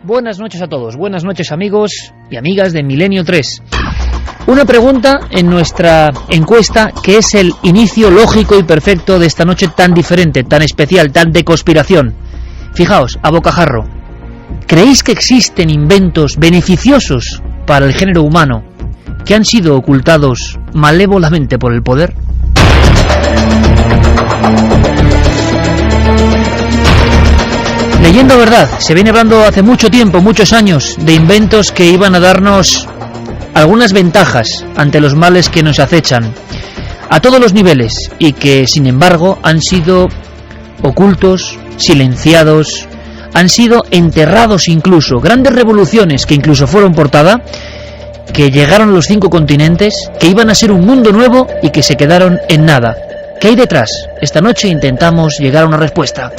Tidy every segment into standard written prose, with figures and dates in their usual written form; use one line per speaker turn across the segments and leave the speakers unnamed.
Buenas noches a todos, buenas noches amigos y amigas de Milenio 3. Una pregunta en nuestra encuesta que es el inicio lógico y perfecto de esta noche tan diferente, tan especial, tan de conspiración. Fijaos, a bocajarro, ¿creéis que existen inventos beneficiosos para el género humano que han sido ocultados malévolamente por el poder? Leyendo verdad, se viene hablando hace mucho tiempo, muchos años, de inventos que iban a darnos algunas ventajas ante los males que nos acechan a todos los niveles y que, sin embargo, han sido ocultos, silenciados, han sido enterrados incluso. Grandes revoluciones que incluso fueron portada, que llegaron a los 5 continentes, que iban a ser un mundo nuevo y que se quedaron en nada. ¿Qué hay detrás? Esta noche intentamos llegar a una respuesta.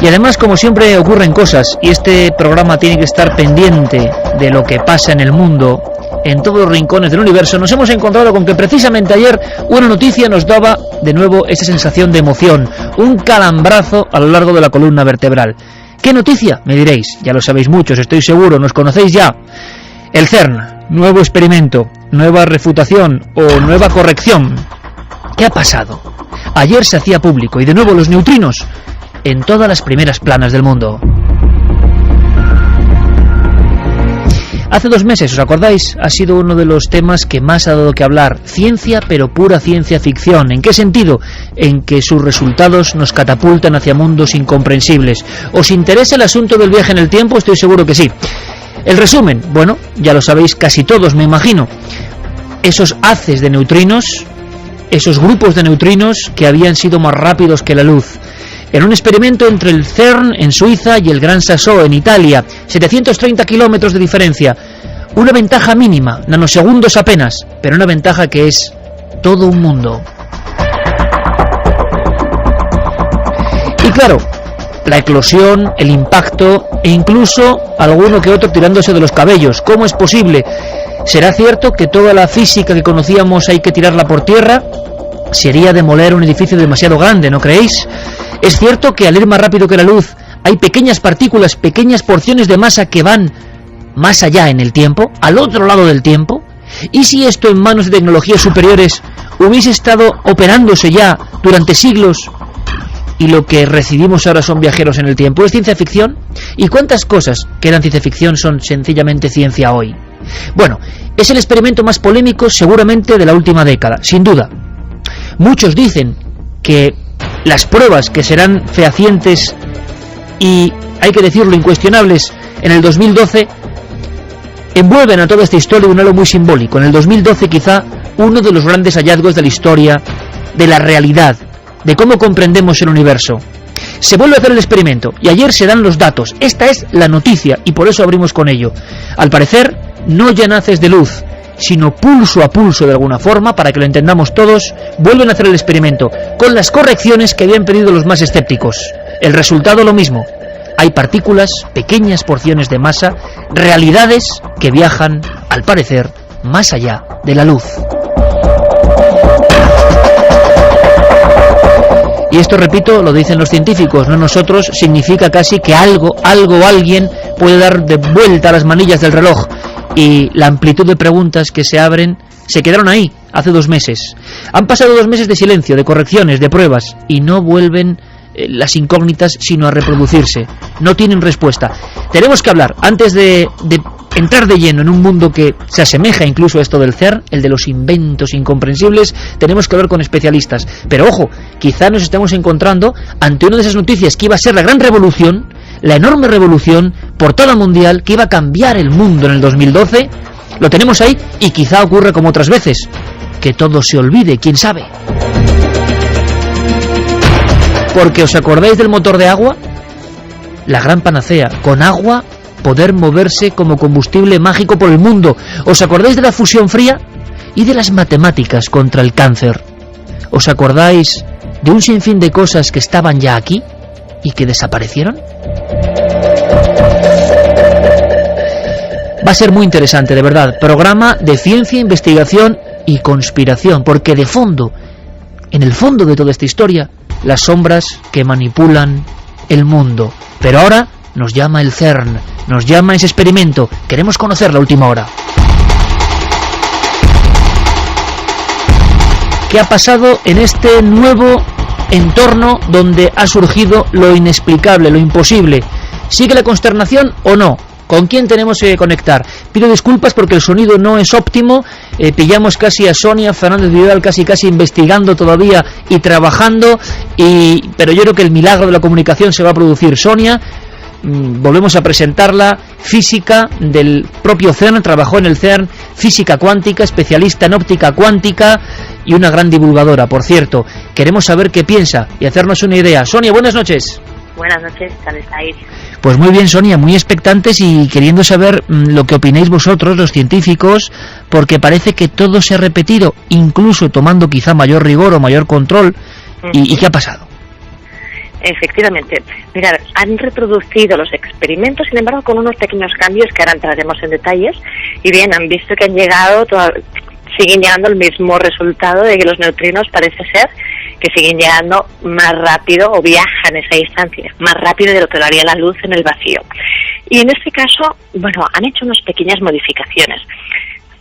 Y además, como siempre, ocurren cosas, y este programa tiene que estar pendiente de lo que pasa en el mundo, en todos los rincones del universo. Nos hemos encontrado con que precisamente ayer una noticia nos daba de nuevo esa sensación de emoción, un calambrazo a lo largo de la columna vertebral. ¿Qué noticia? Me diréis, ya lo sabéis muchos, estoy seguro, nos conocéis ya. El CERN, nuevo experimento, nueva refutación o nueva corrección. ¿Qué ha pasado? Ayer se hacía público, y de nuevo los neutrinos en todas las primeras planas del mundo. Hace 2 meses, ¿os acordáis? Ha sido uno de los temas que más ha dado que hablar. Ciencia, pero pura ciencia ficción. ¿En qué sentido? En que sus resultados nos catapultan hacia mundos incomprensibles. ¿Os interesa el asunto del viaje en el tiempo? Estoy seguro que sí. El resumen, bueno, ya lo sabéis casi todos, me imagino. Esos haces de neutrinos, esos grupos de neutrinos que habían sido más rápidos que la luz. En un experimento entre el CERN en Suiza y el Gran Sassó en Italia, 730 kilómetros de diferencia, una ventaja mínima, nanosegundos apenas, pero una ventaja que es todo un mundo. Y claro, la eclosión, el impacto e incluso alguno que otro tirándose de los cabellos. ¿Cómo es posible? ¿Será cierto que toda la física que conocíamos hay que tirarla por tierra? Sería demoler un edificio demasiado grande, ¿no creéis? ¿Es cierto que al ir más rápido que la luz hay pequeñas partículas, pequeñas porciones de masa que van más allá en el tiempo, al otro lado del tiempo? ¿Y si esto en manos de tecnologías superiores hubiese estado operándose ya durante siglos y lo que recibimos ahora son viajeros en el tiempo? ¿Es ciencia ficción? ¿Y cuántas cosas que eran ciencia ficción son sencillamente ciencia hoy? Bueno, es el experimento más polémico seguramente de la última década, sin duda. Muchos dicen que las pruebas que serán fehacientes y, hay que decirlo, incuestionables en el 2012 envuelven a toda esta historia de un halo muy simbólico. En el 2012 quizá uno de los grandes hallazgos de la historia, de la realidad, de cómo comprendemos el universo. Se vuelve a hacer el experimento y ayer se dan los datos. Esta es la noticia y por eso abrimos con ello. Al parecer no ya naces de luz, sino pulso a pulso de alguna forma, para que lo entendamos todos, vuelven a hacer el experimento, con las correcciones que habían pedido los más escépticos. El resultado lo mismo. Hay partículas, pequeñas porciones de masa, realidades que viajan, al parecer, más allá de la luz. Y esto, repito, lo dicen los científicos, no nosotros, significa casi que algo, alguien puede dar de vuelta a las manillas del reloj. Y la amplitud de preguntas que se abren se quedaron ahí hace 2 meses. Han pasado 2 meses de silencio, de correcciones, de pruebas, y no vuelven las incógnitas sino a reproducirse. No tienen respuesta. Tenemos que hablar, antes de entrar de lleno en un mundo que se asemeja incluso a esto del CERN, el de los inventos incomprensibles, tenemos que hablar con especialistas. Pero ojo, quizá nos estamos encontrando ante una de esas noticias que iba a ser la gran revolución, la enorme revolución portada mundial que iba a cambiar el mundo en el 2012. Lo tenemos ahí y quizá ocurra como otras veces, que todo se olvide, quién sabe. Porque ¿os acordáis del motor de agua? La gran panacea, con agua poder moverse como combustible mágico por el mundo. ¿Os acordáis de la fusión fría? Y de las matemáticas contra el cáncer. ¿Os acordáis de un sinfín de cosas que estaban ya aquí y que desaparecieron? Va a ser muy interesante, de verdad. Programa de ciencia, investigación y conspiración, porque de fondo, en el fondo de toda esta historia, las sombras que manipulan el mundo. Pero ahora nos llama el CERN, nos llama ese experimento. Queremos conocer la última hora. ¿Qué ha pasado en este nuevo entorno donde ha surgido lo inexplicable, lo imposible? ¿Sigue la consternación o no? ¿Con quién tenemos que conectar? Pido disculpas porque el sonido no es óptimo. Pillamos casi a Sonia Fernández Vidal casi investigando todavía y trabajando, pero yo creo que el milagro de la comunicación se va a producir. Sonia, volvemos a presentarla, física del propio CERN, trabajó en el CERN, física cuántica, especialista en óptica cuántica y una gran divulgadora, por cierto. Queremos saber qué piensa y hacernos una idea. Sonia, buenas noches.
Buenas noches, ¿cómo estáis?
Pues muy bien, Sonia, muy expectantes y queriendo saber lo que opináis vosotros, los científicos, porque parece que todo se ha repetido, incluso tomando quizá mayor rigor o mayor control. ¿Y qué ha pasado?
Efectivamente, mirad, han reproducido los experimentos, sin embargo, con unos pequeños cambios que ahora entraremos en detalles, y bien, han visto que siguen llegando al mismo resultado de que los neutrinos parece ser que siguen llegando más rápido o viajan esa distancia más rápido de lo que lo haría la luz en el vacío. Y en este caso, bueno, han hecho unas pequeñas modificaciones.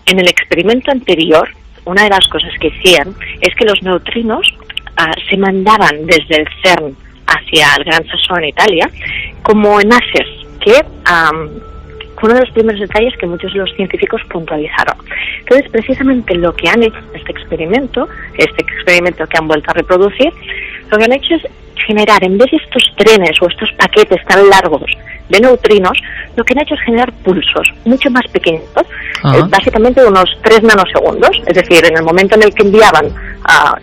En el experimento anterior, una de las cosas que hacían es que los neutrinos se mandaban desde el CERN hacia el Gran Sasso en Italia como enlaces que fue uno de los primeros detalles que muchos de los científicos puntualizaron. Entonces, precisamente lo que han hecho en este experimento que han vuelto a reproducir, lo que han hecho es generar, en vez de estos trenes o estos paquetes tan largos de neutrinos, lo que han hecho es generar pulsos mucho más pequeños, básicamente unos 3 nanosegundos, es decir, en el momento en el que enviaban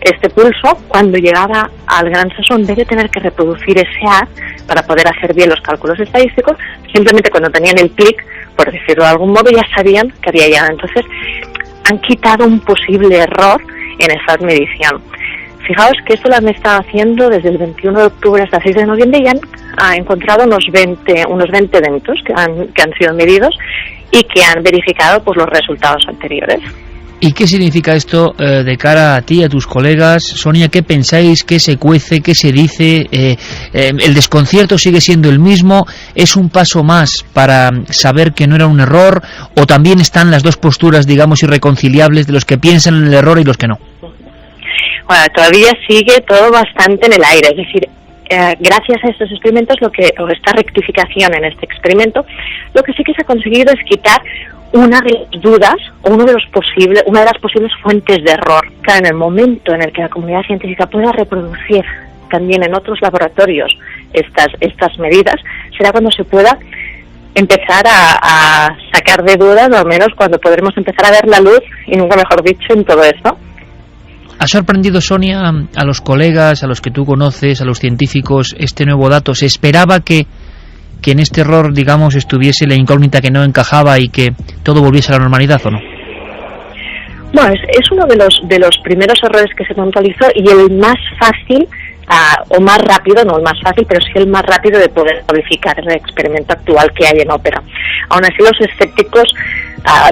este pulso, cuando llegaba al Gran Sasso, en vez de tener que reproducir ese haz para poder hacer bien los cálculos estadísticos, simplemente cuando tenían el clic, por decirlo de algún modo, ya sabían que había llegado. Entonces, han quitado un posible error en esa medición. Fijaos que esto lo han estado haciendo desde el 21 de octubre hasta el 6 de noviembre y han encontrado unos 20 eventos que han sido medidos y que han verificado pues, los resultados anteriores.
¿Y qué significa esto de cara a ti, a tus colegas? Sonia, ¿qué pensáis? ¿Qué se cuece? ¿Qué se dice? ¿El desconcierto sigue siendo el mismo? ¿Es un paso más para saber que no era un error? ¿O también están las dos posturas, digamos, irreconciliables de los que piensan en el error y los que no?
Bueno, todavía sigue todo bastante en el aire. Es decir, gracias a estos experimentos, o esta rectificación en este experimento, lo que sí que se ha conseguido es quitar una de las dudas o una de las posibles fuentes de error. Claro, en el momento en el que la comunidad científica pueda reproducir también en otros laboratorios estas medidas, será cuando se pueda empezar a sacar de dudas, o al menos cuando podremos empezar a ver la luz, y nunca mejor dicho, en todo esto.
¿Ha sorprendido, Sonia, a los colegas, a los que tú conoces, a los científicos, este nuevo dato? ¿Se esperaba que en este error, digamos, estuviese la incógnita que no encajaba y que todo volviese a la normalidad, o no?
Bueno, es uno de los primeros errores que se puntualizó y el más fácil, o más rápido, no el más fácil, pero sí el más rápido de poder modificar el experimento actual que hay en ópera. Aún así, los escépticos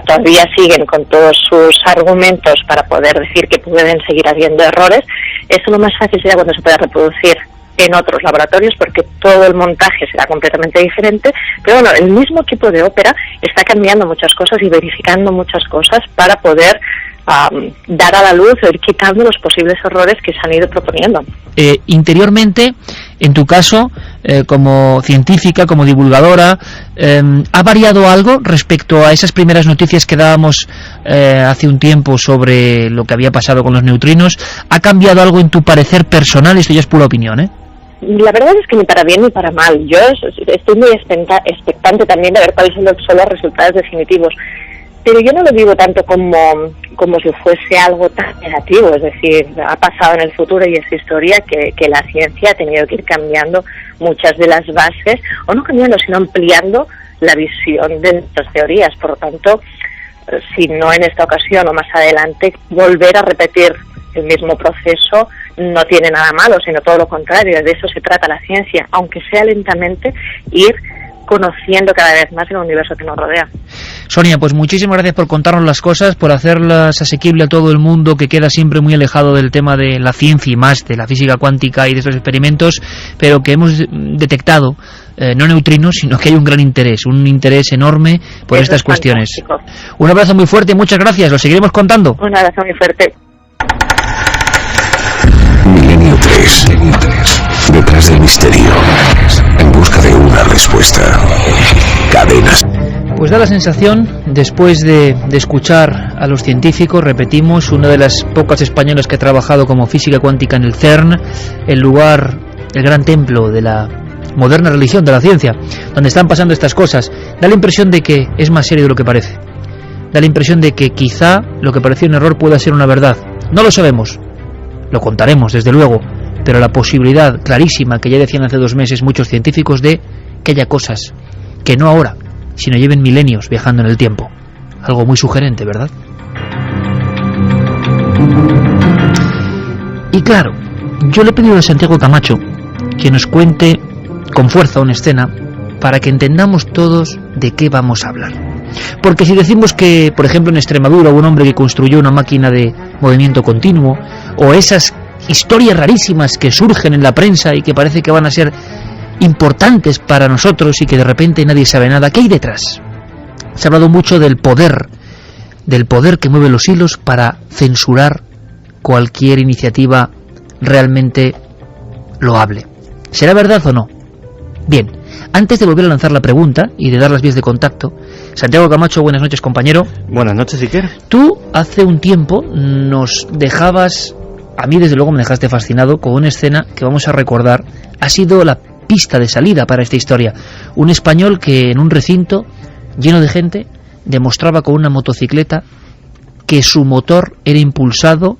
todavía siguen con todos sus argumentos para poder decir que pueden seguir habiendo errores. Eso lo más fácil será cuando se pueda reproducir en otros laboratorios, porque todo el montaje será completamente diferente, pero bueno, el mismo equipo de ópera está cambiando muchas cosas y verificando muchas cosas para poder dar a la luz o ir quitando los posibles errores que se han ido proponiendo.
Interiormente, en tu caso, como científica, como divulgadora, ¿ha variado algo respecto a esas primeras noticias que dábamos hace un tiempo sobre lo que había pasado con los neutrinos? ¿Ha cambiado algo en tu parecer personal? Esto ya es pura opinión, ¿eh?
La verdad es que ni para bien ni para mal. Yo estoy muy expectante también de ver cuáles son los resultados definitivos. Pero yo no lo digo tanto como si fuese algo tan negativo, es decir, ha pasado en el futuro y es historia que la ciencia ha tenido que ir cambiando muchas de las bases, o no cambiando, sino ampliando la visión de nuestras teorías. Por lo tanto, si no en esta ocasión o más adelante, volver a repetir el mismo proceso no tiene nada malo, sino todo lo contrario. De eso se trata la ciencia, aunque sea lentamente, ir conociendo cada vez más el universo que nos rodea.
Sonia, pues muchísimas gracias por contarnos las cosas, por hacerlas asequibles a todo el mundo que queda siempre muy alejado del tema de la ciencia y más de la física cuántica y de estos experimentos, pero que hemos detectado no neutrinos, sino que hay un gran interés, un interés enorme por estas cuestiones. Un abrazo muy fuerte, muchas gracias, lo seguiremos contando.
Un abrazo muy fuerte.
Milenio 3. Detrás del misterio. En busca de una respuesta. Cadenas.
Pues da la sensación, después de escuchar a los científicos, repetimos, una de las pocas españolas que ha trabajado como física cuántica en el CERN, el lugar, el gran templo de la moderna religión de la ciencia, donde están pasando estas cosas, da la impresión de que es más serio de lo que parece. Da la impresión de que quizá lo que parecía un error pueda ser una verdad. No lo sabemos. Lo contaremos, desde luego, pero la posibilidad clarísima que ya decían hace 2 meses muchos científicos de que haya cosas que no ahora, sino lleven milenios viajando en el tiempo. Algo muy sugerente, ¿verdad? Y claro, yo le he pedido a Santiago Camacho que nos cuente con fuerza una escena para que entendamos todos de qué vamos a hablar. Porque si decimos que, por ejemplo, en Extremadura hubo un hombre que construyó una máquina de movimiento continuo, o esas historias rarísimas que surgen en la prensa y que parece que van a ser importantes para nosotros y que de repente nadie sabe nada, ¿qué hay detrás? Se ha hablado mucho del poder que mueve los hilos para censurar cualquier iniciativa realmente loable. ¿Será verdad o no? Bien, antes de volver a lanzar la pregunta y de dar las vías de contacto, Santiago Camacho, buenas noches, compañero.
Buenas noches, Iker.
Tú hace un tiempo nos dejabas, a mí desde luego me dejaste fascinado con una escena que vamos a recordar, ha sido la pista de salida para esta historia. Un español que en un recinto lleno de gente demostraba con una motocicleta que su motor era impulsado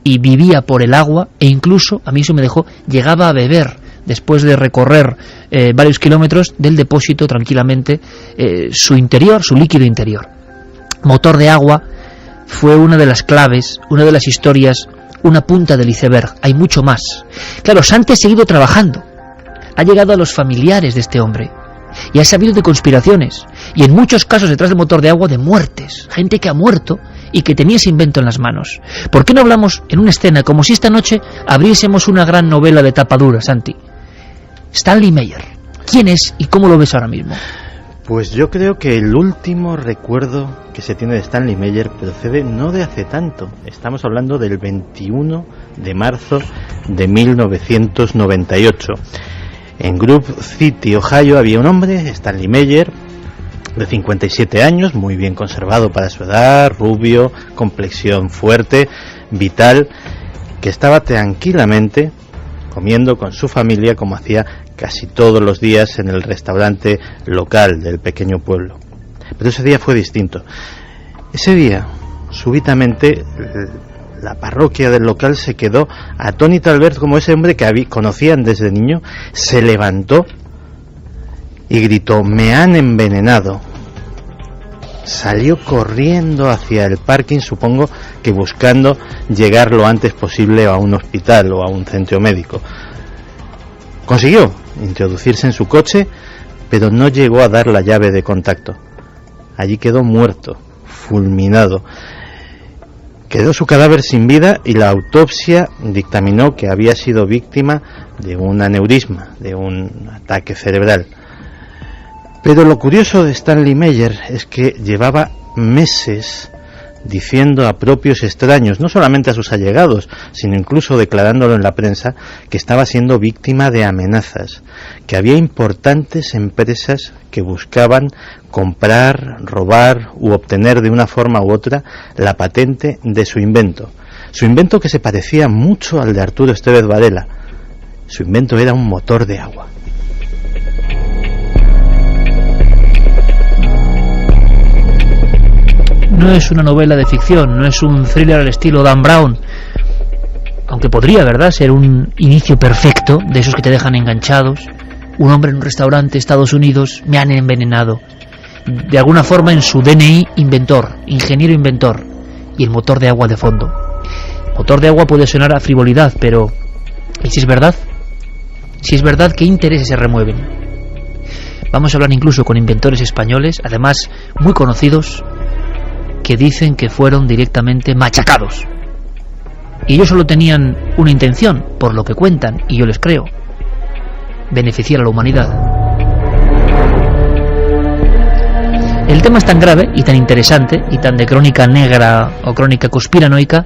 y vivía por el agua, e incluso, a mí eso me dejó, llegaba a beber después de recorrer varios kilómetros del depósito tranquilamente su interior, su líquido interior. Motor de agua fue una de las claves, una de las historias, una punta del iceberg. Hay mucho más. Claro, Santi ha seguido trabajando, ha llegado a los familiares de este hombre y ha sabido de conspiraciones y en muchos casos detrás del motor de agua de muertes, gente que ha muerto y que tenía ese invento en las manos. ¿Por qué no hablamos en una escena como si esta noche abriésemos una gran novela de tapa dura, Santi? Stanley Meyer, ¿quién es y cómo lo ves ahora mismo?
Pues yo creo que el último recuerdo que se tiene de Stanley Meyer procede no de hace tanto. Estamos hablando del 21 de marzo de 1998. En Grove City, Ohio, había un hombre, Stanley Meyer, de 57 años, muy bien conservado para su edad, rubio, complexión fuerte, vital, que estaba tranquilamente comiendo con su familia como hacía casi todos los días en el restaurante local del pequeño pueblo. Pero ese día fue distinto. Ese día, súbitamente, la parroquia del local se quedó atónita al ver como ese hombre que conocían desde niño se levantó y gritó: «Me han envenenado». Salió corriendo hacia el parking, supongo que buscando llegar lo antes posible a un hospital o a un centro médico. Consiguió introducirse en su coche, pero no llegó a dar la llave de contacto. Allí quedó muerto, fulminado. Quedó su cadáver sin vida y la autopsia dictaminó que había sido víctima de un aneurisma, de un ataque cerebral. Pero lo curioso de Stanley Meyer es que llevaba meses diciendo a propios extraños, no solamente a sus allegados, sino incluso declarándolo en la prensa, que estaba siendo víctima de amenazas, que había importantes empresas que buscaban comprar, robar u obtener de una forma u otra la patente de su invento que se parecía mucho al de Arturo Estevez Varela. Su invento era un motor de agua.
No es una novela de ficción, no es un thriller al estilo Dan Brown, aunque podría, ¿verdad?, ser un inicio perfecto de esos que te dejan enganchados. Un hombre en un restaurante, Estados Unidos, me han envenenado. De alguna forma en su DNI, inventor, ingeniero inventor, y el motor de agua de fondo. Motor de agua puede sonar a frivolidad, pero ¿y si es verdad? Si es verdad, ¿qué intereses se remueven? Vamos a hablar incluso con inventores españoles, además muy conocidos, que dicen que fueron directamente machacados. Y ellos solo tenían una intención, por lo que cuentan, y yo les creo: beneficiar a la humanidad. El tema es tan grave y tan interesante y tan de crónica negra o crónica conspiranoica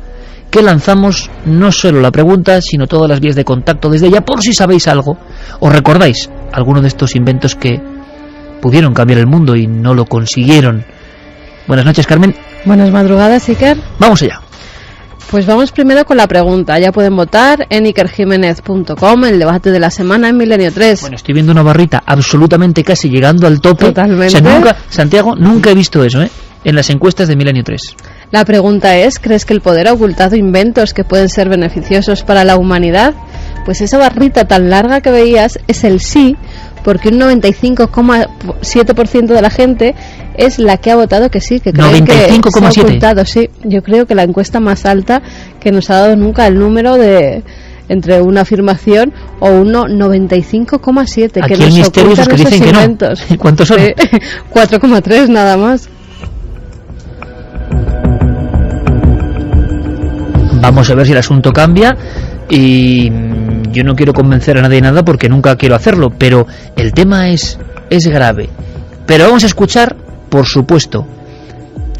que lanzamos no solo la pregunta, sino todas las vías de contacto desde ya, por si sabéis algo o recordáis alguno de estos inventos que pudieron cambiar el mundo y no lo consiguieron. Buenas noches, Carmen.
Buenas madrugadas, Iker.
Vamos allá.
Pues vamos primero con la pregunta. Ya pueden votar en ikerjimenez.com, el debate de la semana en Milenio 3.
Bueno, estoy viendo una barrita absolutamente casi llegando al tope.
Totalmente.
O sea, Santiago, nunca he visto eso, en las encuestas de Milenio 3.
La pregunta es, ¿crees que el poder ha ocultado inventos que pueden ser beneficiosos para la humanidad? Pues esa barrita tan larga que veías es el sí, porque un 95,7% de la gente es la que ha votado que sí, que creen que se ha ocultado. Sí, yo creo que la encuesta más alta que nos ha dado nunca el número de entre una afirmación o uno 95,7
Aquí
que nos
misterios
ocultan
que
esos
dicen
inventos.
Que no. ¿Cuántos son?
4,3 nada más.
Vamos a ver si el asunto cambia. Y yo no quiero convencer a nadie de nada porque nunca quiero hacerlo, pero el tema es grave. Pero vamos a escuchar, por supuesto,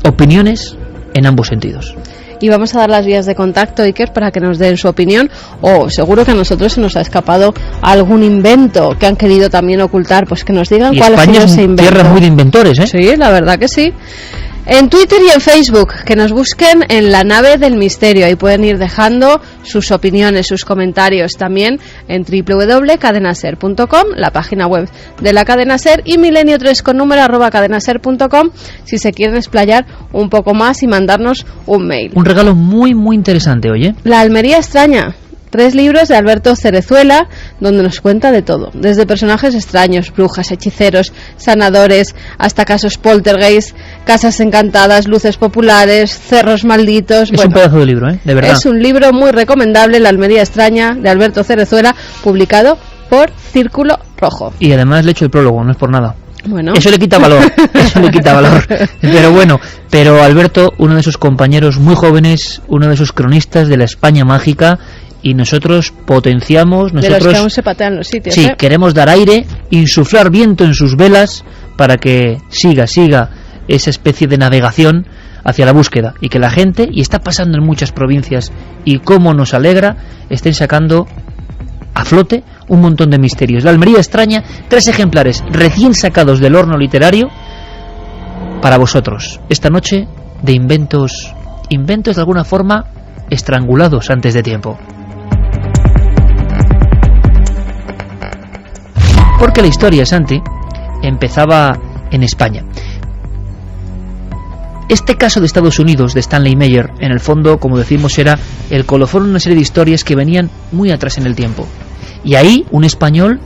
opiniones en ambos sentidos.
Y vamos a dar las vías de contacto, Iker, para que nos den su opinión, o seguro que a nosotros se nos ha escapado algún invento que han querido también ocultar, pues que nos digan
y
cuál ha sido ese invento.
Tierra muy de inventores, ¿eh?
Sí, la verdad que sí. En Twitter y en Facebook, que nos busquen en La Nave del Misterio. Ahí pueden ir dejando sus opiniones, sus comentarios. También en www.cadenaser.com, la página web de la Cadena Ser, y milenio3 con número @cadenaser.com si se quieren explayar un poco más y mandarnos un mail.
Un regalo muy, muy interesante, oye.
La Almería extraña. 3 libros de Alberto Cerezuela, donde nos cuenta de todo, desde personajes extraños, brujas, hechiceros, sanadores, hasta casos poltergeist, casas encantadas, luces populares, cerros malditos.
Es un pedazo de libro, de verdad.
Es un libro muy recomendable, La Almería extraña, de Alberto Cerezuela, publicado por Círculo Rojo.
Y además le echo el prólogo, no es por nada.
Bueno.
Eso le quita valor, Pero bueno, Alberto, uno de sus compañeros muy jóvenes, uno de sus cronistas de la España mágica, y nosotros potenciamos,
de los que aún se patean los sitios.
Sí, queremos dar aire, insuflar viento en sus velas para que siga esa especie de navegación hacia la búsqueda, y que la gente, y está pasando en muchas provincias, y cómo nos alegra, estén sacando a flote un montón de misterios. La Almería extraña, 3 ejemplares recién sacados del horno literario para vosotros esta noche, de inventos de alguna forma estrangulados antes de tiempo. Porque la historia, Santi, empezaba en España. Este caso de Estados Unidos, de Stanley Meyer, en el fondo, como decimos, era el colofón de una serie de historias que venían muy atrás en el tiempo. Y ahí un español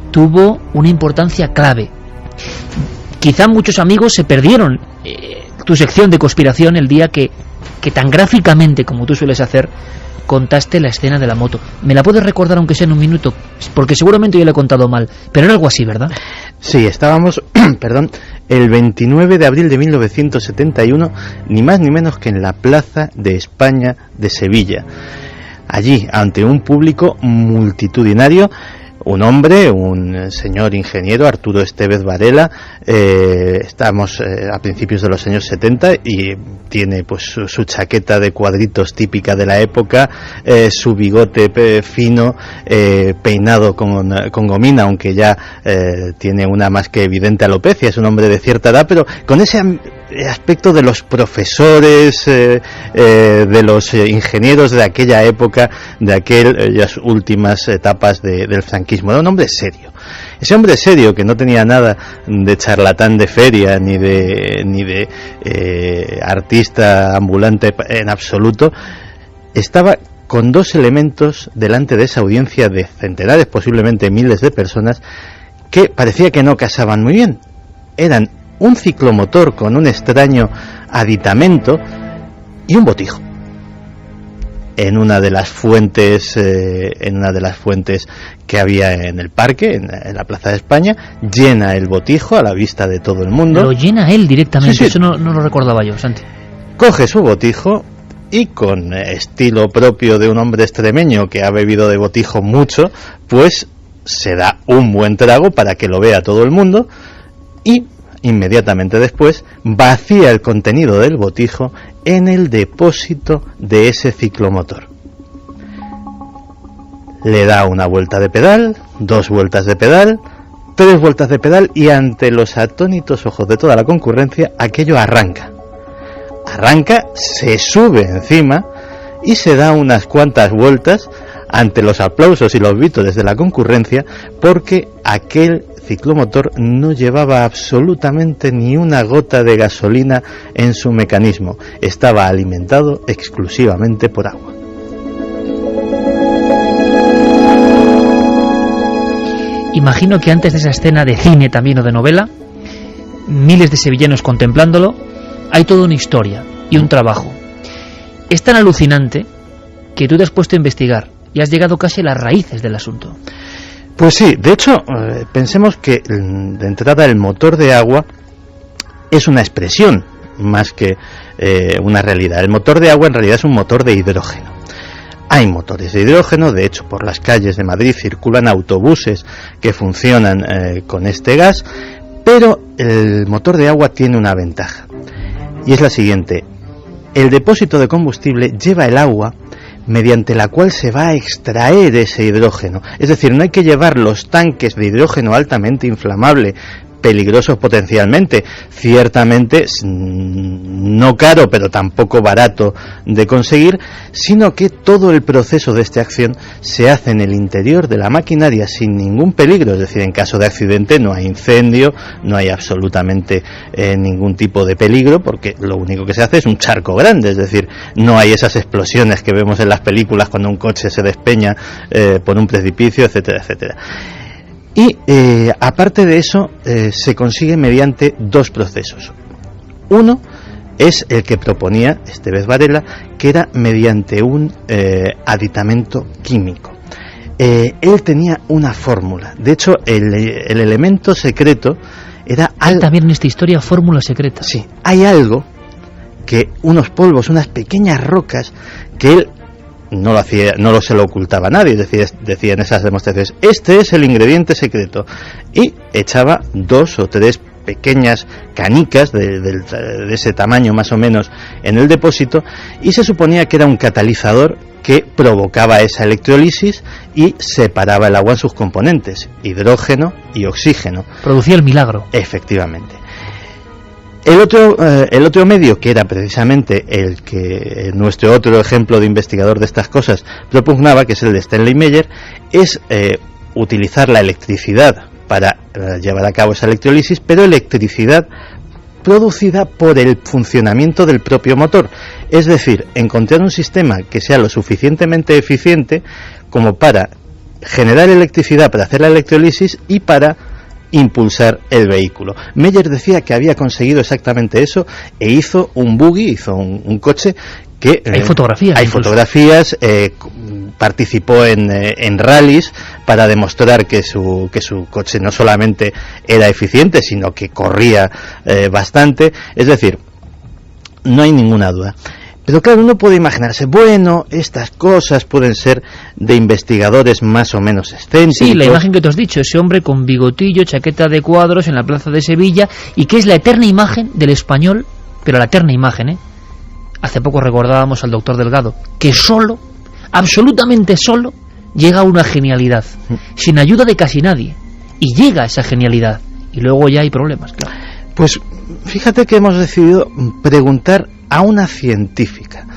tuvo una importancia clave. Quizá muchos amigos se perdieron tu sección de conspiración el día que tan gráficamente, como tú sueles hacer, contaste la escena de la moto. ¿Me la puedes recordar aunque sea en un minuto? Porque seguramente yo la he contado mal, pero era algo así, ¿verdad?
Sí, estábamos, el 29 de abril de 1971, ni más ni menos que en la Plaza de España de Sevilla. Allí, ante un público multitudinario, un hombre, un señor ingeniero, Arturo Estevez Varela, estamos a principios de los años 70 y tiene pues su chaqueta de cuadritos típica de la época, su bigote fino, peinado con gomina, aunque ya tiene una más que evidente alopecia, es un hombre de cierta edad, pero con ese aspecto de los profesores, de los ingenieros de aquella época, de aquellas últimas etapas del franquismo. Era un hombre serio. Ese hombre serio, que no tenía nada de charlatán de feria ni de artista ambulante en absoluto, estaba con 2 elementos delante de esa audiencia de centenares, posiblemente miles de personas, que parecía que no casaban muy bien. Eran un ciclomotor con un extraño aditamento y un botijo. en una de las fuentes que había en el parque, en la Plaza de España, llena el botijo a la vista de todo el mundo.
Lo llena él directamente,
Sí.
Eso no lo recordaba yo, Santi.
Coge su botijo y, con estilo propio de un hombre extremeño que ha bebido de botijo mucho, pues se da un buen trago para que lo vea todo el mundo, y inmediatamente después vacía el contenido del botijo en el depósito de ese ciclomotor. Le da una vuelta de pedal, 2 vueltas de pedal, 3 vueltas de pedal, y ante los atónitos ojos de toda la concurrencia, aquello arranca. Se sube encima y se da unas cuantas vueltas ante los aplausos y los vítores de la concurrencia, porque aquel ciclomotor no llevaba absolutamente ni una gota de gasolina en su mecanismo. Estaba alimentado exclusivamente por agua.
Imagino que antes de esa escena de cine también o de novela, miles de sevillanos contemplándolo, hay toda una historia y un trabajo. Es tan alucinante que tú te has puesto a investigar y has llegado casi a las raíces del asunto.
Pues sí, de hecho, pensemos que de entrada el motor de agua es una expresión más que una realidad. El motor de agua en realidad es un motor de hidrógeno. Hay motores de hidrógeno, de hecho por las calles de Madrid circulan autobuses que funcionan con este gas, pero el motor de agua tiene una ventaja, y es la siguiente: el depósito de combustible lleva el agua mediante la cual se va a extraer ese hidrógeno. Es decir, no hay que llevar los tanques de hidrógeno altamente inflamable, peligrosos potencialmente, ciertamente no caro pero tampoco barato de conseguir, sino que todo el proceso de esta acción se hace en el interior de la maquinaria sin ningún peligro. Es decir, en caso de accidente no hay incendio, no hay absolutamente ningún tipo de peligro, porque lo único que se hace es un charco grande. Es decir, no hay esas explosiones que vemos en las películas cuando un coche se despeña por un precipicio, etcétera, etcétera. Y aparte de eso, se consigue mediante 2 procesos. Uno es el que proponía Estévez Varela, que era mediante un aditamento químico. Él tenía una fórmula. De hecho, el elemento secreto era...
Hay también en esta historia fórmula secreta.
Sí, hay algo que unos polvos, unas pequeñas rocas, que él no se lo ocultaba a nadie. Decía en esas demostraciones: este es el ingrediente secreto, y echaba 2 o 3 pequeñas canicas de ese tamaño más o menos en el depósito, y se suponía que era un catalizador que provocaba esa electrólisis y separaba el agua en sus componentes, hidrógeno y oxígeno.
Producía el milagro.
Efectivamente. El otro medio, que era precisamente el que nuestro otro ejemplo de investigador de estas cosas propugnaba, que es el de Stanley Meyer, es utilizar la electricidad para llevar a cabo esa electrólisis, pero electricidad producida por el funcionamiento del propio motor. Es decir, encontrar un sistema que sea lo suficientemente eficiente como para generar electricidad para hacer la electrólisis y para impulsar el vehículo. Meyer decía que había conseguido exactamente eso, e hizo un buggy, hizo un coche que...
Hay fotografías.
Hay fotografías, participó en rallies para demostrar que su coche no solamente era eficiente, sino que corría bastante. Es decir, no hay ninguna duda. Pero claro, uno puede imaginarse, bueno, estas cosas pueden ser de investigadores más o menos excéntricos.
Sí, la imagen que te has dicho, ese hombre con bigotillo, chaqueta de cuadros en la plaza de Sevilla, y que es la eterna imagen del español, pero la eterna imagen, ¿eh? Hace poco recordábamos al doctor Delgado, que solo, absolutamente solo, llega a una genialidad, sin ayuda de casi nadie, y llega a esa genialidad, y luego ya hay problemas, claro.
Pues fíjate que hemos decidido preguntar a una científica,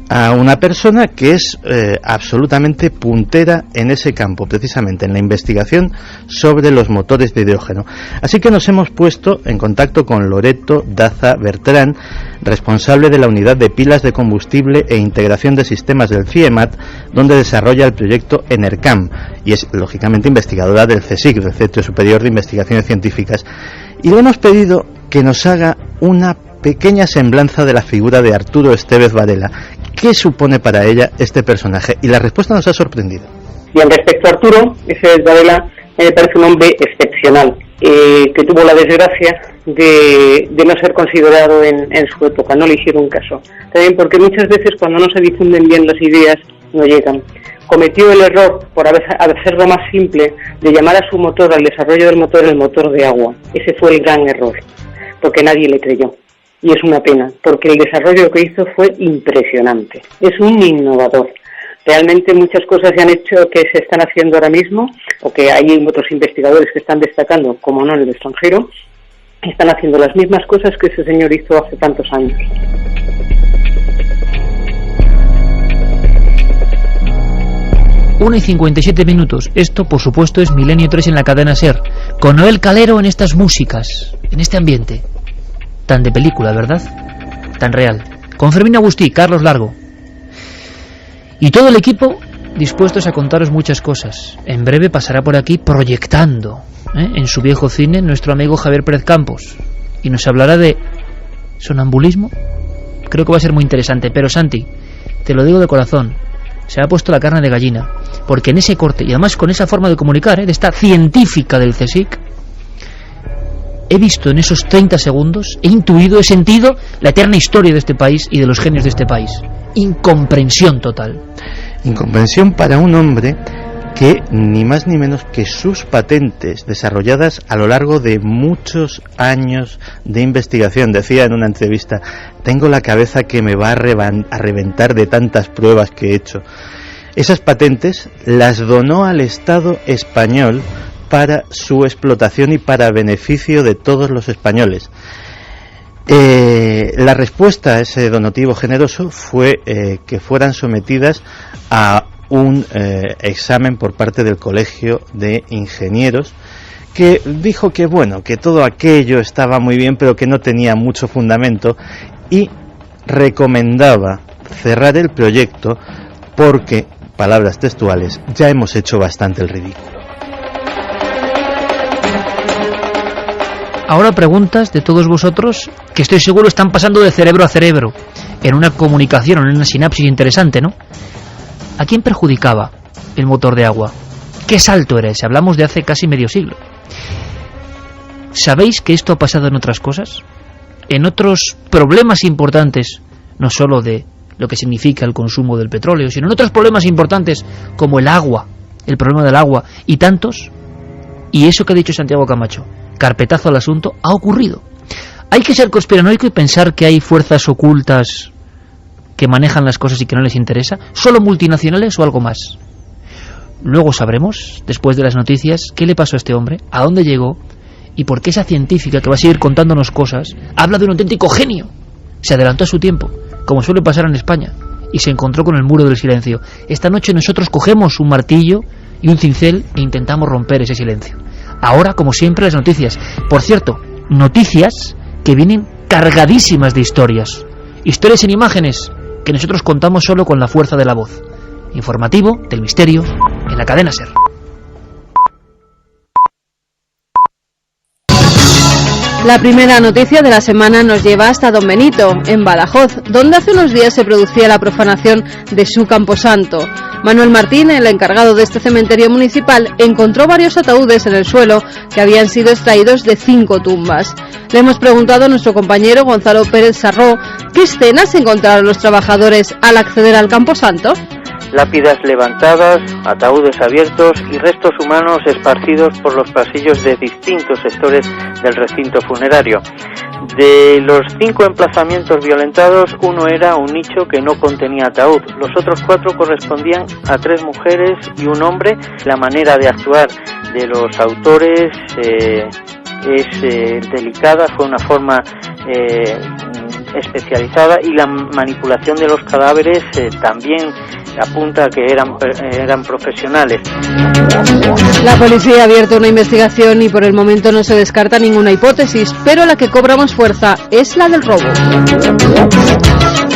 a una persona que es absolutamente puntera en ese campo, precisamente en la investigación sobre los motores de hidrógeno. Así que nos hemos puesto en contacto con Loreto Daza Bertrán, responsable de la unidad de pilas de combustible e integración de sistemas del CIEMAT, donde desarrolla el proyecto ENERCAM, y es lógicamente investigadora del CSIC, del Centro Superior de Investigaciones Científicas. Y le hemos pedido que nos haga una pequeña semblanza de la figura de Arturo Estévez Varela, ¿Qué supone para ella este personaje? Y la respuesta nos ha sorprendido.
Y en respecto a Arturo, ese es Varela, me parece un hombre excepcional, que tuvo la desgracia de no ser considerado en su época, no le hicieron caso. También porque muchas veces cuando no se difunden bien las ideas, no llegan. Cometió el error, por hacerlo más simple, de llamar a su motor, al desarrollo del motor, el motor de agua. Ese fue el gran error, porque nadie le creyó. Y es una pena, porque el desarrollo que hizo fue impresionante. Es un innovador. Realmente muchas cosas se han hecho que se están haciendo ahora mismo, o que hay otros investigadores que están destacando, como no en el extranjero, están haciendo las mismas cosas que ese señor hizo hace tantos años.
Una y 57 minutos. Esto, por supuesto, es Milenio 3 en la cadena SER, con Noel Calero en estas músicas, en este ambiente. Tan de película, ¿verdad? Tan real. Con Fermín Agustí, Carlos Largo. Y todo el equipo dispuestos a contaros muchas cosas. En breve pasará por aquí proyectando, en su viejo cine, nuestro amigo Javier Pérez Campos. Y nos hablará de sonambulismo. Creo que va a ser muy interesante. Pero Santi, te lo digo de corazón, se ha puesto la carne de gallina. Porque en ese corte, y además con esa forma de comunicar, de esta científica del CSIC, he visto en esos 30 segundos, he intuido, he sentido la eterna historia de este país y de los genios de este país. Incomprensión total.
Incomprensión para un hombre que ni más ni menos que sus patentes desarrolladas a lo largo de muchos años de investigación, decía en una entrevista, tengo la cabeza que me va a reventar de tantas pruebas que he hecho. Esas patentes las donó al Estado español para su explotación y para beneficio de todos los españoles. La respuesta a ese donativo generoso fue que fueran sometidas a un examen por parte del Colegio de Ingenieros, que dijo que bueno, que todo aquello estaba muy bien, pero que no tenía mucho fundamento, y recomendaba cerrar el proyecto porque, palabras textuales, ya hemos hecho bastante el ridículo.
Ahora preguntas de todos vosotros que estoy seguro están pasando de cerebro a cerebro en una comunicación, en una sinapsis interesante, ¿no? ¿A quién perjudicaba el motor de agua? ¿Qué salto era ese? Hablamos de hace casi medio siglo. ¿Sabéis que esto ha pasado en otras cosas? En otros problemas importantes, no solo de lo que significa el consumo del petróleo, sino en otros problemas importantes como el agua, el problema del agua y tantos. Y eso que ha dicho Santiago Camacho, carpetazo al asunto, ha ocurrido. Hay que ser conspiranoico y pensar que hay fuerzas ocultas que manejan las cosas y que no les interesa, solo multinacionales o algo más. Luego sabremos, después de las noticias, qué le pasó a este hombre, a dónde llegó y por qué esa científica que va a seguir contándonos cosas habla de un auténtico genio. Se adelantó a su tiempo, como suele pasar en España, y se encontró con el muro del silencio. Esta noche nosotros cogemos un martillo y un cincel e intentamos romper ese silencio. Ahora, como siempre, las noticias. Por cierto, noticias que vienen cargadísimas de historias. Historias en imágenes que nosotros contamos solo con la fuerza de la voz. Informativo del misterio en la cadena SER.
La primera noticia de la semana nos lleva hasta Don Benito, en Badajoz, donde hace unos días se producía la profanación de su camposanto. Manuel Martín, el encargado de este cementerio municipal, encontró varios ataúdes en el suelo que habían sido extraídos de 5 tumbas. Le hemos preguntado a nuestro compañero Gonzalo Pérez Sarró qué escenas encontraron los trabajadores al acceder al camposanto.
Lápidas levantadas, ataúdes abiertos y restos humanos esparcidos por los pasillos de distintos sectores del recinto funerario. De los 5 emplazamientos violentados, uno era un nicho que no contenía ataúd. Los otros 4 correspondían a 3 mujeres y un hombre. La manera de actuar de los autores es delicada, fue una forma especializada, y la manipulación de los cadáveres también apunta a que eran profesionales.
La policía ha abierto una investigación y por el momento no se descarta ninguna hipótesis, pero la que cobra más fuerza es la del robo.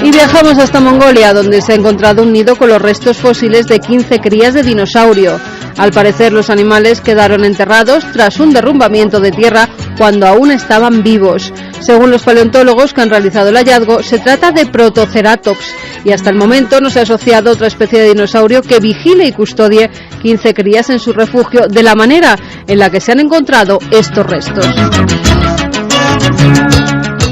Y viajamos hasta Mongolia, donde se ha encontrado un nido con los restos fósiles de 15 crías de dinosaurio. Al parecer, los animales quedaron enterrados tras un derrumbamiento de tierra cuando aún estaban vivos. Según los paleontólogos que han realizado el hallazgo, se trata de Protoceratops y hasta el momento no se ha asociado a otra especie de dinosaurio que vigile y custodie 15 crías en su refugio de la manera en la que se han encontrado estos restos.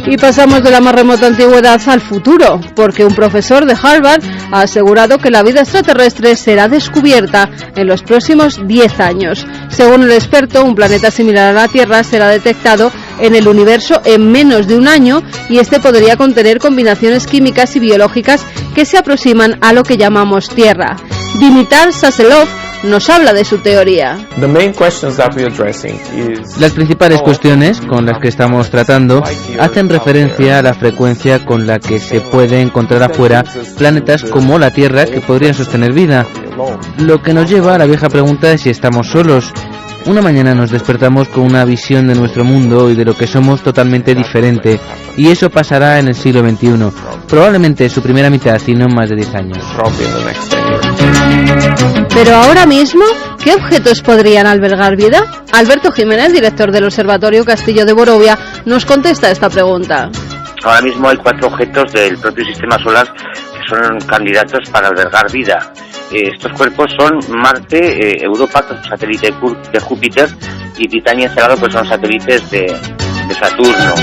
Y pasamos de la más remota antigüedad al futuro, porque un profesor de Harvard ha asegurado que la vida extraterrestre será descubierta en los próximos 10 años. Según el experto, un planeta similar a la Tierra será detectado en el universo en menos de un año y este podría contener combinaciones químicas y biológicas que se aproximan a lo que llamamos Tierra. Dimitar Saselov nos habla de su teoría.
Las principales cuestiones con las que estamos tratando hacen referencia a la frecuencia con la que se puede encontrar afuera planetas como la Tierra que podrían sostener vida. Lo que nos lleva a la vieja pregunta de si estamos solos. Una mañana nos despertamos con una visión de nuestro mundo y de lo que somos totalmente diferente, y eso pasará en el siglo XXI, probablemente su primera mitad y no en más de 10 años.
Pero ahora mismo, ¿qué objetos podrían albergar vida? Alberto Jiménez, director del Observatorio Castillo de Borovia, nos contesta esta pregunta.
Ahora mismo hay 4 objetos del propio sistema solar que son candidatos para albergar vida. Estos cuerpos son Marte, Europa, que es un satélite de Júpiter, y Titania y Encelado, que son satélites de Saturno.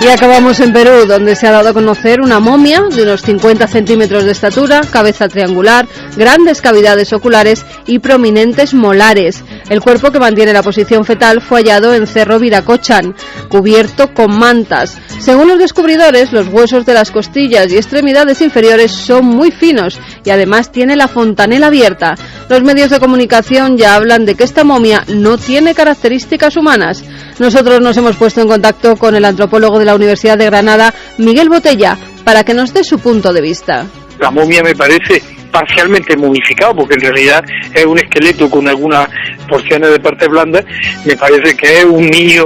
Y acabamos en Perú, donde se ha dado a conocer una momia de unos 50 centímetros de estatura, cabeza triangular, grandes cavidades oculares y prominentes molares. El cuerpo, que mantiene la posición fetal, fue hallado en Cerro Viracochan, cubierto con mantas. Según los descubridores, los huesos de las costillas y extremidades inferiores son muy finos y además tiene la fontanela abierta. Los medios de comunicación ya hablan de que esta momia no tiene características humanas. Nosotros nos hemos puesto en contacto con el antropólogo de la Universidad de Granada, Miguel Botella, para que nos dé su punto de vista.
La momia me parece parcialmente momificado, porque en realidad es un esqueleto con algunas porciones de parte blanda. Me parece que es un niño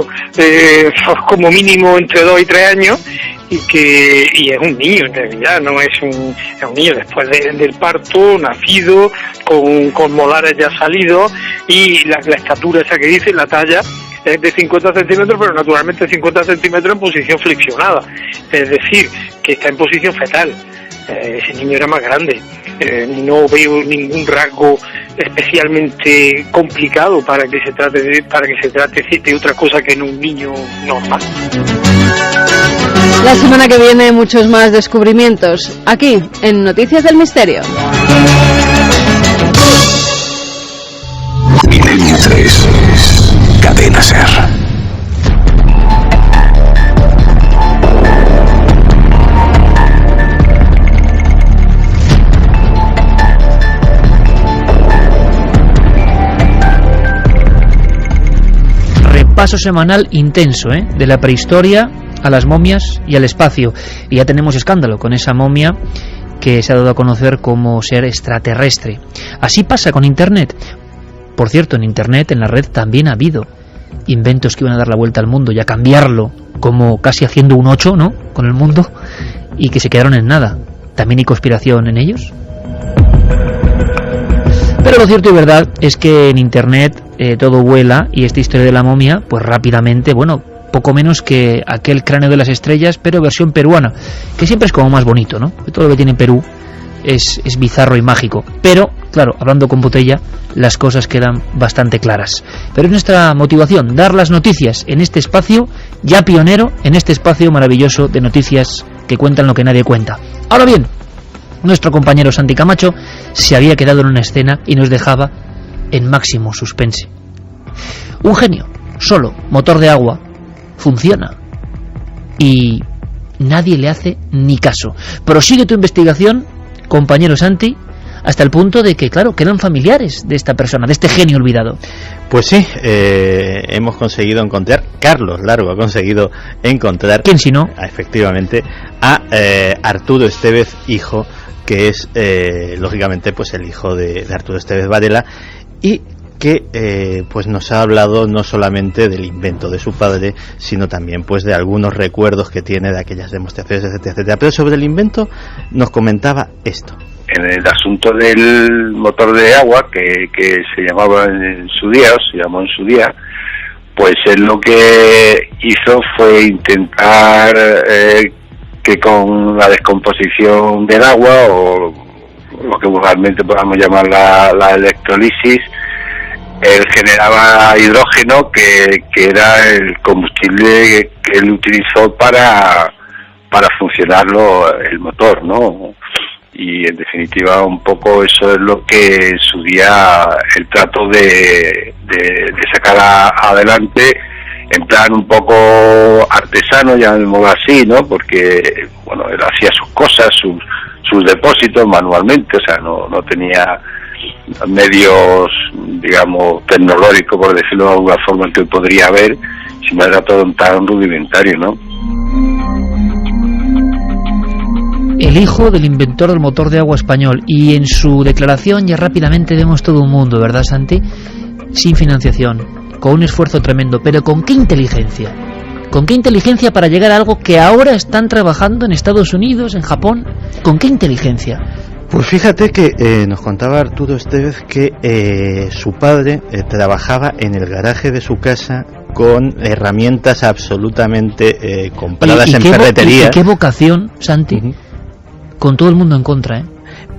como mínimo entre 2 y 3 años, y es un niño en realidad, no es un niño después del parto, nacido, con molares ya salidos, y la estatura esa que dice, la talla, es de 50 centímetros, pero naturalmente 50 centímetros en posición flexionada, es decir, que está en posición fetal. Ese niño era más grande. No veo ningún rasgo especialmente complicado para que se trate de otra cosa que en un niño normal.
La semana que viene muchos más descubrimientos, aquí en Noticias del Misterio.
Milenio 3, Cadena SER.
Repaso semanal intenso, de la prehistoria a las momias y al espacio. Y ya tenemos escándalo con esa momia que se ha dado a conocer como ser extraterrestre. Así pasa con Internet. Por cierto, en Internet, en la red, también ha habido inventos que iban a dar la vuelta al mundo y a cambiarlo, como casi haciendo un 8, ¿no?, con el mundo, y que se quedaron en nada. ¿También hay conspiración en ellos? Pero lo cierto y verdad es que en Internet todo vuela, y esta historia de la momia, pues rápidamente, poco menos que aquel cráneo de las estrellas, pero versión peruana, que siempre es como más bonito, ¿no? Todo lo que tiene Perú es bizarro y mágico. Pero, claro, hablando con Botella, las cosas quedan bastante claras. Pero es nuestra motivación dar las noticias en este espacio, ya pionero, en este espacio maravilloso de noticias que cuentan lo que nadie cuenta. Ahora bien, nuestro compañero Santi Camacho se había quedado en una escena y nos dejaba en máximo suspense. Un genio, solo, motor de agua, funciona y nadie le hace ni caso. Prosigue tu investigación, compañero Santi, hasta el punto de que, claro, quedan familiares de esta persona, de este genio olvidado.
Pues sí, hemos conseguido encontrar, Carlos Largo ha conseguido encontrar,
¿quién si no?,
efectivamente, a Arturo Estevez, hijo, que es lógicamente pues el hijo de Arturo Estevez Varela. Y que pues nos ha hablado no solamente del invento de su padre, sino también pues de algunos recuerdos que tiene de aquellas demostraciones, etcétera, etcétera. Pero sobre el invento nos comentaba esto.
En el asunto del motor de agua, que se llamaba en su día, o se llamó en su día, pues él lo que hizo fue intentar que con la descomposición del agua, o lo que vulgarmente podamos llamar la electrolisis, él generaba hidrógeno, que era el combustible que él utilizó para funcionarlo el motor, ¿no? Y en definitiva un poco eso es lo que en su día el trato de sacar adelante en plan un poco artesano, llamémoslo así, ¿no? Porque bueno, él hacía sus cosas, sus depósitos manualmente, o sea, no tenía medios, digamos, tecnológicos, por decirlo de alguna forma, que podría haber, sino era todo tan rudimentario, ¿no?
El hijo del inventor del motor de agua español, y en su declaración ya rápidamente vemos todo un mundo, ¿verdad, Santi? Sin financiación, con un esfuerzo tremendo, pero ¿con qué inteligencia? ¿Con qué inteligencia para llegar a algo que ahora están trabajando en Estados Unidos, en Japón? ¿Con qué inteligencia?
Pues fíjate que nos contaba Arturo Estevez que su padre trabajaba en el garaje de su casa con herramientas absolutamente compradas en ferretería.
¿Y qué vocación, Santi? Con todo el mundo en contra, ¿eh?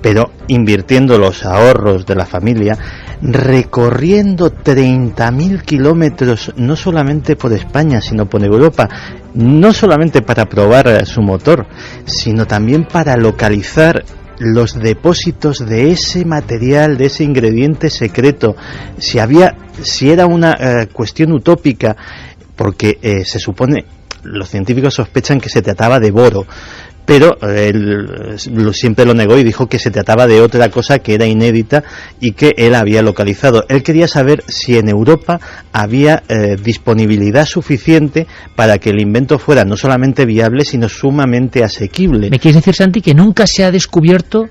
Pero invirtiendo los ahorros de la familia, recorriendo 30.000 kilómetros, no solamente por España, sino por Europa, no solamente para probar su motor, sino también para localizar los depósitos de ese material, de ese ingrediente secreto, si era una cuestión utópica, porque se supone, los científicos sospechan que se trataba de boro, pero él siempre lo negó y dijo que se trataba de otra cosa que era inédita y que él había localizado. Él quería saber si en Europa había disponibilidad suficiente para que el invento fuera no solamente viable, sino sumamente asequible.
¿Me quieres decir, Santi, que nunca se ha descubierto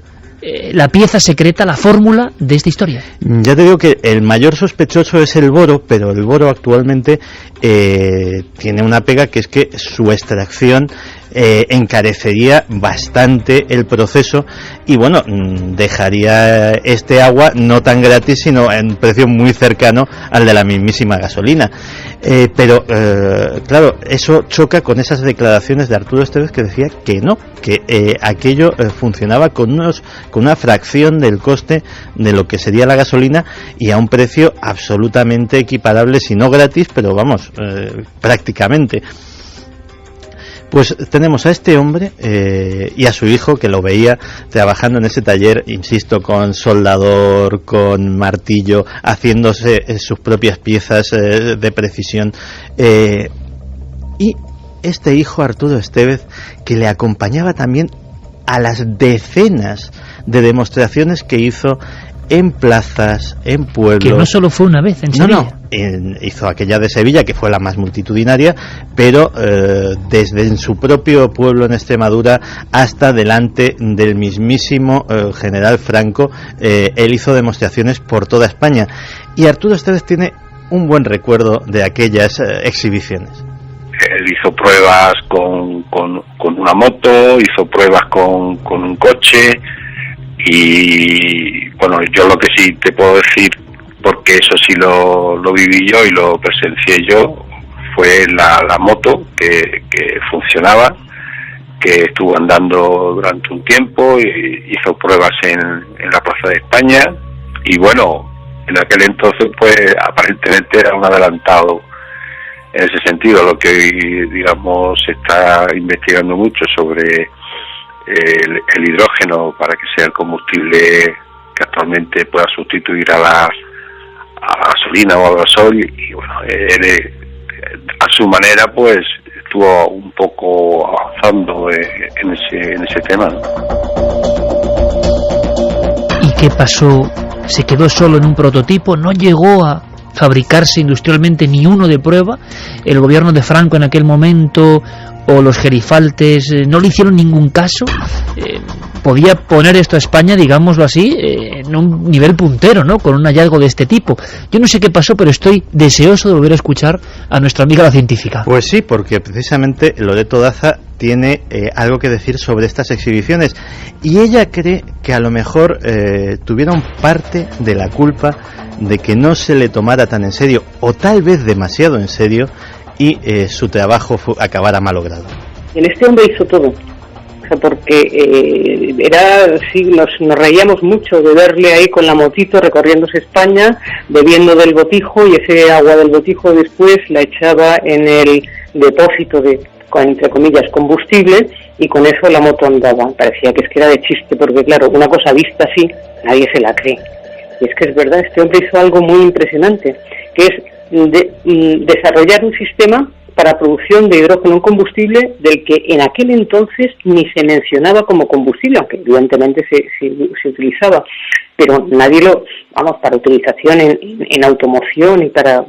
la pieza secreta, la fórmula de esta historia?
Ya te digo que el mayor sospechoso es el boro, pero el boro actualmente tiene una pega, que es que su extracción encarecería bastante el proceso y bueno, dejaría este agua no tan gratis, sino en un precio muy cercano al de la mismísima gasolina. Pero claro, eso choca con esas declaraciones de Arturo Estevez, que decía que no, que aquello funcionaba con una fracción del coste de lo que sería la gasolina y a un precio absolutamente equiparable, si no gratis, pero vamos, prácticamente. Pues tenemos a este hombre y a su hijo, que lo veía trabajando en ese taller, insisto, con soldador, con martillo, haciéndose sus propias piezas de precisión. Y este hijo, Arturo Estevez, que le acompañaba también a las decenas de demostraciones que hizo en plazas, en pueblos.
Que no solo fue una vez en Sevilla.
Hizo aquella de Sevilla, que fue la más multitudinaria, pero desde en su propio pueblo en Extremadura hasta delante del mismísimo general Franco, él hizo demostraciones por toda España. Y Arturo Estevez tiene un buen recuerdo de aquellas exhibiciones.
Él hizo pruebas con una moto, hizo pruebas con un coche. Y bueno, yo lo que sí te puedo decir, porque eso sí lo viví yo y lo presencié yo, fue la moto que funcionaba, que estuvo andando durante un tiempo y hizo pruebas en la Plaza de España. Y bueno, en aquel entonces pues aparentemente era un adelantado en ese sentido. Lo que hoy, digamos, se está investigando mucho sobre el hidrógeno para que sea el combustible que actualmente pueda sustituir a la gasolina o al gasol, y bueno, él a su manera pues estuvo un poco avanzando en ese tema, ¿no?
¿Y qué pasó? ¿Se quedó solo en un prototipo? ¿No llegó a fabricarse industrialmente ni uno de prueba? ¿El gobierno de Franco en aquel momento o los gerifaltes no le hicieron ningún caso? ¿Podía poner esto a España, digámoslo así, en en un nivel puntero, ¿no?, con un hallazgo de este tipo. Yo no sé qué pasó, pero estoy deseoso de volver a escuchar a nuestra amiga la científica.
Pues sí, porque precisamente Loreto Daza tiene algo que decir sobre estas exhibiciones, y ella cree que a lo mejor tuvieron parte de la culpa de que no se le tomara tan en serio, o tal vez demasiado en serio, y su trabajo acabara malogrado.
En este hombre hizo todo, o sea, porque nos reíamos mucho de verle ahí con la motito recorriéndose España, bebiendo del botijo, y ese agua del botijo después la echaba en el depósito de, entre comillas, combustible, y con eso la moto andaba. Parecía que era de chiste, porque claro, una cosa vista así, nadie se la cree. Y es que es verdad, este hombre hizo algo muy impresionante, que es desarrollar un sistema para producción de hidrógeno en combustible del que en aquel entonces ni se mencionaba como combustible, aunque evidentemente se utilizaba, pero nadie para utilización en automoción y para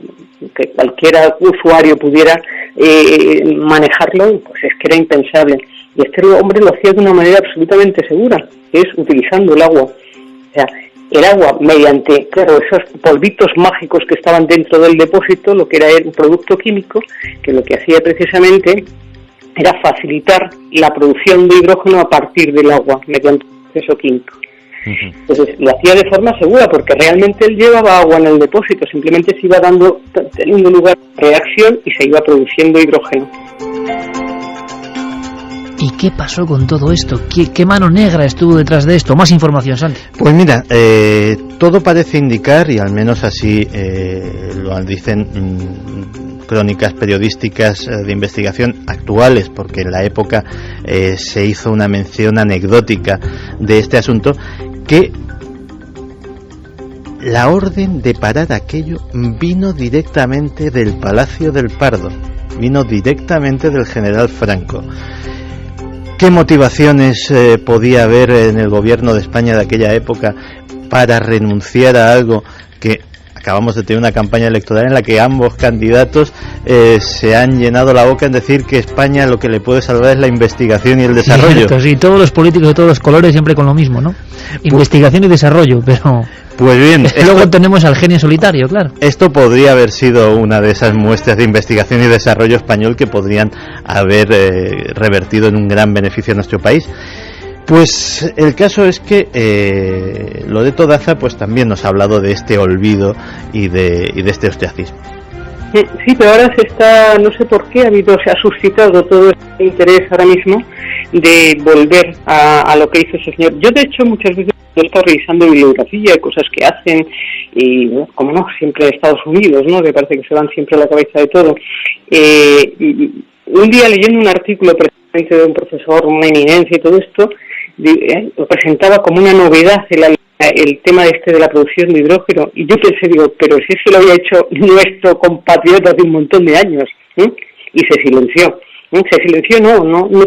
que cualquier usuario pudiera manejarlo, pues es que era impensable. Y este hombre lo hacía de una manera absolutamente segura, que es utilizando el agua. O sea, el agua, mediante, claro, esos polvitos mágicos que estaban dentro del depósito, lo que era un producto químico, que lo que hacía precisamente era facilitar la producción de hidrógeno a partir del agua, mediante un proceso químico. Entonces, lo hacía de forma segura, porque realmente él llevaba agua en el depósito, simplemente se iba teniendo lugar reacción y se iba produciendo hidrógeno.
¿Y qué pasó con todo esto? ¿Qué mano negra estuvo detrás de esto? Más información, Santi.
Pues mira, todo parece indicar, y al menos así lo dicen crónicas periodísticas de investigación actuales, porque en la época se hizo una mención anecdótica de este asunto, que la orden de parar aquello vino directamente del Palacio del Pardo, vino directamente del general Franco. ¿Qué motivaciones podía haber en el gobierno de España de aquella época para renunciar a algo que acabamos de tener una campaña electoral en la que ambos candidatos se han llenado la boca en decir que España lo que le puede salvar es la investigación y el desarrollo?
Sí, todos los políticos de todos los colores siempre con lo mismo, ¿no? Investigación y desarrollo, pero...
Pues bien,
luego tenemos al genio solitario, claro.
Esto podría haber sido una de esas muestras de investigación y desarrollo español que podrían haber revertido en un gran beneficio a nuestro país. Pues el caso es que Loreto Daza pues también nos ha hablado de este olvido y de este ostracismo.
Sí, pero ahora no sé por qué se ha suscitado todo este interés ahora mismo de volver a lo que hizo ese señor. Yo de hecho muchas veces he estado revisando bibliografía, cosas que hacen, y como no, siempre Estados Unidos, ¿no?, que parece que se van siempre a la cabeza de todo. Un día leyendo un artículo precisamente de un profesor, una eminencia y todo esto, lo presentaba como una novedad el tema de la producción de hidrógeno, y yo pensé, pero si eso lo había hecho nuestro compatriota hace un montón de años, y se silenció. No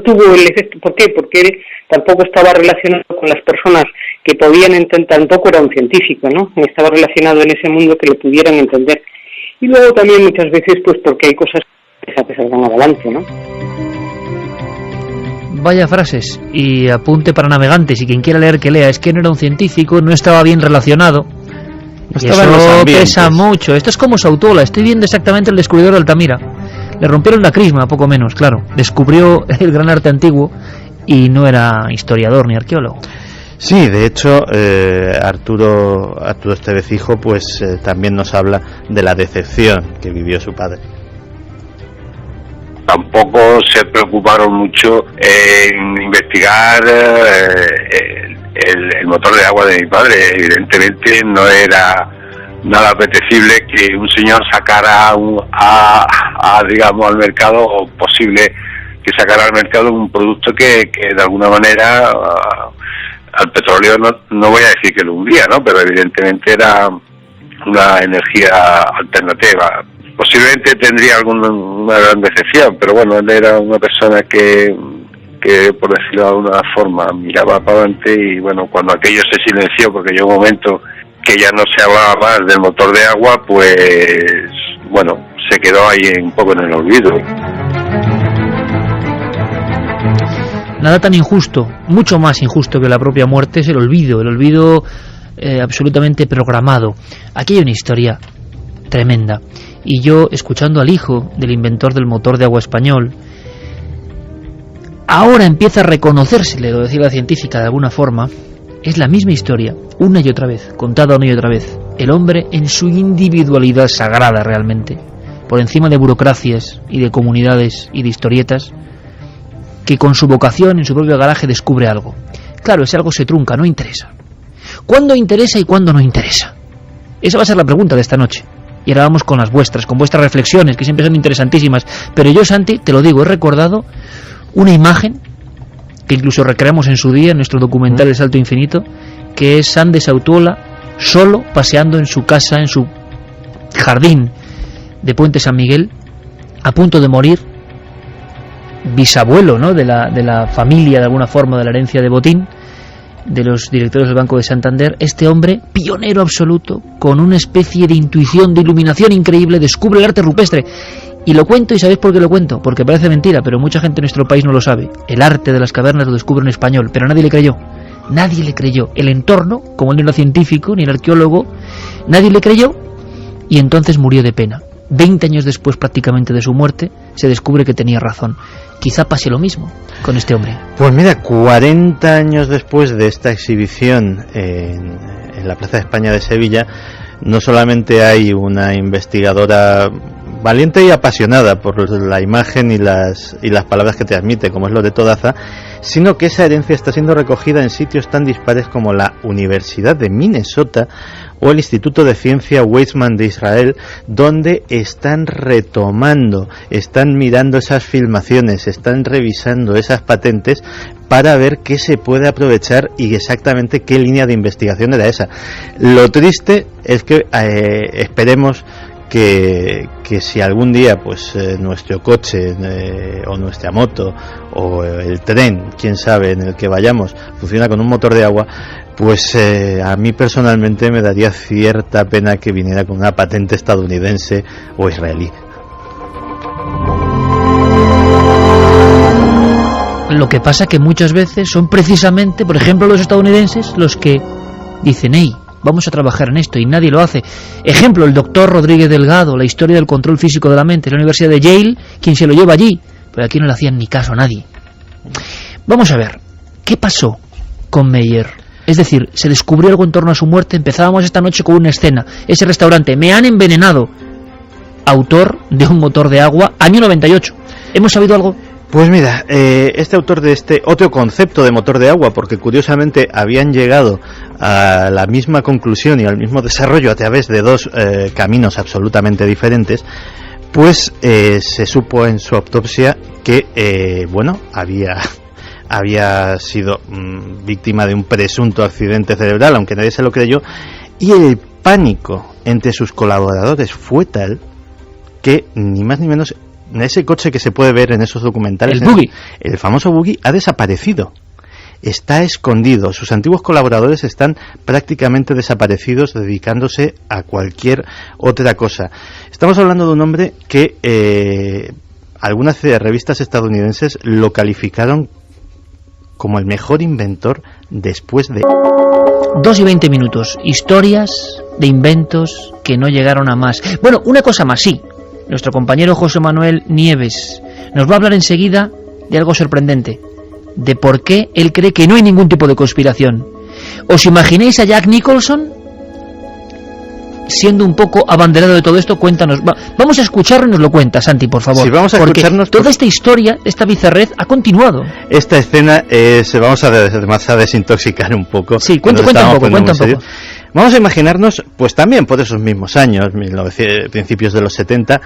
tuvo el efecto. ¿Por qué? Porque él tampoco estaba relacionado con las personas que podían entender, tampoco era un científico, ¿no? Estaba relacionado en ese mundo que le pudieran entender. Y luego también muchas veces pues porque hay cosas que se van adelante, ¿no?
Vaya frases, y apunte para navegantes, y quien quiera leer que lea. Es que no era un científico, no estaba bien relacionado. Y eso pesa mucho. Esto es como Sautola, estoy viendo exactamente el descubridor de Altamira. Le rompieron la crisma, poco menos, claro. Descubrió el gran arte antiguo y no era historiador ni arqueólogo.
Sí, de hecho, Arturo Estevez hijo, pues también nos habla de la decepción que vivió su padre.
Tampoco se preocuparon mucho en investigar el motor de agua de mi padre. Evidentemente no era nada apetecible que un señor sacara digamos al mercado, o posible que sacara al mercado un producto que de alguna manera al petróleo no voy a decir que lo hundía, ¿no?, pero evidentemente era una energía alternativa. Posiblemente tendría una gran decepción, pero bueno, él era una persona que por decirlo de alguna forma miraba para adelante, y bueno, cuando aquello se silenció, porque llegó un momento que ya no se hablaba más del motor de agua, pues bueno, se quedó ahí un poco en el olvido.
Nada tan injusto, mucho más injusto que la propia muerte, es el olvido absolutamente programado. Aquí hay una historia tremenda. Y yo, escuchando al hijo del inventor del motor de agua español, ahora empieza a reconocérsele, lo decía la científica de alguna forma, es la misma historia, una y otra vez, contada una y otra vez. El hombre en su individualidad sagrada realmente, por encima de burocracias y de comunidades y de historietas, que con su vocación en su propio garaje descubre algo. Claro, ese algo se trunca, no interesa. ¿Cuándo interesa y cuándo no interesa? Esa va a ser la pregunta de esta noche. Y ahora vamos con las vuestras, con vuestras reflexiones, que siempre son interesantísimas. Pero yo, Santi, te lo digo, he recordado una imagen que incluso recreamos en su día en nuestro documental El Salto Infinito, que es Sande Sautuola solo paseando en su casa, en su jardín de Puente San Miguel, a punto de morir, bisabuelo, ¿no?, de la familia, de alguna forma, de la herencia de Botín, de los directores del Banco de Santander. Este hombre, pionero absoluto, con una especie de intuición, de iluminación increíble, descubre el arte rupestre. Y lo cuento, ¿y sabéis por qué lo cuento? Porque parece mentira, pero mucha gente en nuestro país no lo sabe. El arte de las cavernas lo descubre un español, pero nadie le creyó. Nadie le creyó. El entorno, como él no era científico, ni el arqueólogo, nadie le creyó, y entonces murió de pena. 20 años después prácticamente de su muerte, se descubre que tenía razón. Quizá pase lo mismo con este hombre.
Pues mira, 40 años después de esta exhibición en la Plaza de España de Sevilla, no solamente hay una investigadora valiente y apasionada por la imagen y las palabras que transmite, como es lo de Todaza, sino que esa herencia está siendo recogida en sitios tan dispares como la Universidad de Minnesota o el Instituto de Ciencia Weizmann de Israel, donde están retomando, están mirando esas filmaciones, están revisando esas patentes para ver qué se puede aprovechar y exactamente qué línea de investigación era esa. Lo triste es que esperemos que si algún día pues nuestro coche o nuestra moto o el tren, quién sabe, en el que vayamos, funciona con un motor de agua, pues a mí personalmente me daría cierta pena que viniera con una patente estadounidense o israelí.
Lo que pasa que muchas veces son precisamente, por ejemplo, los estadounidenses los que dicen: hey, vamos a trabajar en esto, y nadie lo hace. Ejemplo, el doctor Rodríguez Delgado, la historia del control físico de la mente, la Universidad de Yale, quien se lo lleva allí, pero aquí no le hacían ni caso a nadie. Vamos a ver, ¿qué pasó con Meyer? Es decir, se descubrió algo en torno a su muerte. Empezábamos esta noche con una escena, ese restaurante, me han envenenado, autor de un motor de agua, año 98. ¿Hemos sabido algo?
Pues mira, este autor de este otro concepto de motor de agua, porque curiosamente habían llegado a la misma conclusión y al mismo desarrollo a través de dos caminos absolutamente diferentes, pues se supo en su autopsia que, había sido víctima de un presunto accidente cerebral, aunque nadie se lo creyó, y el pánico entre sus colaboradores fue tal que, ni más ni menos, ese coche que se puede ver en esos documentales, el famoso buggy, ha desaparecido. Está escondido. Sus antiguos colaboradores están prácticamente desaparecidos, dedicándose a cualquier otra cosa. Estamos hablando de un hombre que algunas revistas estadounidenses lo calificaron como el mejor inventor después de...
2 y 20 minutos. Historias de inventos que no llegaron a más. Bueno, una cosa más, sí. Nuestro compañero José Manuel Nieves nos va a hablar enseguida de algo sorprendente, de por qué él cree que no hay ningún tipo de conspiración. ¿Os imagináis a Jack Nicholson siendo un poco abanderado de todo esto? Cuéntanos, vamos a escucharlo y nos lo cuenta, Santi, por favor.
Sí, vamos a escucharnos,
toda esta historia, esta bizarrez ha continuado.
Esta escena vamos a desintoxicar un poco.
Sí, cuenta un poco.
Vamos a imaginarnos, pues también por esos mismos años, principios de los 70,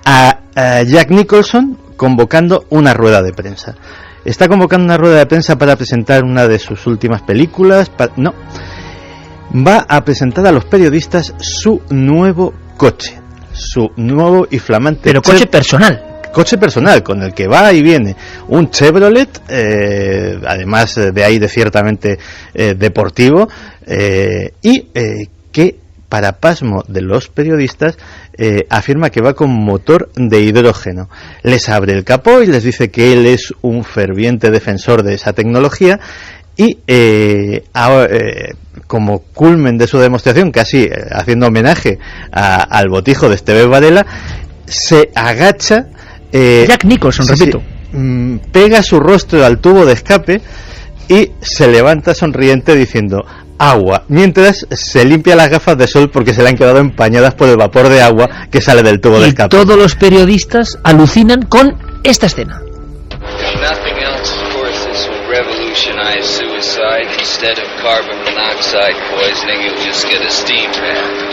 a Jack Nicholson convocando una rueda de prensa. Está convocando una rueda de prensa para presentar una de sus últimas películas. Va a presentar a los periodistas su nuevo coche, su nuevo y flamante...
Pero coche personal.
Coche personal, con el que va y viene un Chevrolet, además de aire ciertamente deportivo, y que, para pasmo de los periodistas, afirma que va con motor de hidrógeno. Les abre el capó y les dice que él es un ferviente defensor de esa tecnología Y como culmen de su demostración, casi haciendo homenaje al botijo de Esteve Varela, se agacha,
Jack Nicholson, repito,
pega su rostro al tubo de escape y se levanta sonriente diciendo agua, mientras se limpia las gafas de sol porque se le han quedado empañadas por el vapor de agua que sale del tubo de escape.
Todos los periodistas alucinan con esta escena.
Revolutionize suicide. Instead of carbon monoxide poisoning, you'll just get a steam bath.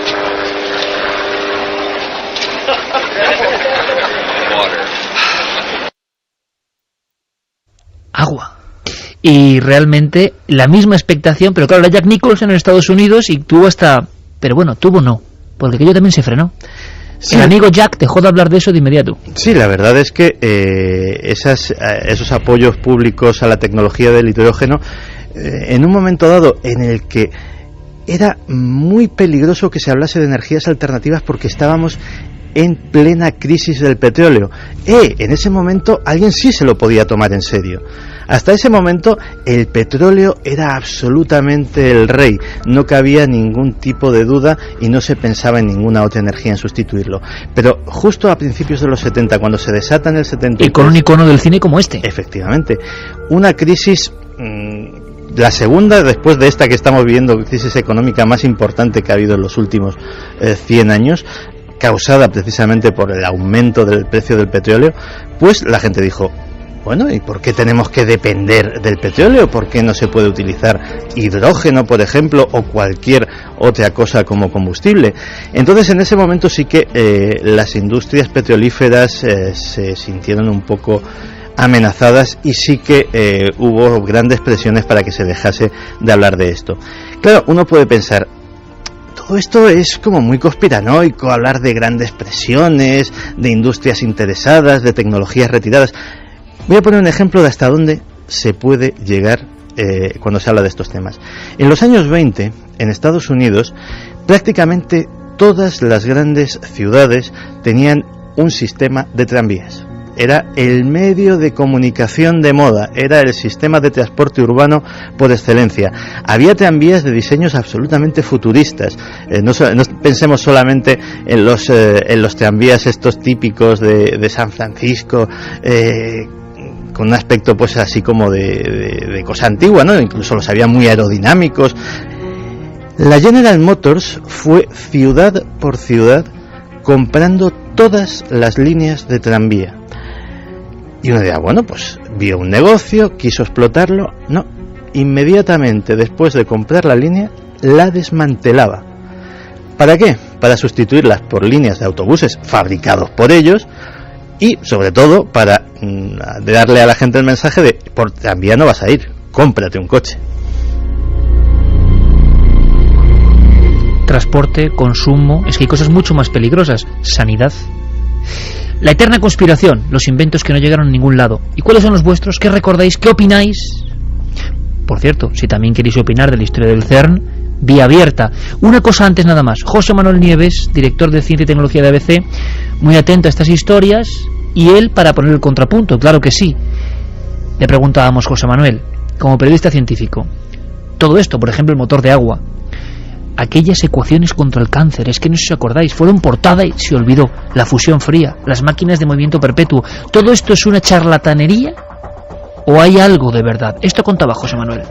Water.
Agua. Y realmente la misma expectación, pero claro, era Jack Nicholson en Estados Unidos y tuvo hasta... Pero bueno, tuvo no, porque aquello también se frenó. Sí. El amigo Jack dejó de hablar de eso de inmediato.
Sí, la verdad es que esos apoyos públicos a la tecnología del hidrógeno, en un momento dado en el que era muy peligroso que se hablase de energías alternativas porque estábamos en plena crisis del petróleo. En ese momento alguien sí se lo podía tomar en serio. Hasta ese momento el petróleo era absolutamente el rey, no cabía ningún tipo de duda y no se pensaba en ninguna otra energía en sustituirlo. Pero justo a principios de los 70, cuando se desata en el 73...
Y con un icono del cine como este.
Efectivamente, una crisis... la segunda, después de esta que estamos viviendo, crisis económica más importante que ha habido en los últimos 100 años, causada precisamente por el aumento del precio del petróleo, pues la gente dijo... Bueno, ¿y por qué tenemos que depender del petróleo? ¿Por qué no se puede utilizar hidrógeno, por ejemplo, o cualquier otra cosa como combustible? Entonces, en ese momento sí que las industrias petrolíferas se sintieron un poco amenazadas y sí que hubo grandes presiones para que se dejase de hablar de esto. Claro, uno puede pensar... Todo esto es como muy conspiranoico, hablar de grandes presiones, de industrias interesadas, de tecnologías retiradas... Voy a poner un ejemplo de hasta dónde se puede llegar cuando se habla de estos temas. En los años 20, en Estados Unidos, prácticamente todas las grandes ciudades tenían un sistema de tranvías. Era el medio de comunicación de moda, era el sistema de transporte urbano por excelencia. Había tranvías de diseños absolutamente futuristas. No pensemos solamente en los tranvías estos típicos de San Francisco, con un aspecto pues así como de cosa antigua, ¿no? Incluso los había muy aerodinámicos. La General Motors fue ciudad por ciudad comprando todas las líneas de tranvía. Y uno dirá, bueno, pues vio un negocio, quiso explotarlo. No, inmediatamente después de comprar la línea, la desmantelaba. ¿Para qué? Para sustituirlas por líneas de autobuses fabricados por ellos y, sobre todo, para darle a la gente el mensaje de por tranvía no vas a ir, cómprate un coche.
Transporte, consumo, es que hay cosas mucho más peligrosas. Sanidad. La eterna conspiración, los inventos que no llegaron a ningún lado. ¿Y cuáles son los vuestros? ¿Qué recordáis? ¿Qué opináis? Por cierto, si también queréis opinar de la historia del CERN, vía abierta. Una cosa antes nada más. José Manuel Nieves, director de Ciencia y Tecnología de ABC, muy atento a estas historias, y él para poner el contrapunto, claro que sí. Le preguntábamos, José Manuel, como periodista científico, todo esto, por ejemplo, el motor de agua, aquellas ecuaciones contra el cáncer, es que no sé si os acordáis, fueron portada y se olvidó, la fusión fría, las máquinas de movimiento perpetuo, ¿todo esto es una charlatanería o hay algo de verdad? Esto contaba José Manuel.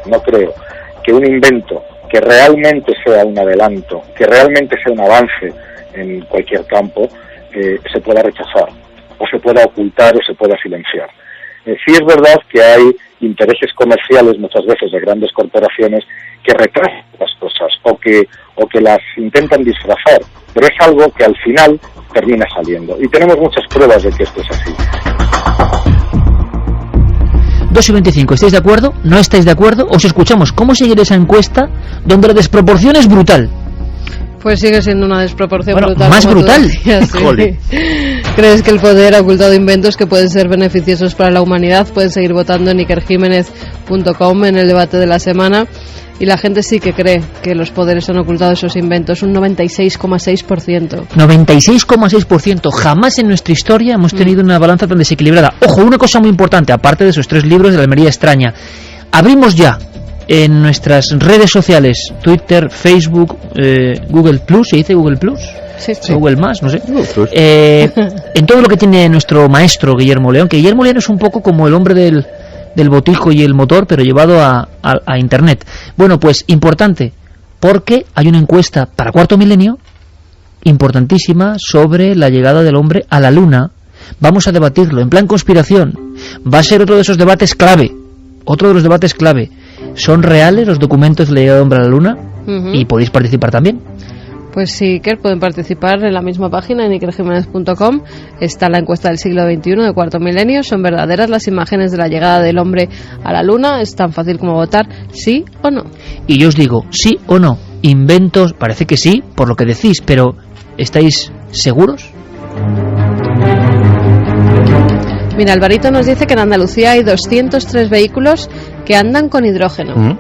No creo que un invento que realmente sea un adelanto, que realmente sea un avance en cualquier campo, se pueda rechazar, o se pueda ocultar, o se pueda silenciar. Sí es verdad que hay intereses comerciales muchas veces de grandes corporaciones que retrasan las cosas o que las intentan disfrazar, pero es algo que al final termina saliendo y tenemos muchas pruebas de que esto es así.
2:25, ¿estáis de acuerdo? ¿No estáis de acuerdo? Os escuchamos. ¿Cómo seguir esa encuesta donde la desproporción es brutal?
Pues sigue siendo una desproporción brutal.
Más brutal.
Decías, sí. ¿Crees que el poder ha ocultado inventos que pueden ser beneficiosos para la humanidad? Pueden seguir votando en ikerjimenez.com en el debate de la semana. Y la gente sí que cree que los poderes han ocultado esos inventos, un 96,6%.
96,6%. Jamás en nuestra historia hemos tenido una balanza tan desequilibrada. Ojo, una cosa muy importante, aparte de esos 3 libros de la Almería extraña. Abrimos ya en nuestras redes sociales, Twitter, Facebook, Google Plus, ¿se dice Google Plus?
Sí.
Google Más, no sé. En todo lo que tiene nuestro maestro Guillermo León, que Guillermo León es un poco como el hombre del botijo y el motor, pero llevado a Internet. Bueno, pues importante, porque hay una encuesta para cuarto milenio importantísima sobre la llegada del hombre a la Luna. Vamos a debatirlo en plan conspiración. Va a ser otro de esos debates clave. Otro de los debates clave. ¿Son reales los documentos de la llegada del hombre a la Luna? Y podéis participar también.
Pues sí, Iker, pueden participar en la misma página, en ikerjimenez.com. Está la encuesta del siglo XXI de cuarto milenio. ¿Son verdaderas las imágenes de la llegada del hombre a la Luna? Es tan fácil como votar sí o no.
Y yo os digo, sí o no. Inventos, parece que sí, por lo que decís, pero ¿estáis seguros?
Mira, Alvarito nos dice que en Andalucía hay 203 vehículos que andan con hidrógeno.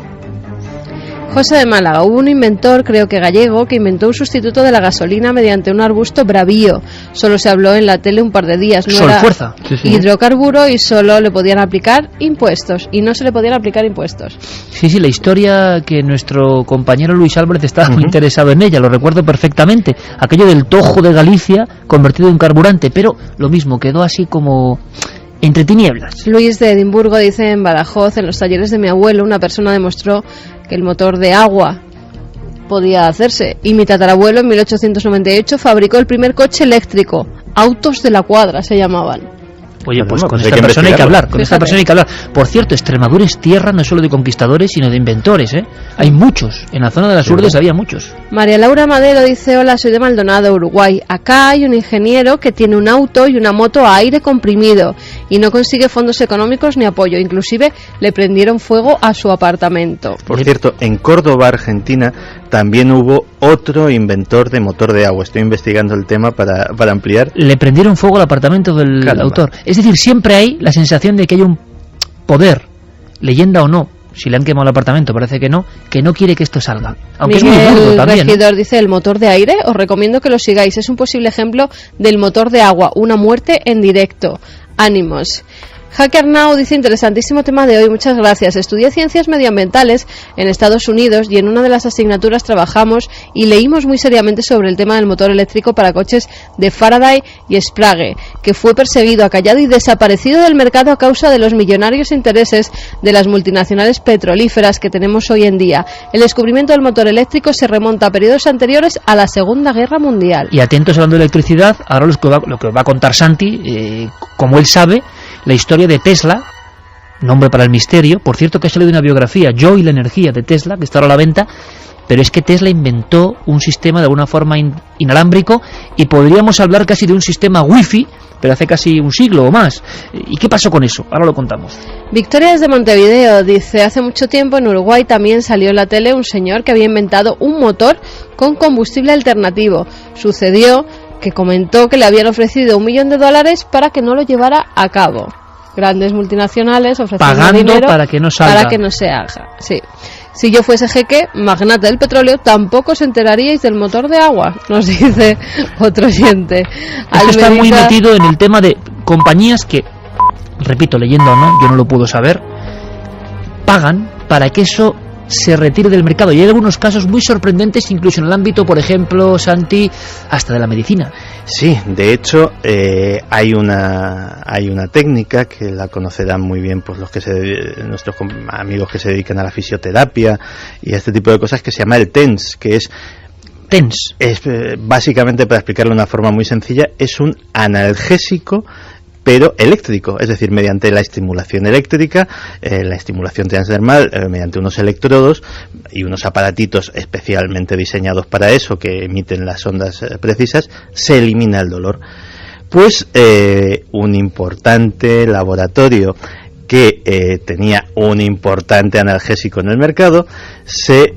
José de Málaga, hubo un inventor, creo que gallego, que inventó un sustituto de la gasolina mediante un arbusto bravío. Solo se habló en la tele un par de días. No era
fuerza.
Hidrocarburo y solo le podían aplicar impuestos. Y no se le podían aplicar impuestos.
Sí, la historia que nuestro compañero Luis Álvarez estaba muy interesado en ella, lo recuerdo perfectamente. Aquello del Tojo de Galicia convertido en carburante, pero lo mismo, quedó así como entre tinieblas.
Luis de Edimburgo dice: en Badajoz, en los talleres de mi abuelo, una persona demostró que el motor de agua podía hacerse, y mi tatarabuelo en 1898 fabricó el primer coche eléctrico. Autos de la Cuadra se llamaban.
Oye, pues con esta persona hay que hablar, con esta persona hay que hablar. Por cierto, Extremadura es tierra no solo de conquistadores, sino de inventores, ¿eh? Hay muchos, en la zona de las Urdes había muchos.
María Laura Madero dice: hola, soy de Maldonado, Uruguay. Acá hay un ingeniero que tiene un auto y una moto a aire comprimido y no consigue fondos económicos ni apoyo. Inclusive le prendieron fuego a su apartamento.
Por cierto, en Córdoba, Argentina, también hubo otro inventor de motor de agua. Estoy investigando el tema para ampliar.
Le prendieron fuego al apartamento del autor. Es decir, siempre hay la sensación de que hay un poder, leyenda o no, si le han quemado el apartamento, parece que no quiere que esto salga. Aunque
Miguel
es muy burdo también.
Regidor dice: el motor de aire, os recomiendo que lo sigáis. Es un posible ejemplo del motor de agua, una muerte en directo. Ánimos. Hacker Now dice: interesantísimo tema de hoy, muchas gracias. Estudié ciencias medioambientales en Estados Unidos y en una de las asignaturas trabajamos y leímos muy seriamente sobre el tema del motor eléctrico para coches de Faraday y Sprague, que fue perseguido, acallado y desaparecido del mercado a causa de los millonarios intereses de las multinacionales petrolíferas que tenemos hoy en día. El descubrimiento del motor eléctrico se remonta a periodos anteriores a la Segunda Guerra Mundial.
Y atentos hablando de electricidad, ahora lo que va a contar Santi, como él sabe, la historia de Tesla, nombre para el misterio. Por cierto, que ha salido una biografía, Yo y la energía, de Tesla, que está ahora a la venta, pero es que Tesla inventó un sistema de alguna forma inalámbrico y podríamos hablar casi de un sistema wifi, pero hace casi un siglo o más. ¿Y qué pasó con eso? Ahora lo contamos.
Victoria desde Montevideo dice: hace mucho tiempo en Uruguay también salió en la tele un señor que había inventado un motor con combustible alternativo. Sucedió que comentó que le habían ofrecido $1 millón para que no lo llevara a cabo. Grandes multinacionales ofreciendo
pagando
dinero
para que no salga.
Para que no se haga. Sí. Si yo fuese jeque, magnate del petróleo, tampoco os enteraríais del motor de agua, nos dice otro oyente.
Esto está muy metido en el tema de compañías que, repito, leyenda o no, yo no lo puedo saber, pagan para que eso se retire del mercado. Y hay algunos casos muy sorprendentes, incluso en el ámbito, por ejemplo, Santi, hasta de la medicina.
Sí, de hecho, hay una técnica que la conocerán muy bien pues nuestros amigos que se dedican a la fisioterapia y a este tipo de cosas, que se llama el TENS, que es básicamente, para explicarlo de una forma muy sencilla, es un analgésico pero eléctrico, es decir, mediante la estimulación eléctrica, la estimulación transdermal, mediante unos electrodos y unos aparatitos especialmente diseñados para eso, que emiten las ondas precisas, se elimina el dolor. Pues un importante laboratorio que tenía un importante analgésico en el mercado se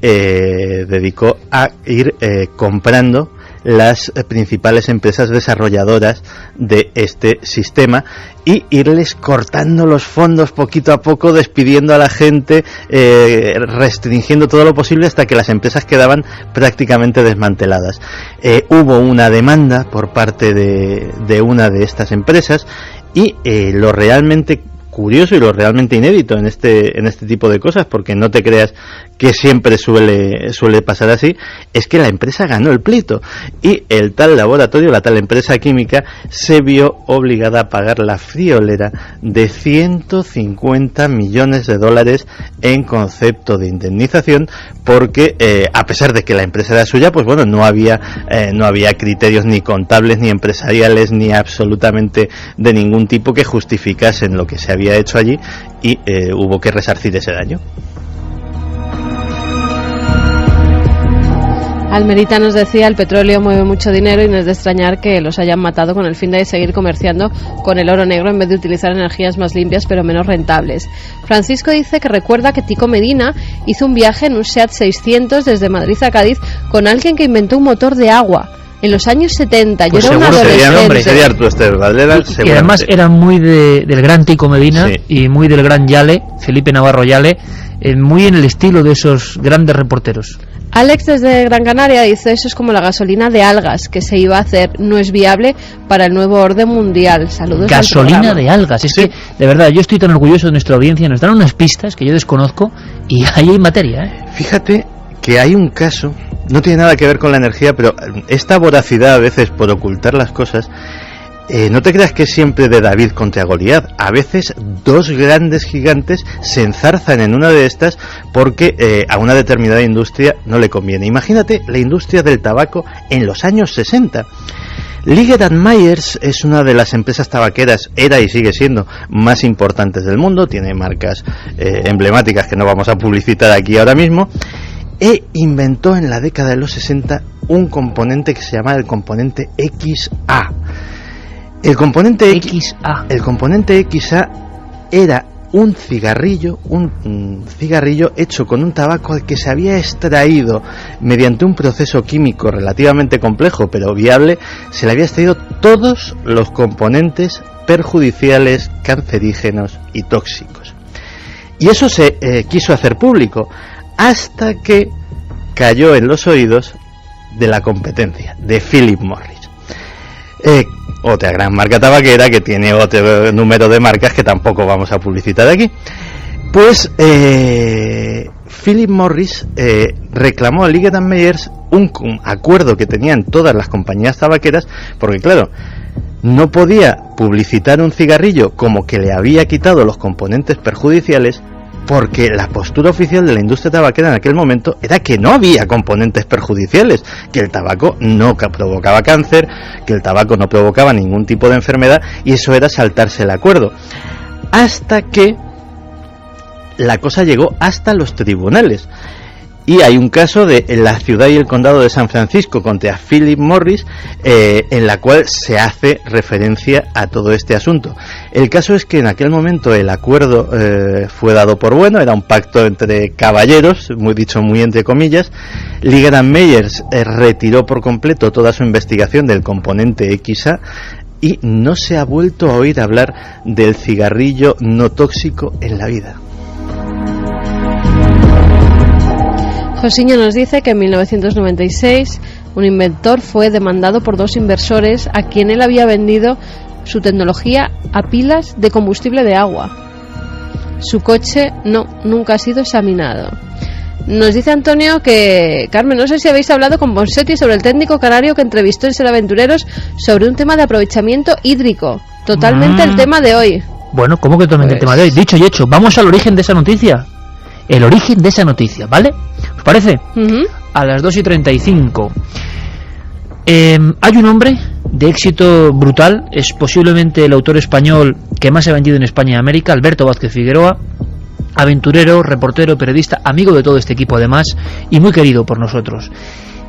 dedicó a ir comprando las principales empresas desarrolladoras de este sistema y irles cortando los fondos poquito a poco, despidiendo a la gente, restringiendo todo lo posible hasta que las empresas quedaban prácticamente desmanteladas. Hubo una demanda por parte de una de estas empresas y lo realmente curioso y lo realmente inédito en este tipo de cosas, porque no te creas que siempre suele pasar así, es que la empresa ganó el pleito y el tal laboratorio, la tal empresa química, se vio obligada a pagar la friolera de 150 millones de dólares en concepto de indemnización, porque a pesar de que la empresa era suya, pues bueno, no había criterios ni contables ni empresariales ni absolutamente de ningún tipo que justificasen lo que se había hecho allí, y hubo que resarcir ese daño.
Almerita nos decía: el petróleo mueve mucho dinero y no es de extrañar que los hayan matado con el fin de seguir comerciando con el oro negro en vez de utilizar energías más limpias pero menos rentables. Francisco dice que recuerda que Tico Medina hizo un viaje en un SEAT 600 desde Madrid a Cádiz con alguien que inventó un motor de agua en los años 70.
Pues
yo era un adolescente.
Sería Arturo Ester Valera,
y además era muy del gran Tico Medina, sí, y muy del gran Yale, Felipe Navarro Yale, muy en el estilo de esos grandes reporteros.
Alex desde Gran Canaria dice: eso es como la gasolina de algas que se iba a hacer, no es viable para el nuevo orden mundial. Saludos.
Gasolina de algas, es que de verdad yo estoy tan orgulloso de nuestra audiencia, nos dan unas pistas que yo desconozco y ahí hay materia,
Fíjate que hay un caso, no tiene nada que ver con la energía, pero esta voracidad a veces por ocultar las cosas, no te creas que es siempre de David contra Goliat. A veces dos grandes gigantes se enzarzan en una de estas porque a una determinada industria no le conviene. Imagínate la industria del tabaco en los años 60. Liggett & Myers es una de las empresas tabaqueras, era y sigue siendo, más importantes del mundo. Tiene marcas emblemáticas que no vamos a publicitar aquí ahora mismo. E inventó en la década de los 60 un componente que se llama el componente XA. El componente XA era un cigarrillo hecho con un tabaco al que se había extraído mediante un proceso químico relativamente complejo pero viable, se le había extraído todos los componentes perjudiciales, cancerígenos y tóxicos. Y eso se quiso hacer público hasta que cayó en los oídos de la competencia, de Philip Morris. Otra gran marca tabaquera que tiene otro número de marcas que tampoco vamos a publicitar aquí. Pues Philip Morris reclamó a Liggett & Myers un acuerdo que tenían todas las compañías tabaqueras, porque claro, no podía publicitar un cigarrillo como que le había quitado los componentes perjudiciales, porque la postura oficial de la industria tabaquera en aquel momento era que no había componentes perjudiciales, que el tabaco no provocaba cáncer, que el tabaco no provocaba ningún tipo de enfermedad, y eso era saltarse el acuerdo. Hasta que la cosa llegó hasta los tribunales. Y hay un caso de la ciudad y el condado de San Francisco contra Philip Morris, en la cual se hace referencia a todo este asunto. El caso es que en aquel momento el acuerdo fue dado por bueno, era un pacto entre caballeros, muy entre comillas. Liggett & Myers retiró por completo toda su investigación del componente XA y no se ha vuelto a oír hablar del cigarrillo no tóxico en la vida.
Josiño nos dice que en 1996 un inventor fue demandado por dos inversores a quien él había vendido su tecnología a pilas de combustible de agua. Su coche nunca ha sido examinado. Nos dice Antonio que, Carmen, no sé si habéis hablado con Bonsetti sobre el técnico canario que entrevistó en Ser Aventureros sobre un tema de aprovechamiento hídrico. Totalmente el tema de hoy.
Bueno, ¿cómo que totalmente el tema de hoy? Dicho y hecho, vamos al origen de esa noticia. El origen de esa noticia, ¿vale? ¿Os parece? A las 2:35. Hay un hombre de éxito brutal, es posiblemente el autor español que más se ha vendido en España y América, Alberto Vázquez Figueroa, aventurero, reportero, periodista, amigo de todo este equipo además, y muy querido por nosotros.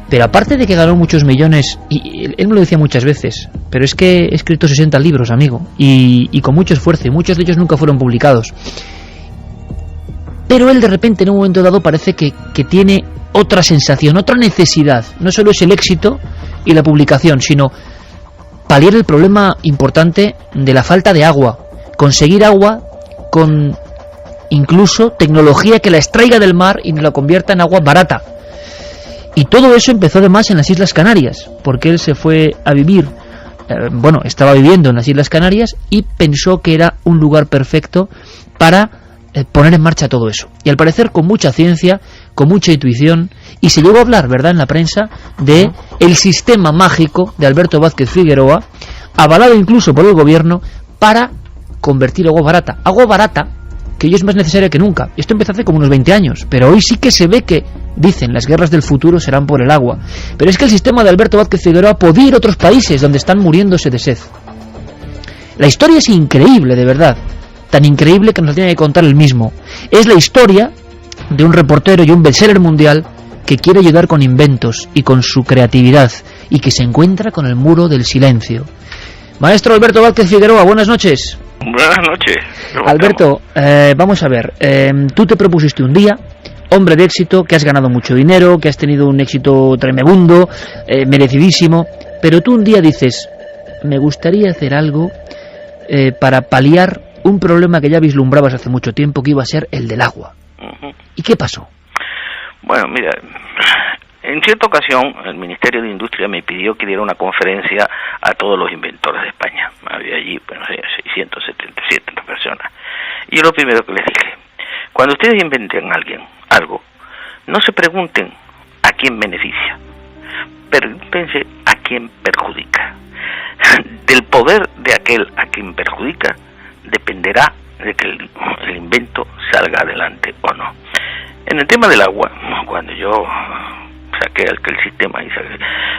Pero aparte de que ganó muchos millones, y él me lo decía muchas veces, pero es que he escrito 60 libros, amigo, y con mucho esfuerzo, y muchos de ellos nunca fueron publicados. Pero él de repente en un momento dado parece que tiene otra sensación, otra necesidad. No solo es el éxito y la publicación, sino paliar el problema importante de la falta de agua. Conseguir agua con incluso tecnología que la extraiga del mar y la convierta en agua barata. Y todo eso empezó además en las Islas Canarias, porque él se fue a vivir estaba viviendo en las Islas Canarias y pensó que era un lugar perfecto para poner en marcha todo eso. Y al parecer con mucha ciencia, con mucha intuición, y se llegó a hablar, ¿verdad?, en la prensa, de el sistema mágico de Alberto Vázquez Figueroa, avalado incluso por el gobierno, para convertir agua barata, que hoy es más necesaria que nunca. Esto empezó hace como unos 20 años, pero hoy sí que se ve que, dicen, las guerras del futuro serán por el agua. Pero es que el sistema de Alberto Vázquez Figueroa podía ir a otros países donde están muriéndose de sed. La historia es increíble, de verdad, tan increíble que nos la tiene que contar él mismo. Es la historia de un reportero y un bestseller mundial que quiere ayudar con inventos y con su creatividad, y que se encuentra con el muro del silencio. Maestro Alberto Vázquez Figueroa, buenas noches.
Buenas noches.
Alberto, vamos a ver, tú te propusiste un día, hombre de éxito, que has ganado mucho dinero, que has tenido un éxito tremebundo, merecidísimo, pero tú un día dices, me gustaría hacer algo para paliar un problema que ya vislumbrabas hace mucho tiempo, que iba a ser el del agua. ¿Y qué pasó?
Bueno, mira, en cierta ocasión el Ministerio de Industria me pidió que diera una conferencia a todos los inventores de España. Había allí, 677 personas. Y yo lo primero que les dije, cuando ustedes inventen algo, no se pregunten a quién beneficia, pregúntense a quién perjudica. Del poder de aquel a quien perjudica dependerá de que el invento salga adelante o no. En el tema del agua, cuando yo saqué aquel sistema y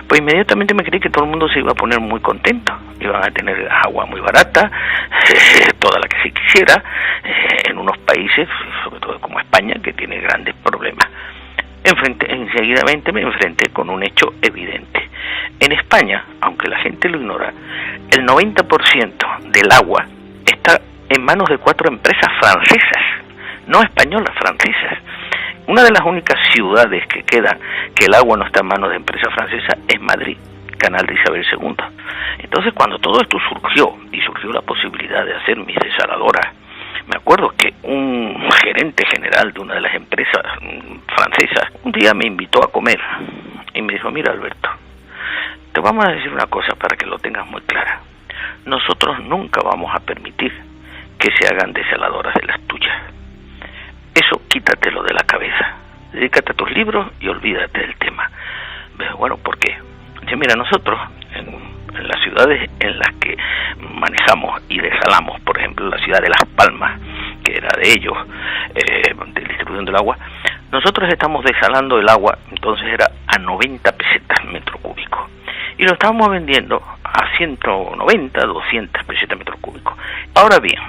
pues inmediatamente me creí que todo el mundo se iba a poner muy contento, iban a tener agua muy barata, toda la que se quisiera, en unos países, sobre todo como España, que tiene grandes problemas. Enseguidamente me enfrenté con un hecho evidente. En España, aunque la gente lo ignora, el 90% del agua está en manos de 4 empresas francesas, no españolas, francesas. Una de las únicas ciudades que queda que el agua no está en manos de empresas francesas es Madrid, canal de Isabel II. Entonces, cuando todo esto surgió la posibilidad de hacer mis desaladoras, me acuerdo que un gerente general de una de las empresas francesas un día me invitó a comer y me dijo, mira Alberto, te vamos a decir una cosa para que lo tengas muy clara. Nosotros nunca vamos a permitir que se hagan desaladoras de las tuyas. Eso quítatelo de la cabeza. Dedícate a tus libros y olvídate del tema. Bueno, ¿por qué? Dice, mira, nosotros en las ciudades en las que manejamos y desalamos, por ejemplo, la ciudad de Las Palmas, que era de ellos, de distribución del agua, nosotros estamos desalando el agua, entonces era a 90 pesetas metro cúbico. Y lo estábamos vendiendo a 190, 200 pesetas metro cúbico. Ahora bien,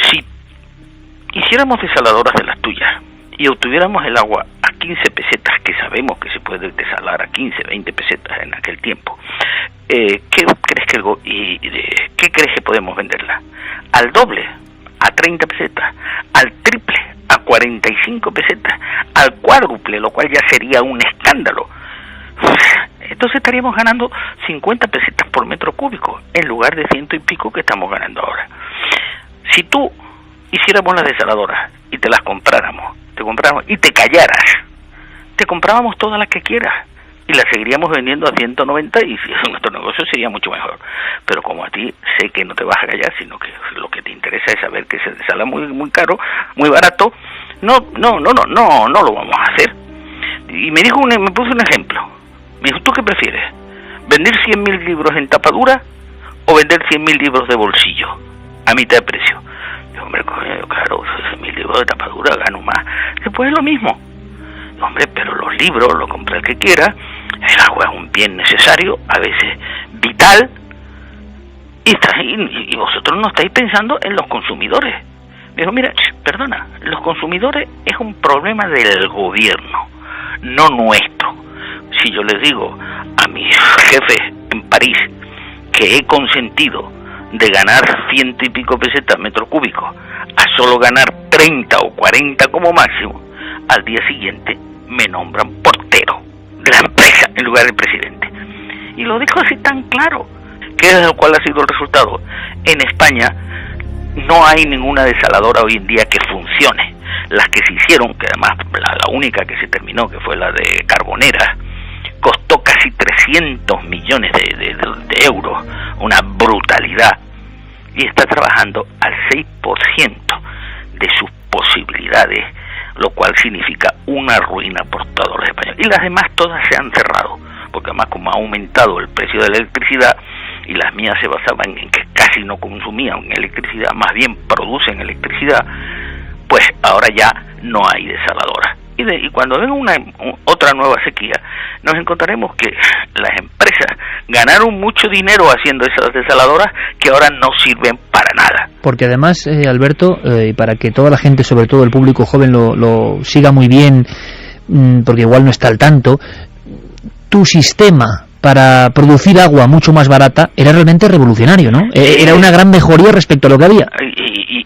si hiciéramos desaladoras de las tuyas y obtuviéramos el agua a 15 pesetas, que sabemos que se puede desalar a 15, 20 pesetas en aquel tiempo, ¿qué crees que podemos venderla? Al doble, a 30 pesetas, al triple, a 45 pesetas, al cuádruple, lo cual ya sería un escándalo. Entonces estaríamos ganando 50 pesetas por metro cúbico, en lugar de 100 y pico que estamos ganando ahora. Si tú hiciéramos las desaladoras y te las compráramos y te callaras, te comprábamos todas las que quieras y las seguiríamos vendiendo a 190 y nuestro negocio sería mucho mejor. Pero como a ti sé que no te vas a callar, sino que lo que te interesa es saber que se desala muy caro, muy barato, no lo vamos a hacer. Y me puso un ejemplo. Me dijo, ¿tú qué prefieres? ¿Vender 100.000 libros en tapadura o vender 100.000 libros de bolsillo a mitad de precio? Yo, hombre, claro, 100.000 libros de tapadura gano más. Después es lo mismo. Hombre, pero los libros lo compra el que quiera, el agua es un bien necesario, a veces vital, y vosotros no estáis pensando en los consumidores. Me dijo, mira, perdona, los consumidores es un problema del gobierno, no nuestro. Si yo les digo a mis jefes en París que he consentido de ganar 100 y pico pesetas metro cúbico a solo ganar 30 o 40 como máximo, al día siguiente me nombran portero de la empresa en lugar del presidente. Y lo dijo así tan claro. ¿Cuál ha sido el resultado? En España no hay ninguna desaladora hoy en día que funcione. Las que se hicieron, que además la única que se terminó, que fue la de Carbonera, costó casi 300 millones de euros, una brutalidad, y está trabajando al 6% de sus posibilidades, lo cual significa una ruina por todos los españoles. Y las demás todas se han cerrado, porque además como ha aumentado el precio de la electricidad, y las mías se basaban en que casi no consumían electricidad, más bien producen electricidad, pues ahora ya no hay desaladoras. Y cuando venga otra nueva sequía, nos encontraremos que las empresas ganaron mucho dinero haciendo esas desaladoras que ahora no sirven para nada.
Porque además, Alberto, y para que toda la gente, sobre todo el público joven, lo siga muy bien, porque igual no está al tanto, tu sistema para producir agua mucho más barata era realmente revolucionario, ¿no? Era una gran mejoría respecto a lo que había.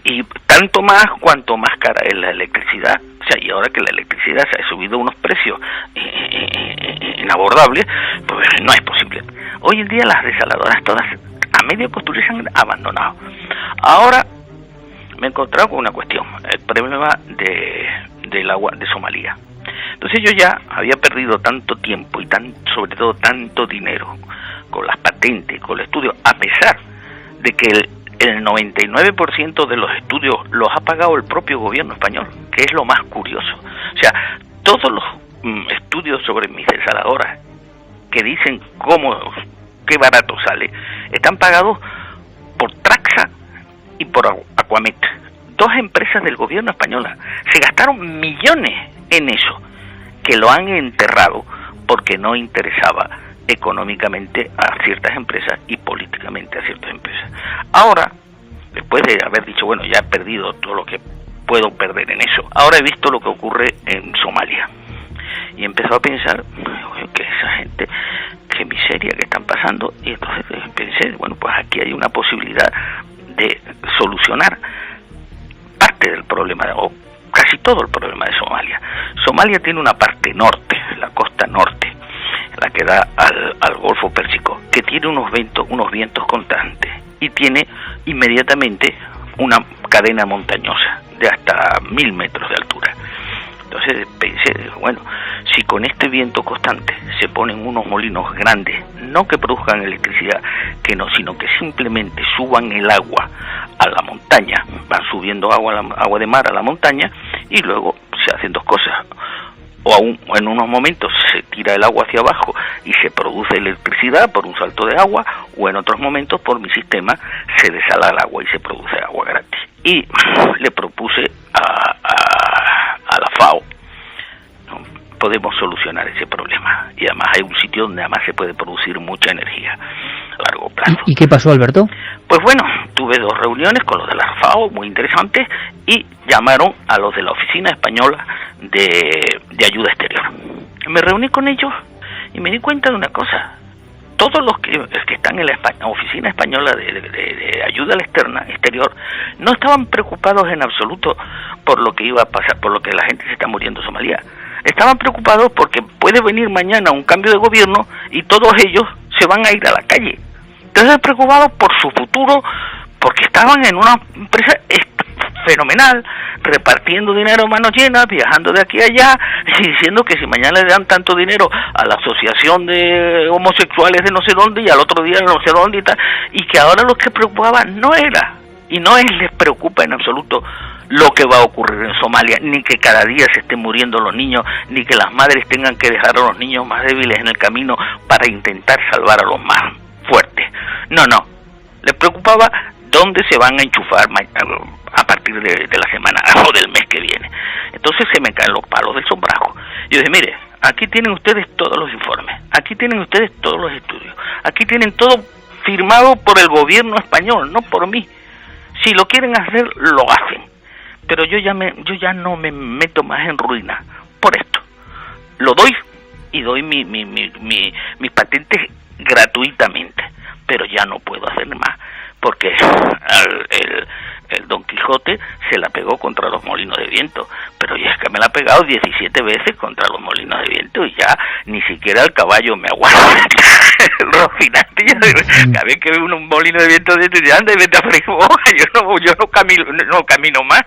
Y tanto más cuanto más cara es la electricidad. O sea, y ahora que la electricidad se ha subido a unos precios inabordables, pues no es posible. Hoy en día las desaladoras todas a medio construir se han abandonado. Ahora me he encontrado con una cuestión, el problema del agua de Somalia. Entonces yo ya había perdido tanto tiempo y sobre todo tanto dinero con las patentes, con el estudio, a pesar de que el 99% de los estudios los ha pagado el propio gobierno español, que es lo más curioso. O sea, todos los estudios sobre mis desaladoras que dicen qué barato sale, están pagados por Traxa y por Aquamet, dos empresas del gobierno español. Se gastaron millones en eso, que lo han enterrado porque no interesaba económicamente a ciertas empresas y políticamente a ciertas empresas. Ahora, después de haber dicho, bueno, ya he perdido todo lo que puedo perder en eso, ahora he visto lo que ocurre en Somalia y he empezado a pensar que esa gente, qué miseria que están pasando, y entonces pensé, bueno, pues aquí hay una posibilidad de solucionar parte del problema, o casi todo el problema de Somalia. Somalia tiene una parte norte, la costa norte, la que da al Golfo Pérsico, que tiene unos vientos constantes y tiene inmediatamente una cadena montañosa de hasta 1000 metros de altura. Entonces pensé, bueno, si con este viento constante se ponen unos molinos grandes, no que produzcan electricidad, sino que simplemente suban el agua a la montaña, van subiendo agua de mar a la montaña, y luego se hacen dos cosas: o aún en unos momentos se tira el agua hacia abajo y se produce electricidad por un salto de agua, o en otros momentos por mi sistema se desala el agua y se produce agua gratis. Y le propuse a la FAO, ¿no? Podemos solucionar ese problema, y además hay un sitio donde además se puede producir mucha energía a largo plazo.
¿Y qué pasó, Alberto?
Pues bueno, tuve 2 reuniones con los de la FAO muy interesantes, y llamaron a los de la Oficina Española de Ayuda Exterior. Me reuní con ellos y me di cuenta de una cosa: todos los que están en la Oficina Española de Ayuda Exterior no estaban preocupados en absoluto por lo que iba a pasar, por lo que la gente se está muriendo en Somalia. Estaban preocupados porque puede venir mañana un cambio de gobierno y todos ellos se van a ir a la calle. Entonces, preocupados por su futuro, porque estaban en una empresa fenomenal, repartiendo dinero a manos llenas, viajando de aquí a allá, y diciendo que si mañana le dan tanto dinero a la asociación de homosexuales de no sé dónde, y al otro día no sé dónde y tal, y que ahora lo que preocupaba no era, y no les preocupa en absoluto lo que va a ocurrir en Somalia, ni que cada día se estén muriendo los niños, ni que las madres tengan que dejar a los niños más débiles en el camino para intentar salvar a los más fuertes. No, les preocupaba dónde se van a enchufar a partir de la semana o del mes que viene. Entonces se me caen los palos del sombrajo. Yo dije, mire, aquí tienen ustedes todos los informes, aquí tienen ustedes todos los estudios, aquí tienen todo firmado por el gobierno español, no por mí. Si lo quieren hacer, lo hacen. Pero yo ya no me meto más en ruina por esto. Lo doy, y doy mis patentes gratuitamente, pero ya no puedo hacer más, porque el Don Quijote se la pegó contra los molinos de viento, pero ya es que me la ha pegado 17 veces contra los molinos de viento, y ya ni siquiera el caballo me aguanta. Cada vez que veo un molino de viento, ya anda y vete a freír, yo no camino más.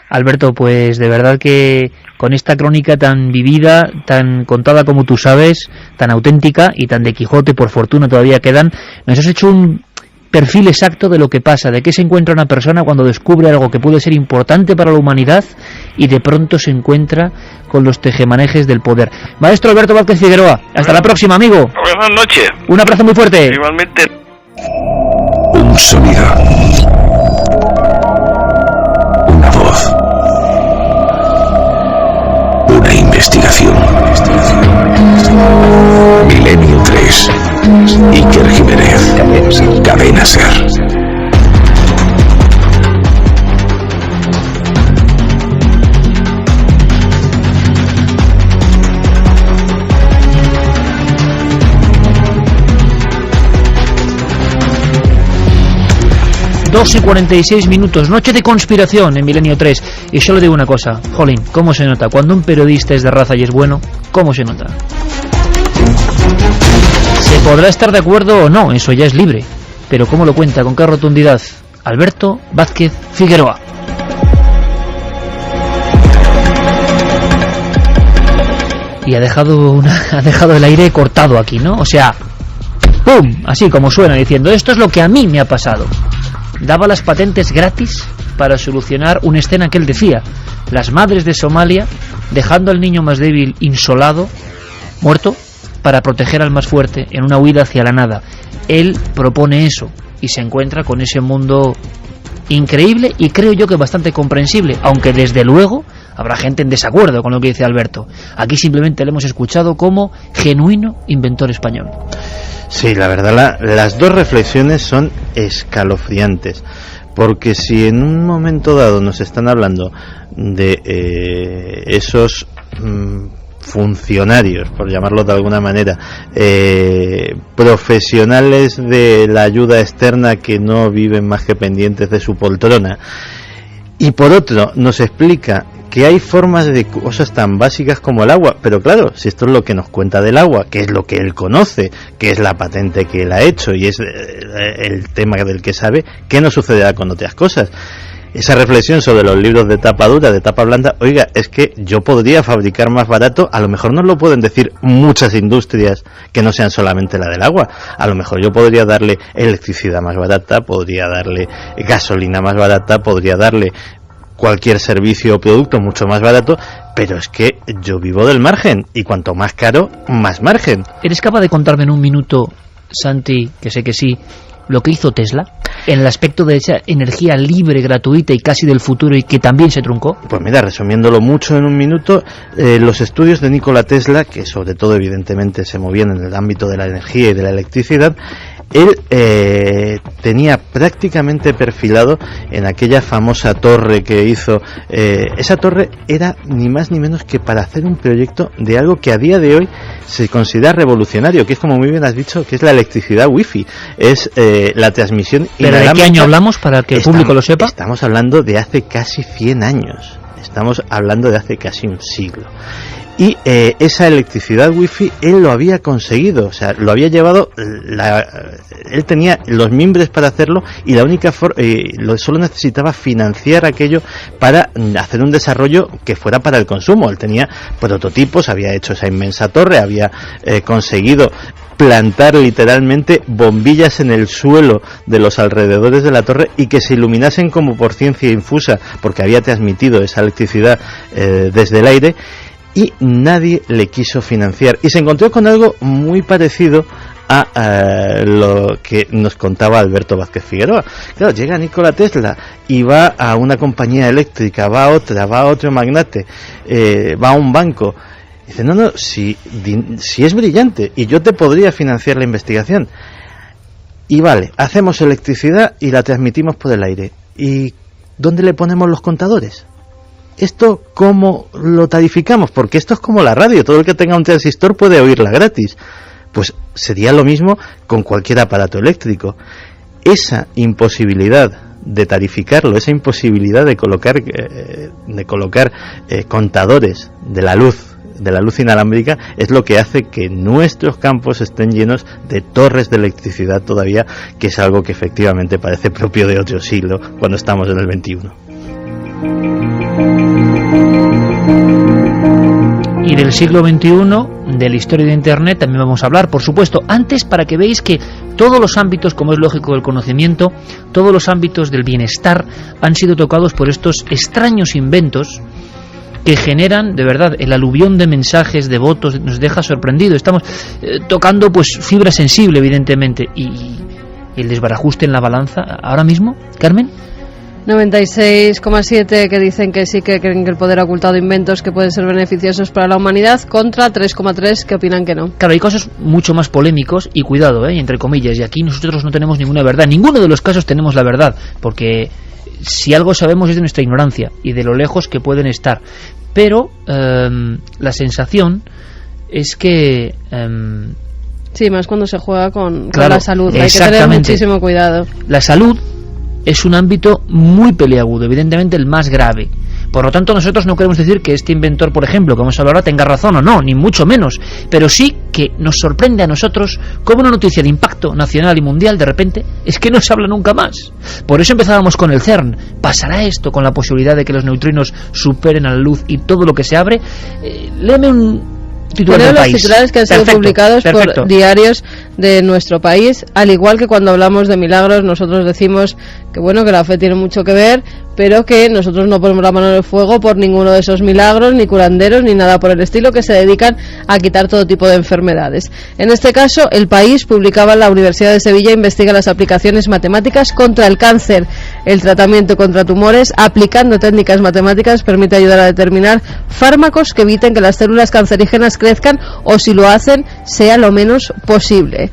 Alberto, pues de verdad que con esta crónica tan vivida, tan contada como tú sabes, tan auténtica y tan de Quijote, por fortuna todavía quedan, nos has hecho un perfil exacto de lo que pasa, de qué se encuentra una persona cuando descubre algo que puede ser importante para la humanidad y de pronto se encuentra con los tejemanejes del poder. Maestro Alberto Vázquez Figueroa, hasta la próxima, amigo.
Buenas noches.
Un abrazo muy fuerte.
Igualmente.
Un sonido. Una voz. Una investigación. Milenio 3. Iker Jiménez. Cadena SER.
Y 46 minutos, noche de conspiración en Milenio 3. Y solo digo una cosa, jolín, ¿cómo se nota? Cuando un periodista es de raza y es bueno, ¿cómo se nota? Se podrá estar de acuerdo o no, eso ya es libre. Pero ¿cómo lo cuenta? ¿Con qué rotundidad? Alberto Vázquez Figueroa. Y ha dejado el aire cortado aquí, ¿no? O sea, ¡pum! Así como suena, diciendo, esto es lo que a mí me ha pasado. Daba las patentes gratis para solucionar una escena que él decía: las madres de Somalia dejando al niño más débil insolado, muerto, para proteger al más fuerte en una huida hacia la nada. Él propone eso y se encuentra con ese mundo increíble y creo yo que bastante comprensible, aunque desde luego habrá gente en desacuerdo con lo que dice Alberto. Aquí simplemente le hemos escuchado como genuino inventor español.
Sí, la verdad, las dos reflexiones son escalofriantes, porque si en un momento dado nos están hablando de esos funcionarios, por llamarlo de alguna manera, profesionales de la ayuda externa que no viven más que pendientes de su poltrona, y por otro nos explica que hay formas de cosas tan básicas como el agua, pero claro, si esto es lo que nos cuenta del agua, que es lo que él conoce, que es la patente que él ha hecho y es el tema del que sabe, ¿qué nos sucederá con otras cosas? Esa reflexión sobre los libros de tapa dura, de tapa blanda, oiga, es que yo podría fabricar más barato, a lo mejor nos lo pueden decir muchas industrias que no sean solamente la del agua, a lo mejor yo podría darle electricidad más barata, podría darle gasolina más barata, podría darle cualquier servicio o producto mucho más barato, pero es que yo vivo del margen y cuanto más caro, más margen.
¿Eres capaz de contarme en un minuto, Santi, que sé que sí, lo que hizo Tesla en el aspecto de esa energía libre, gratuita y casi del futuro y que también se truncó?
Pues mira, resumiéndolo mucho en un minuto, los estudios de Nikola Tesla, que sobre todo evidentemente se movían en el ámbito de la energía y de la electricidad, él tenía prácticamente perfilado en aquella famosa torre que hizo. Esa torre era ni más ni menos que para hacer un proyecto de algo que a día de hoy se considera revolucionario, que es, como muy bien has dicho, que es la electricidad wifi, es la transmisión.
¿Pero de qué año hablamos, para que el público lo sepa?
Estamos hablando de hace casi 100 años, estamos hablando de hace casi un siglo. Y esa electricidad wifi él lo había conseguido, o sea, lo había llevado, él tenía los mimbres para hacerlo y la única solo necesitaba financiar aquello para hacer un desarrollo que fuera para el consumo. Él tenía prototipos, había hecho esa inmensa torre, había conseguido plantar literalmente bombillas en el suelo de los alrededores de la torre y que se iluminasen como por ciencia infusa, porque había transmitido esa electricidad desde el aire. Y nadie le quiso financiar. Y se encontró con algo muy parecido a lo que nos contaba Alberto Vázquez Figueroa. Claro, llega Nikola Tesla y va a una compañía eléctrica, va a otra, va a otro magnate, va a un banco. Dice, no, si es brillante y yo te podría financiar la investigación. Y vale, hacemos electricidad y la transmitimos por el aire. ¿Y dónde le ponemos los contadores? ¿Esto cómo lo tarificamos? Porque esto es como la radio, todo el que tenga un transistor puede oírla gratis. Pues sería lo mismo con cualquier aparato eléctrico. Esa imposibilidad de tarificarlo, esa imposibilidad de colocar contadores de la luz inalámbrica, es lo que hace que nuestros campos estén llenos de torres de electricidad todavía, que es algo que efectivamente parece propio de otro siglo cuando estamos en el 21.
Y del siglo XXI, de la historia de Internet, también vamos a hablar, por supuesto. Antes, para que veáis que todos los ámbitos, como es lógico, del conocimiento, todos los ámbitos del bienestar han sido tocados por estos extraños inventos que generan, de verdad, el aluvión de mensajes, de votos, nos deja sorprendido. Estamos tocando, pues, fibra sensible, evidentemente, y el desbarajuste en la balanza, ahora mismo, Carmen.
96,7 que dicen que sí, que creen que el poder ha ocultado inventos que pueden ser beneficiosos para la humanidad, contra 3,3 que opinan que no.
Claro, hay casos mucho más polémicos, y cuidado, entre comillas, y aquí nosotros no tenemos ninguna verdad. En ninguno de los casos tenemos la verdad, porque si algo sabemos es de nuestra ignorancia y de lo lejos que pueden estar. Pero la sensación es que...
sí, más cuando se juega con
claro,
la salud, hay que tener muchísimo cuidado.
La salud es un ámbito muy peliagudo, evidentemente el más grave. Por lo tanto, nosotros no queremos decir que este inventor, por ejemplo, que vamos a hablar ahora, tenga razón o no, ni mucho menos, pero sí que nos sorprende a nosotros como una noticia de impacto nacional y mundial, de repente, es que no se habla nunca más. Por eso empezábamos con el CERN. ¿Pasará esto con la posibilidad de que los neutrinos superen a la luz y todo lo que se abre? Léeme un titular del País.
Los titulares que han sido publicados por diarios de nuestro país, al igual que cuando hablamos de milagros, nosotros decimos que bueno, que la fe tiene mucho que ver, pero que nosotros no ponemos la mano en el fuego por ninguno de esos milagros, ni curanderos, ni nada por el estilo, que se dedican a quitar todo tipo de enfermedades. En este caso, El País publicaba: la Universidad de Sevilla investiga las aplicaciones matemáticas contra el cáncer. El tratamiento contra tumores aplicando técnicas matemáticas permite ayudar a determinar fármacos que eviten que las células cancerígenas crezcan, o si lo hacen, sea lo menos posible.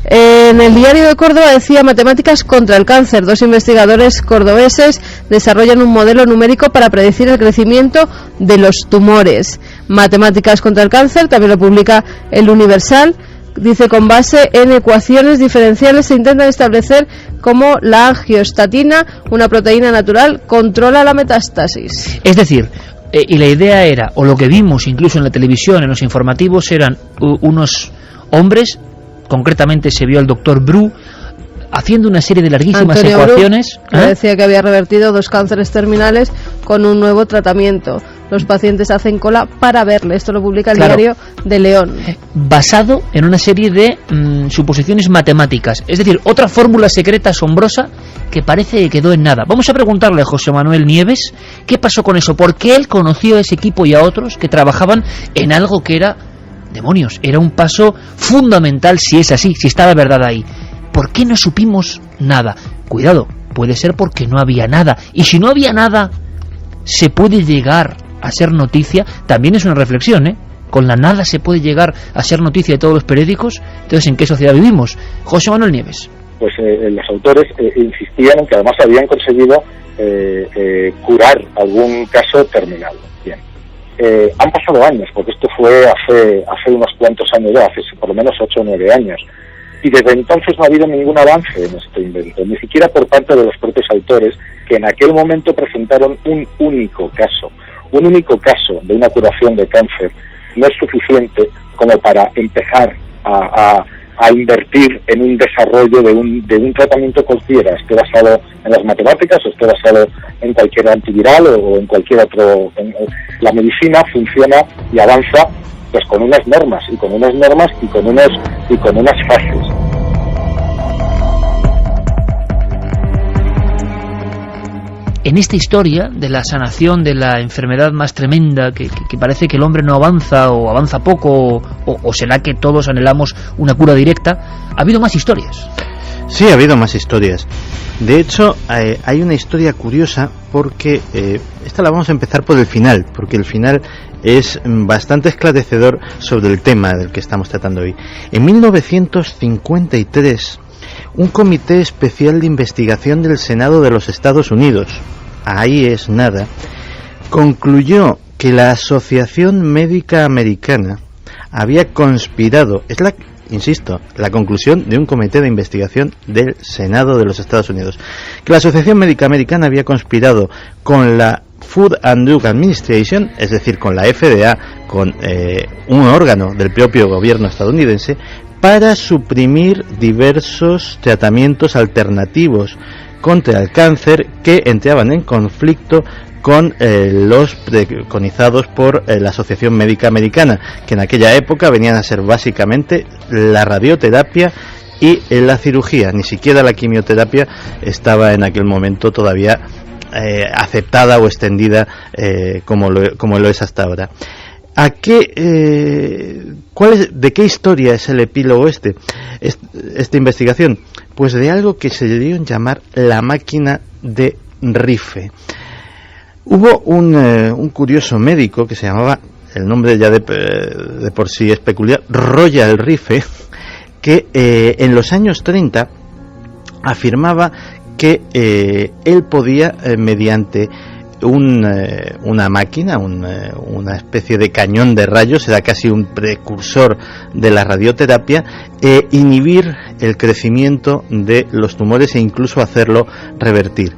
En el Diario de Córdoba decía: matemáticas contra el cáncer. 2 investigadores cordobeses desarrollan un modelo numérico para predecir el crecimiento de los tumores. Matemáticas contra el cáncer también lo publica El Universal. Dice: con base en ecuaciones diferenciales se intentan establecer cómo la angiostatina, una proteína natural, controla la metástasis.
Es decir, y la idea era, o lo que vimos incluso en la televisión, en los informativos, eran unos hombres, concretamente se vio al doctor Bru haciendo una serie de larguísimas
Antonio
ecuaciones.
Bru, que decía que había revertido 2 cánceres terminales con un nuevo tratamiento. Los pacientes hacen cola para verle. Esto lo publica el Diario de León.
Basado en una serie de suposiciones matemáticas. Es decir, otra fórmula secreta asombrosa que parece que quedó en nada. Vamos a preguntarle a José Manuel Nieves qué pasó con eso, por qué él conoció a ese equipo y a otros que trabajaban en algo que era, demonios, era un paso fundamental, si es así, si está la verdad ahí. ¿Por qué no supimos nada? Cuidado, puede ser porque no había nada. Y si no había nada, se puede llegar a ser noticia. También es una reflexión, ¿eh? Con la nada se puede llegar a ser noticia de todos los periódicos. Entonces, ¿en qué sociedad vivimos? José Manuel Nieves.
Pues los autores insistían en que además habían conseguido curar algún caso terminal. Bien. Han pasado años, porque esto fue hace unos cuantos años ya, hace por lo menos 8 o 9 años. Y desde entonces no ha habido ningún avance en este invento, ni siquiera por parte de los propios autores, que en aquel momento presentaron un único caso. Un único caso de una curación de cáncer no es suficiente como para empezar a invertir en un desarrollo de un tratamiento cualquiera, esté basado en las matemáticas o esté basado en cualquier antiviral o en cualquier otro. La medicina funciona y avanza pues con unas normas y con unas fases.
En esta historia de la sanación de la enfermedad más tremenda, que parece que el hombre no avanza o avanza poco, o será que todos anhelamos una cura directa, ha habido más historias.
Sí, ha habido más historias. De hecho, hay una historia curiosa porque esta la vamos a empezar por el final, porque el final es bastante esclarecedor sobre el tema del que estamos tratando hoy. En 1953, un comité especial de investigación del Senado de los Estados Unidos, ahí es nada, concluyó que la Asociación Médica Americana había conspirado, insisto, la conclusión de un comité de investigación del Senado de los Estados Unidos, que la Asociación Médica Americana había conspirado con la Food and Drug Administration, es decir, con la FDA, con un órgano del propio gobierno estadounidense, para suprimir diversos tratamientos alternativos contra el cáncer que entraban en conflicto con los preconizados por la Asociación Médica Americana, que en aquella época venían a ser básicamente la radioterapia y la cirugía. Ni siquiera la quimioterapia estaba en aquel momento todavía aceptada o extendida como lo es hasta ahora. ¿De qué historia es el epílogo esta investigación? Pues de algo que se dio en llamar la máquina de Rife. Hubo un curioso médico que se llamaba, el nombre ya de por sí es peculiar, Royal Rife, que en los años 30 afirmaba que él podía, mediante una máquina, una especie de cañón de rayos, era casi un precursor de la radioterapia, inhibir el crecimiento de los tumores e incluso hacerlo revertir.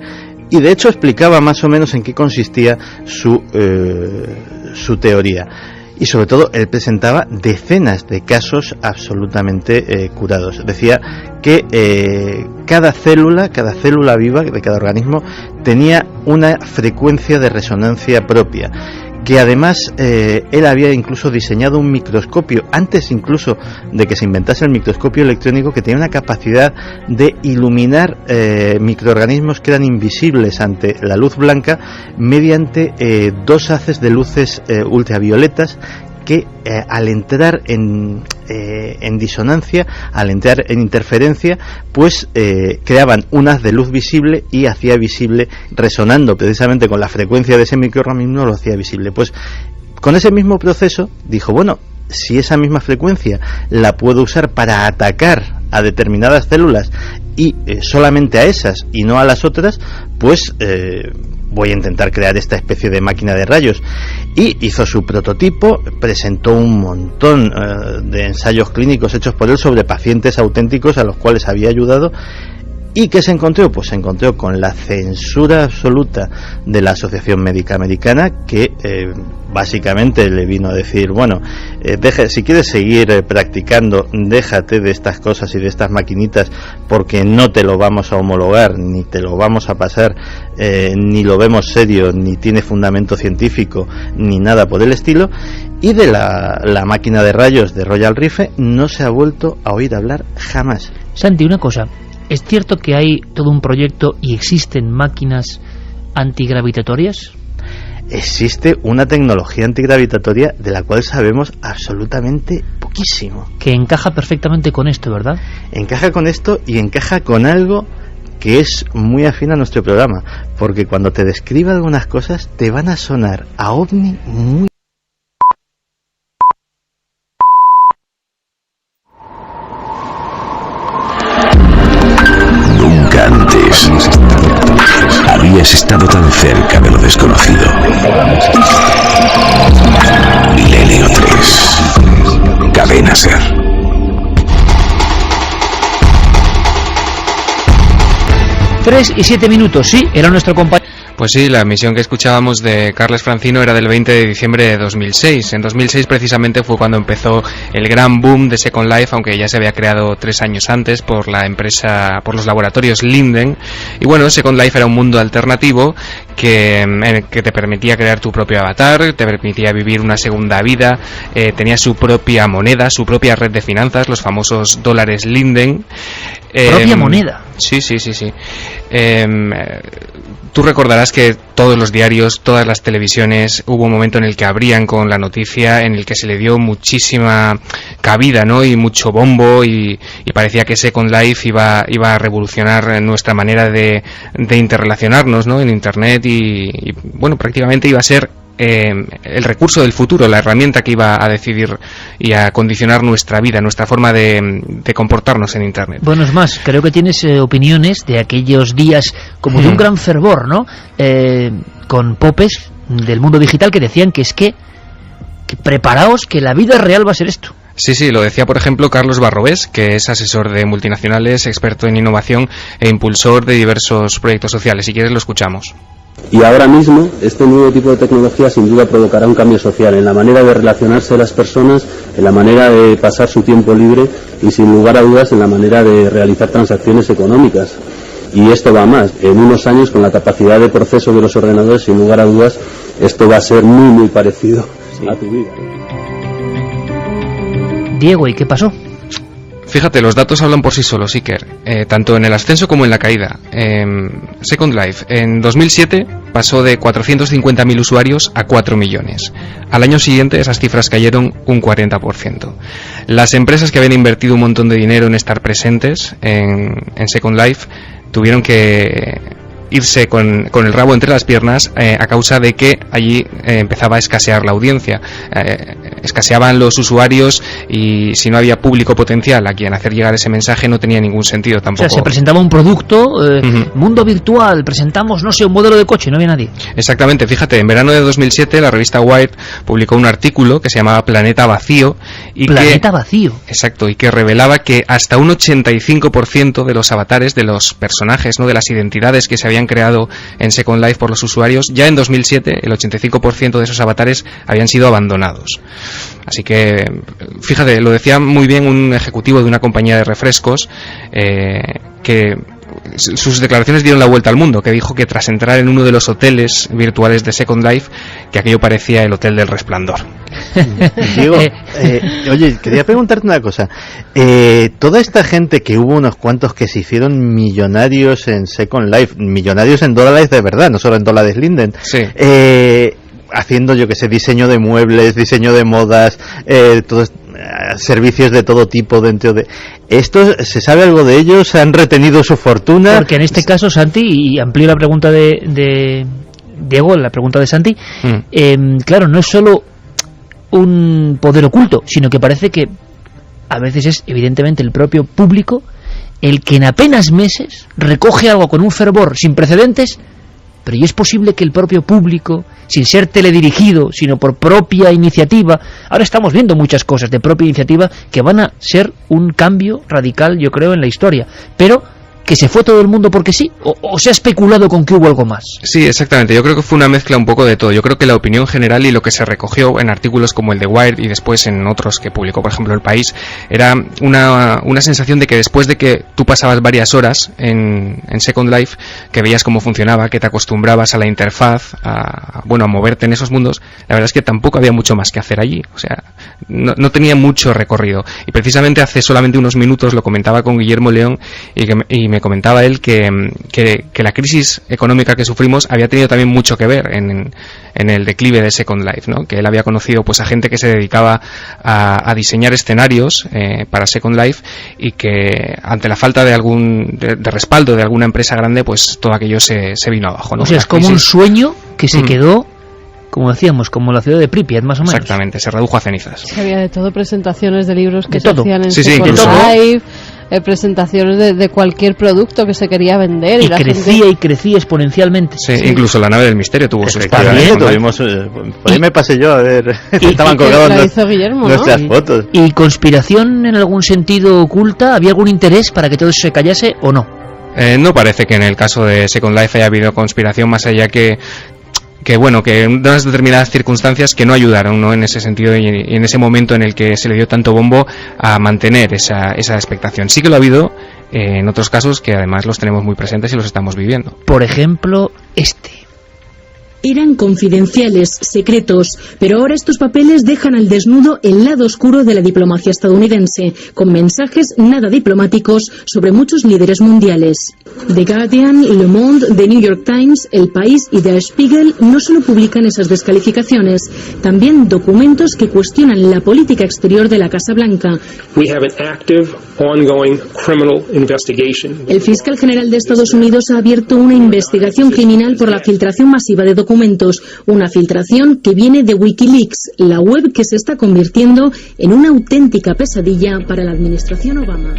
Y de hecho explicaba más o menos en qué consistía su teoría. Y sobre todo él presentaba decenas de casos absolutamente curados. Decía que cada célula viva de cada organismo tenía una frecuencia de resonancia propia, que además él había incluso diseñado un microscopio, antes incluso de que se inventase el microscopio electrónico, que tenía una capacidad de iluminar microorganismos que eran invisibles ante la luz blanca mediante dos haces de luces ultravioletas que al entrar en disonancia, al entrar en interferencia, pues creaban un haz de luz visible y hacía visible, resonando precisamente con la frecuencia de ese microorganismo, lo hacía visible. Pues con ese mismo proceso dijo, bueno, si esa misma frecuencia la puedo usar para atacar a determinadas células y solamente a esas y no a las otras, pues voy a intentar crear esta especie de máquina de rayos. Y hizo su prototipo, presentó un montón de ensayos clínicos hechos por él sobre pacientes auténticos a los cuales había ayudado. ¿Y qué se encontró? Pues se encontró con la censura absoluta de la Asociación Médica Americana, que básicamente le vino a decir, bueno, si quieres seguir practicando, déjate de estas cosas y de estas maquinitas, porque no te lo vamos a homologar, ni te lo vamos a pasar, ni lo vemos serio, ni tiene fundamento científico, ni nada por el estilo. Y de la máquina de rayos de Royal Rife no se ha vuelto a oír hablar jamás.
Santi, una cosa, ¿es cierto que hay todo un proyecto y existen máquinas antigravitatorias?
Existe una tecnología antigravitatoria de la cual sabemos absolutamente poquísimo.
Que encaja perfectamente con esto, ¿verdad?
Encaja con esto y encaja con algo que es muy afín a nuestro programa, porque cuando te describa algunas cosas te van a sonar a ovni muy...
Nunca antes habías estado tan cerca de lo desconocido. Milenio 3. Cadena Ser.
3 y 7 minutos, sí, era nuestro compañero.
Pues sí, la misión que escuchábamos de Carles Francino era del 20 de diciembre de 2006. En 2006 precisamente fue cuando empezó el gran boom de Second Life, aunque ya se había creado 3 años antes por la empresa, por los laboratorios Linden. Y bueno, Second Life era un mundo alternativo que te permitía crear tu propio avatar, te permitía vivir una segunda vida, tenía su propia moneda, su propia red de finanzas, los famosos dólares Linden.
¿Propia moneda?
Sí. Tú recordarás que todos los diarios, todas las televisiones, hubo un momento en el que abrían con la noticia, en el que se le dio muchísima cabida, ¿no? Y mucho bombo, y parecía que Second Life iba a revolucionar nuestra manera de interrelacionarnos, ¿no? En Internet y bueno, prácticamente iba a ser el recurso del futuro, la herramienta que iba a decidir y a condicionar nuestra vida, nuestra forma de comportarnos en Internet.
Bueno, es más, creo que tienes opiniones de aquellos días como de un gran fervor, ¿no? Con popes del mundo digital que decían que preparaos, que la vida real va a ser esto.
Sí, lo decía por ejemplo Carlos Barrobés, que es asesor de multinacionales, experto en innovación e impulsor de diversos proyectos sociales. Si quieres lo escuchamos.
Y ahora mismo este nuevo tipo de tecnología sin duda provocará un cambio social en la manera de relacionarse de las personas, en la manera de pasar su tiempo libre y sin lugar a dudas en la manera de realizar transacciones económicas. y esto va más. En unos años, con la capacidad de proceso de los ordenadores, sin lugar a dudas, esto va a ser muy parecido a tu vida.
Diego, ¿y qué pasó?
Fíjate, los datos hablan por sí solos, Iker, tanto en el ascenso como en la caída. Second Life en 2007 pasó de 450.000 usuarios a 4 millones. Al año siguiente esas cifras cayeron un 40%. Las empresas que habían invertido un montón de dinero en estar presentes en Second Life tuvieron que irse con el rabo entre las piernas a causa de que allí empezaba a escasear la audiencia, escaseaban los usuarios, y si no había público potencial a quien hacer llegar ese mensaje no tenía ningún sentido tampoco.
O sea, se presentaba un producto, mundo virtual, presentamos, no sé, un modelo de coche, no había nadie.
Exactamente, fíjate, en verano de 2007 la revista Wired publicó un artículo que se llamaba Planeta Vacío.
Planeta Vacío.
Exacto, y que revelaba que hasta un 85% de los avatares, de los personajes, ¿no?, de las identidades que se habían creado en Second Life por los usuarios, ya en 2007 el 85% de esos avatares habían sido abandonados. Así que, fíjate, lo decía muy bien un ejecutivo de una compañía de refrescos, que sus declaraciones dieron la vuelta al mundo, que dijo que tras entrar en uno de los hoteles virtuales de Second Life, que aquello parecía el Hotel del Resplandor.
Diego, oye, quería preguntarte una cosa. Toda esta gente, que hubo unos cuantos que se hicieron millonarios en Second Life, millonarios en dólares de verdad, no solo en dólares Linden,
sí.
Haciendo, yo que sé, diseño de muebles, diseño de modas, todos servicios de todo tipo dentro de... ¿Estos, se sabe algo de ellos? ¿Han retenido su fortuna?
Porque en este caso, Santi, y amplío la pregunta de Diego, la pregunta de Santi, claro, no es solo un poder oculto, sino que parece que a veces es evidentemente el propio público el que en apenas meses recoge algo con un fervor sin precedentes. Pero ¿y es posible que el propio público, sin ser teledirigido, sino por propia iniciativa, ahora estamos viendo muchas cosas de propia iniciativa que van a ser un cambio radical, yo creo, en la historia, pero que se fue todo el mundo porque sí, o se ha especulado con que hubo algo más?
Sí, exactamente, yo creo que fue una mezcla un poco de todo. Yo creo que la opinión general y lo que se recogió en artículos como el de Wired y después en otros que publicó, por ejemplo, El País, era una sensación de que después de que tú pasabas varias horas en Second Life, que veías cómo funcionaba, que te acostumbrabas a la interfaz, a moverte en esos mundos, la verdad es que tampoco había mucho más que hacer allí. O sea, no tenía mucho recorrido. Y precisamente hace solamente unos minutos lo comentaba con Guillermo León, y me comentaba él que la crisis económica que sufrimos había tenido también mucho que ver en el declive de Second Life, ¿no? Que él había conocido pues a gente que se dedicaba a diseñar escenarios para Second Life, y que ante la falta de respaldo de alguna empresa grande, pues todo aquello se vino abajo, ¿no?
O sea, es como un sueño que se quedó, como decíamos, como la ciudad de Pripyat, más o menos.
Exactamente, se redujo a cenizas.
Sí, había de todo, presentaciones de libros que
de
se
todo.
hacían en
Sí,
Second Life, presentaciones de cualquier producto que se quería vender.
Y crecía y crecía exponencialmente.
Sí, incluso la nave del misterio tuvo sus
también tuvimos, por ahí me pasé yo a ver, estaban colgados nuestras fotos.
¿Y conspiración en algún sentido oculta? ¿Había algún interés para que todo eso se callase o no?
No parece que en el caso de Second Life haya habido conspiración, más allá que de unas determinadas circunstancias que no ayudaron, ¿no?, en ese sentido y en ese momento en el que se le dio tanto bombo a mantener esa expectación. Sí que lo ha habido en otros casos que además los tenemos muy presentes y los estamos viviendo.
Por ejemplo,
Eran confidenciales, secretos, pero ahora estos papeles dejan al desnudo el lado oscuro de la diplomacia estadounidense, con mensajes nada diplomáticos sobre muchos líderes mundiales. The Guardian, Le Monde, The New York Times, El País y Der Spiegel no solo publican esas descalificaciones, también documentos que cuestionan la política exterior de la Casa Blanca. El fiscal general de Estados Unidos ha abierto una investigación criminal por la filtración masiva de documentos, una filtración que viene de Wikileaks, la web que se está convirtiendo en una auténtica pesadilla para la administración Obama.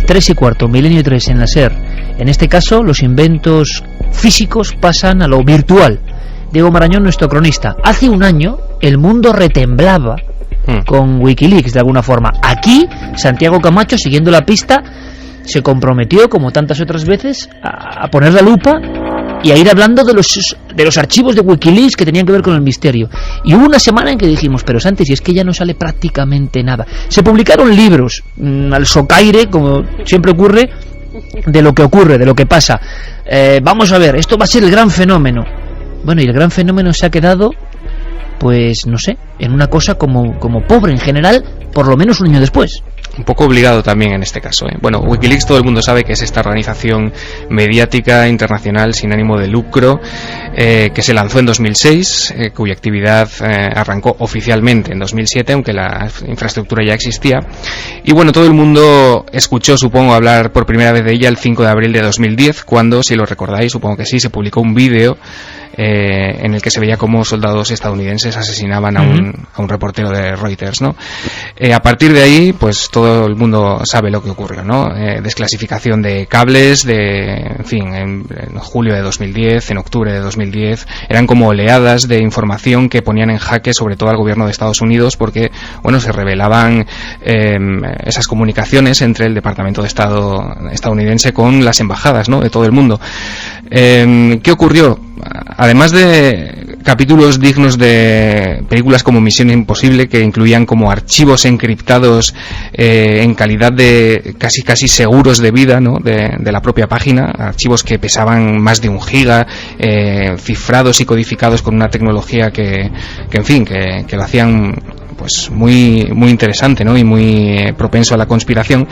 3:15, Milenio 3 en la SER. En este caso, los inventos físicos pasan a lo virtual. Diego Marañón, nuestro cronista. Hace un año, el mundo retemblaba con Wikileaks, de alguna forma. Aquí, Santiago Camacho, siguiendo la pista, se comprometió, como tantas otras veces, a poner la lupa y a ir hablando de los archivos de Wikileaks que tenían que ver con el misterio. Y hubo una semana en que dijimos, pero Santi, si es que ya no sale prácticamente nada. Se publicaron libros al socaire, como siempre ocurre, de lo que ocurre, de lo que pasa. Vamos a ver, esto va a ser el gran fenómeno. Bueno, y el gran fenómeno se ha quedado, pues no sé, en una cosa como pobre en general, por lo menos un año después.
Un poco obligado también en este caso, ¿eh? Bueno, Wikileaks todo el mundo sabe que es esta organización mediática internacional sin ánimo de lucro que se lanzó en 2006, cuya actividad arrancó oficialmente en 2007, aunque la infraestructura ya existía. Y bueno, todo el mundo escuchó, supongo, hablar por primera vez de ella el 5 de abril de 2010, cuando, si lo recordáis, supongo que sí, se publicó un vídeo en el que se veía cómo soldados estadounidenses asesinaban a un reportero de Reuters, ¿no? A partir de ahí, pues todo el mundo sabe lo que ocurrió, ¿no? Desclasificación de cables, en fin, en julio de 2010, en octubre de 2010, eran como oleadas de información que ponían en jaque sobre todo al gobierno de Estados Unidos, porque, bueno, se revelaban esas comunicaciones entre el Departamento de Estado estadounidense con las embajadas, ¿no?, de todo el mundo. ¿Qué ocurrió? Además de capítulos dignos de películas como Misión Imposible, que incluían como archivos encriptados en calidad de casi seguros de vida, ¿no?, de la propia página, archivos que pesaban más de 1 giga, cifrados y codificados con una tecnología que en fin, que lo hacían pues muy interesante, ¿no?, y muy propenso a la conspiración.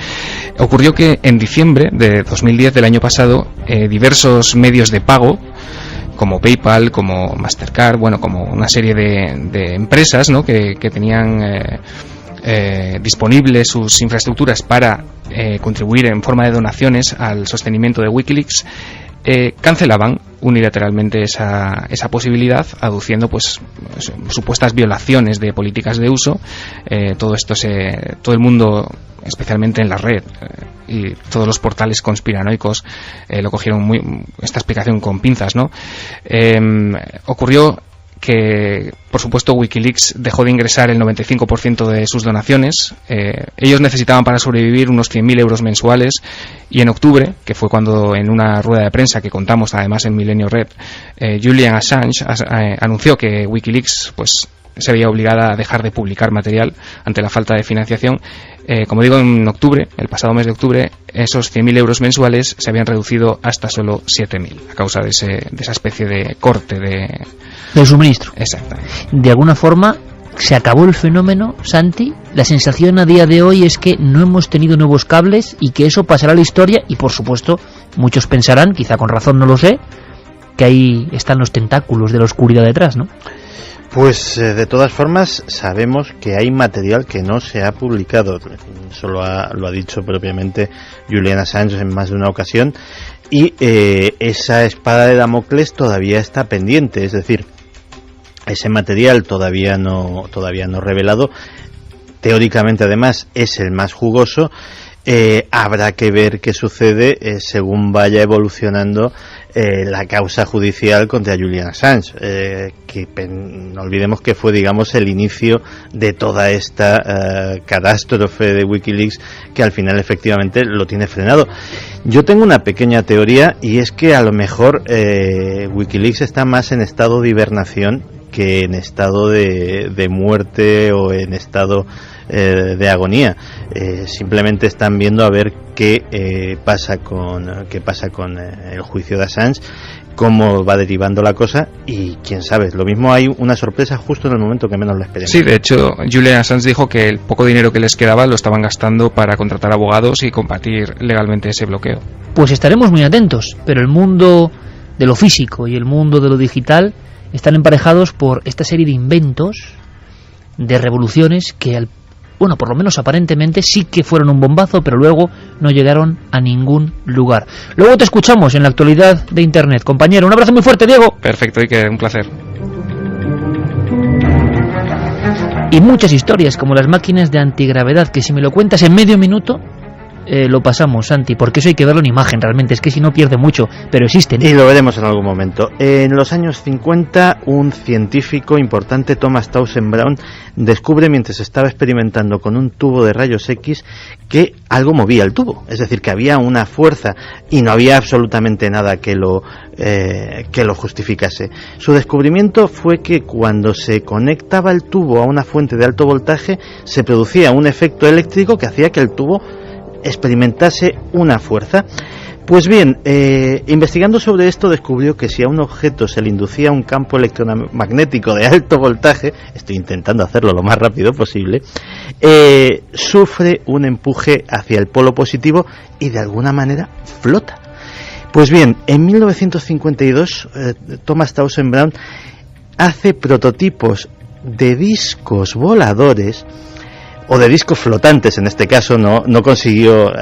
Ocurrió que en diciembre de 2010 del año pasado, diversos medios de pago como PayPal, como Mastercard, bueno, como una serie de empresas, ¿no?, que tenían disponibles sus infraestructuras para contribuir en forma de donaciones al sostenimiento de Wikileaks, cancelaban unilateralmente esa posibilidad, aduciendo pues supuestas violaciones de políticas de uso. Todo el mundo, especialmente en la red, y todos los portales conspiranoicos lo cogieron esta explicación con pinzas, ¿no? Ocurrió que, por supuesto, Wikileaks dejó de ingresar el 95% de sus donaciones. Ellos necesitaban para sobrevivir unos 100.000 euros mensuales, y en octubre, que fue cuando en una rueda de prensa que contamos además en Milenio Red, Julian Assange anunció que Wikileaks pues se veía obligada a dejar de publicar material ante la falta de financiación. Como digo, en octubre, el pasado mes de octubre, esos 100.000 euros mensuales se habían reducido hasta solo 7.000 a causa de esa especie de corte
del suministro.
Exactamente.
De alguna forma se acabó el fenómeno, Santi. La sensación a día de hoy es que no hemos tenido nuevos cables y que eso pasará a la historia, y por supuesto muchos pensarán, quizá con razón, no lo sé, que ahí están los tentáculos de la oscuridad detrás, ¿no?
Pues de todas formas sabemos que hay material que no se ha publicado. Eso lo ha dicho propiamente Julian Assange en más de una ocasión, y esa espada de Damocles todavía está pendiente, es decir, ese material todavía no revelado. Teóricamente, además, es el más jugoso. Habrá que ver qué sucede según vaya evolucionando la causa judicial contra Julian Assange, que no olvidemos que fue, digamos, el inicio de toda esta catástrofe de Wikileaks, que al final efectivamente lo tiene frenado. Yo tengo una pequeña teoría, y es que a lo mejor Wikileaks está más en estado de hibernación que en estado de muerte o en estado de agonía. Simplemente están viendo a ver qué pasa con el juicio de Assange, cómo va derivando la cosa, y quién sabe, lo mismo hay una sorpresa justo en el momento que menos lo esperemos.
Sí, de hecho, Julian Assange dijo que el poco dinero que les quedaba lo estaban gastando para contratar abogados y combatir legalmente ese bloqueo.
Pues estaremos muy atentos, pero el mundo de lo físico y el mundo de lo digital están emparejados por esta serie de inventos, de revoluciones que bueno, por lo menos aparentemente sí que fueron un bombazo, pero luego no llegaron a ningún lugar. Luego te escuchamos en la actualidad de Internet. Compañero, un abrazo muy fuerte, Diego.
Perfecto, Iker, un placer.
Y muchas historias, como las máquinas de antigravedad, que si me lo cuentas en medio minuto, lo pasamos, Santi, porque eso hay que verlo en imagen realmente, es que si no pierde mucho, pero existen.
Y lo veremos en algún momento. En los años 50, un científico importante, Thomas Townsend Brown, descubre, mientras estaba experimentando con un tubo de rayos X, que algo movía el tubo, es decir, que había una fuerza y no había absolutamente nada que lo justificase. Su descubrimiento fue que cuando se conectaba el tubo a una fuente de alto voltaje, se producía un efecto eléctrico que hacía que el tubo experimentase una fuerza. Pues bien, investigando sobre esto descubrió que si a un objeto se le inducía un campo electromagnético de alto voltaje, estoy intentando hacerlo lo más rápido posible, sufre un empuje hacia el polo positivo y de alguna manera flota. Pues bien, en 1952 Thomas Townsend Brown hace prototipos de discos voladores, o de discos flotantes en este caso, no consiguió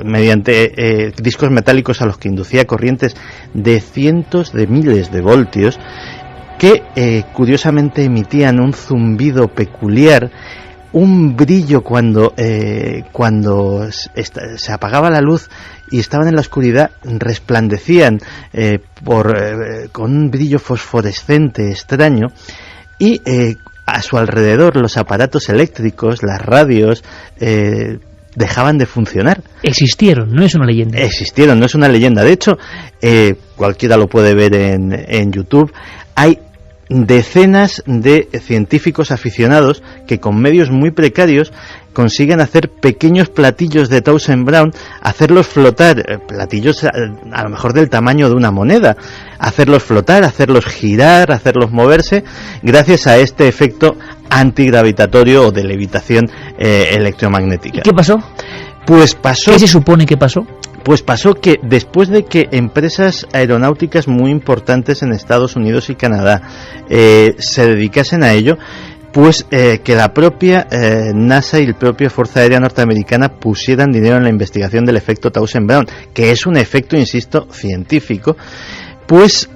mediante discos metálicos a los que inducía corrientes de cientos de miles de voltios que curiosamente emitían un zumbido peculiar, un brillo cuando se apagaba la luz y estaban en la oscuridad, resplandecían con un brillo fosforescente extraño, y a su alrededor los aparatos eléctricos, las radios, dejaban de funcionar.
Existieron, no es una leyenda.
Existieron, no es una leyenda. De hecho, cualquiera lo puede ver en YouTube. Hay decenas de científicos aficionados que con medios muy precarios consiguen hacer pequeños platillos de Townsend Brown, hacerlos flotar, platillos a lo mejor del tamaño de una moneda, hacerlos flotar, hacerlos girar, hacerlos moverse, gracias a este efecto antigravitatorio o de levitación electromagnética.
¿Y qué pasó?
Pues pasó...
¿Qué se supone que pasó?
Pues pasó que después de que empresas aeronáuticas muy importantes en Estados Unidos y Canadá se dedicasen a ello, pues que la propia NASA y la propia Fuerza Aérea Norteamericana pusieran dinero en la investigación del efecto Townsend Brown, que es un efecto, insisto, científico, pues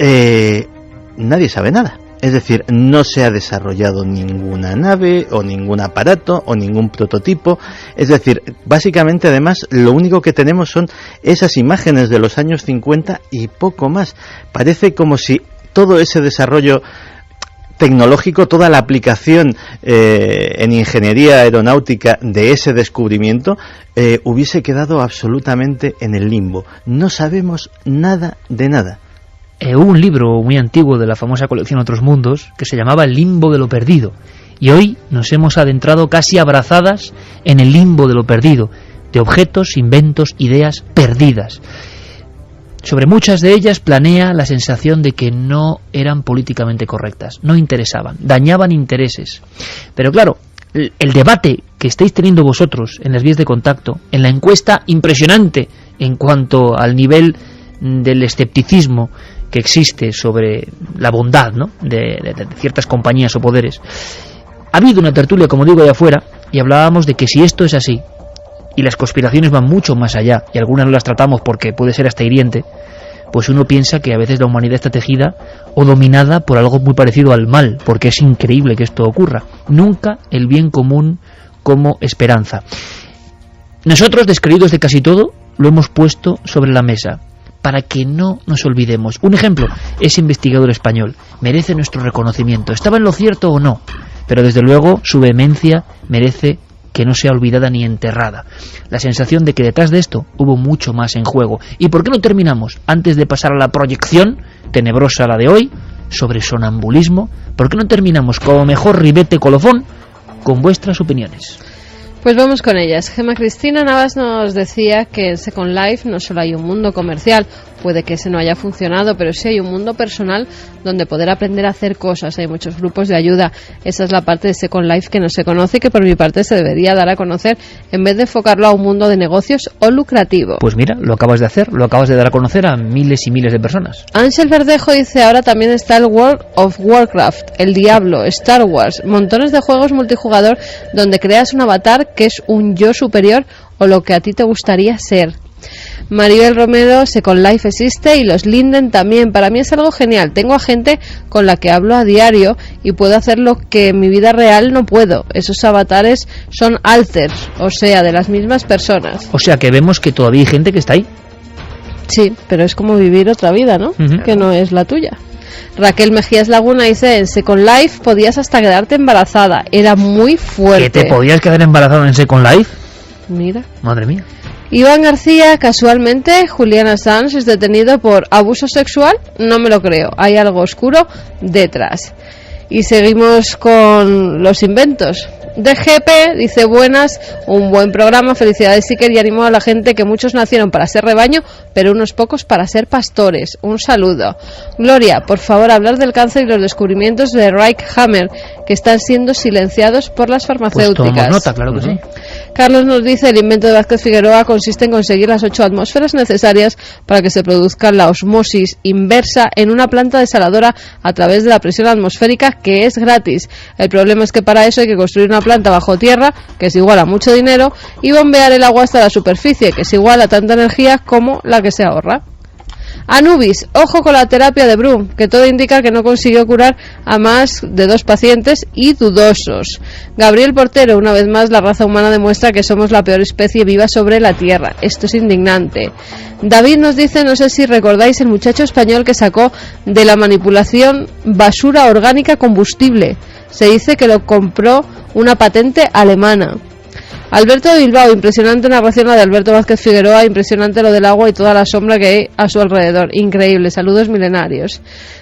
nadie sabe nada. Es decir, no se ha desarrollado ninguna nave o ningún aparato o ningún prototipo. Es decir, básicamente además lo único que tenemos son esas imágenes de los años 50 y poco más. Parece como si todo ese desarrollo tecnológico, toda la aplicación en ingeniería aeronáutica de ese descubrimiento hubiese quedado absolutamente en el limbo. No sabemos nada de nada.
Hubo un libro muy antiguo de la famosa colección Otros Mundos que se llamaba El limbo de lo perdido, y hoy nos hemos adentrado casi abrazadas en el limbo de lo perdido, de objetos, inventos, ideas perdidas. Sobre muchas de ellas planea la sensación de que no eran políticamente correctas, no interesaban, dañaban intereses. Pero claro, el debate que estáis teniendo vosotros en las vías de contacto, en la encuesta impresionante en cuanto al nivel del escepticismo que existe sobre la bondad, ¿no?, de ciertas compañías o poderes. Ha habido una tertulia, como digo, allá afuera, y hablábamos de que si esto es así, y las conspiraciones van mucho más allá, y algunas no las tratamos porque puede ser hasta hiriente, pues uno piensa que a veces la humanidad está tejida o dominada por algo muy parecido al mal, porque es increíble que esto ocurra. Nunca el bien común como esperanza. Nosotros, descreídos de casi todo, lo hemos puesto sobre la mesa, para que no nos olvidemos. Un ejemplo, ese investigador español merece nuestro reconocimiento. ¿Estaba en lo cierto o no? Pero desde luego su vehemencia merece que no sea olvidada ni enterrada. La sensación de que detrás de esto hubo mucho más en juego. ¿Y por qué no terminamos, antes de pasar a la proyección tenebrosa, la de hoy, sobre sonambulismo? ¿Por qué no terminamos como mejor ribete colofón con vuestras opiniones?
Pues vamos con ellas. Gemma Cristina Navas nos decía que en Second Life no solo hay un mundo comercial, puede que ese no haya funcionado, pero sí hay un mundo personal donde poder aprender a hacer cosas. Hay muchos grupos de ayuda. Esa es la parte de Second Life que no se conoce y que por mi parte se debería dar a conocer en vez de enfocarlo a un mundo de negocios o lucrativo.
Pues mira, lo acabas de hacer, lo acabas de dar a conocer a miles y miles de personas.
Ángel Verdejo dice, ahora también está el World of Warcraft, el Diablo, Star Wars, montones de juegos multijugador donde creas un avatar que es un yo superior o lo que a ti te gustaría ser. Maribel Romero, Second Life existe y los Linden también. Para mí es algo genial. Tengo a gente con la que hablo a diario y puedo hacer lo que en mi vida real no puedo. Esos avatares son alters, o sea, de las mismas personas.
O sea que vemos que todavía hay gente que está ahí.
Sí, pero es como vivir otra vida, ¿no? Que no es la tuya. Raquel Mejías Laguna dice, en Second Life podías hasta quedarte embarazada. Era muy fuerte.
¿Que te podías quedar embarazado en Second Life?
Mira.
Madre mía.
Iván García, casualmente, Julian Assange es detenido por abuso sexual. No me lo creo, hay algo oscuro detrás. Y seguimos con los inventos. DGP dice buenas, un buen programa, felicidades Iker, y animo a la gente que muchos nacieron para ser rebaño, pero unos pocos para ser pastores. Un saludo. Gloria, por favor, hablar del cáncer y los descubrimientos de Reich Hammer, que están siendo silenciados por las farmacéuticas.
Pues tomamos nota, claro que sí.
Carlos nos dice, el invento de Vázquez Figueroa consiste en conseguir las 8 atmósferas necesarias para que se produzca la osmosis inversa en una planta desaladora a través de la presión atmosférica, que es gratis. El problema es que para eso hay que construir una planta bajo tierra, que es igual a mucho dinero, y bombear el agua hasta la superficie, que es igual a tanta energía como la que se ahorra. Anubis, ojo con la terapia de Brum, que todo indica que no consiguió curar a más de 2 pacientes y dudosos. Gabriel Portero, una vez más la raza humana demuestra que somos la peor especie viva sobre la Tierra. Esto es indignante. David nos dice, no sé si recordáis el muchacho español que sacó de la manipulación basura orgánica combustible. Se dice que lo compró una patente alemana. Alberto de Bilbao, impresionante narración la de Alberto Vázquez Figueroa, impresionante lo del agua y toda la sombra que hay a su alrededor, increíble, saludos milenarios.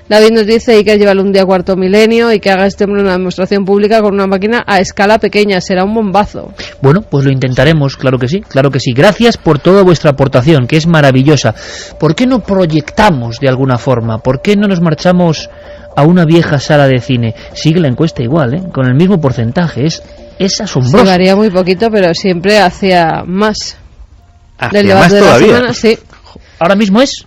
David nos dice, Iker, llévalo un día a cuarto milenio y que haga este hombre una demostración pública con una máquina a escala pequeña, será un bombazo.
Bueno, pues lo intentaremos, claro que sí, claro que sí. Gracias por toda vuestra aportación, que es maravillosa. ¿Por qué no proyectamos de alguna forma? ¿Por qué no nos marchamos a una vieja sala de cine? Sigue la encuesta igual, con el mismo porcentaje, es asombroso.
Se varía muy poquito, pero siempre hacia más.
¿Hacia del debate más de todavía?
La semana, sí.
Ahora mismo es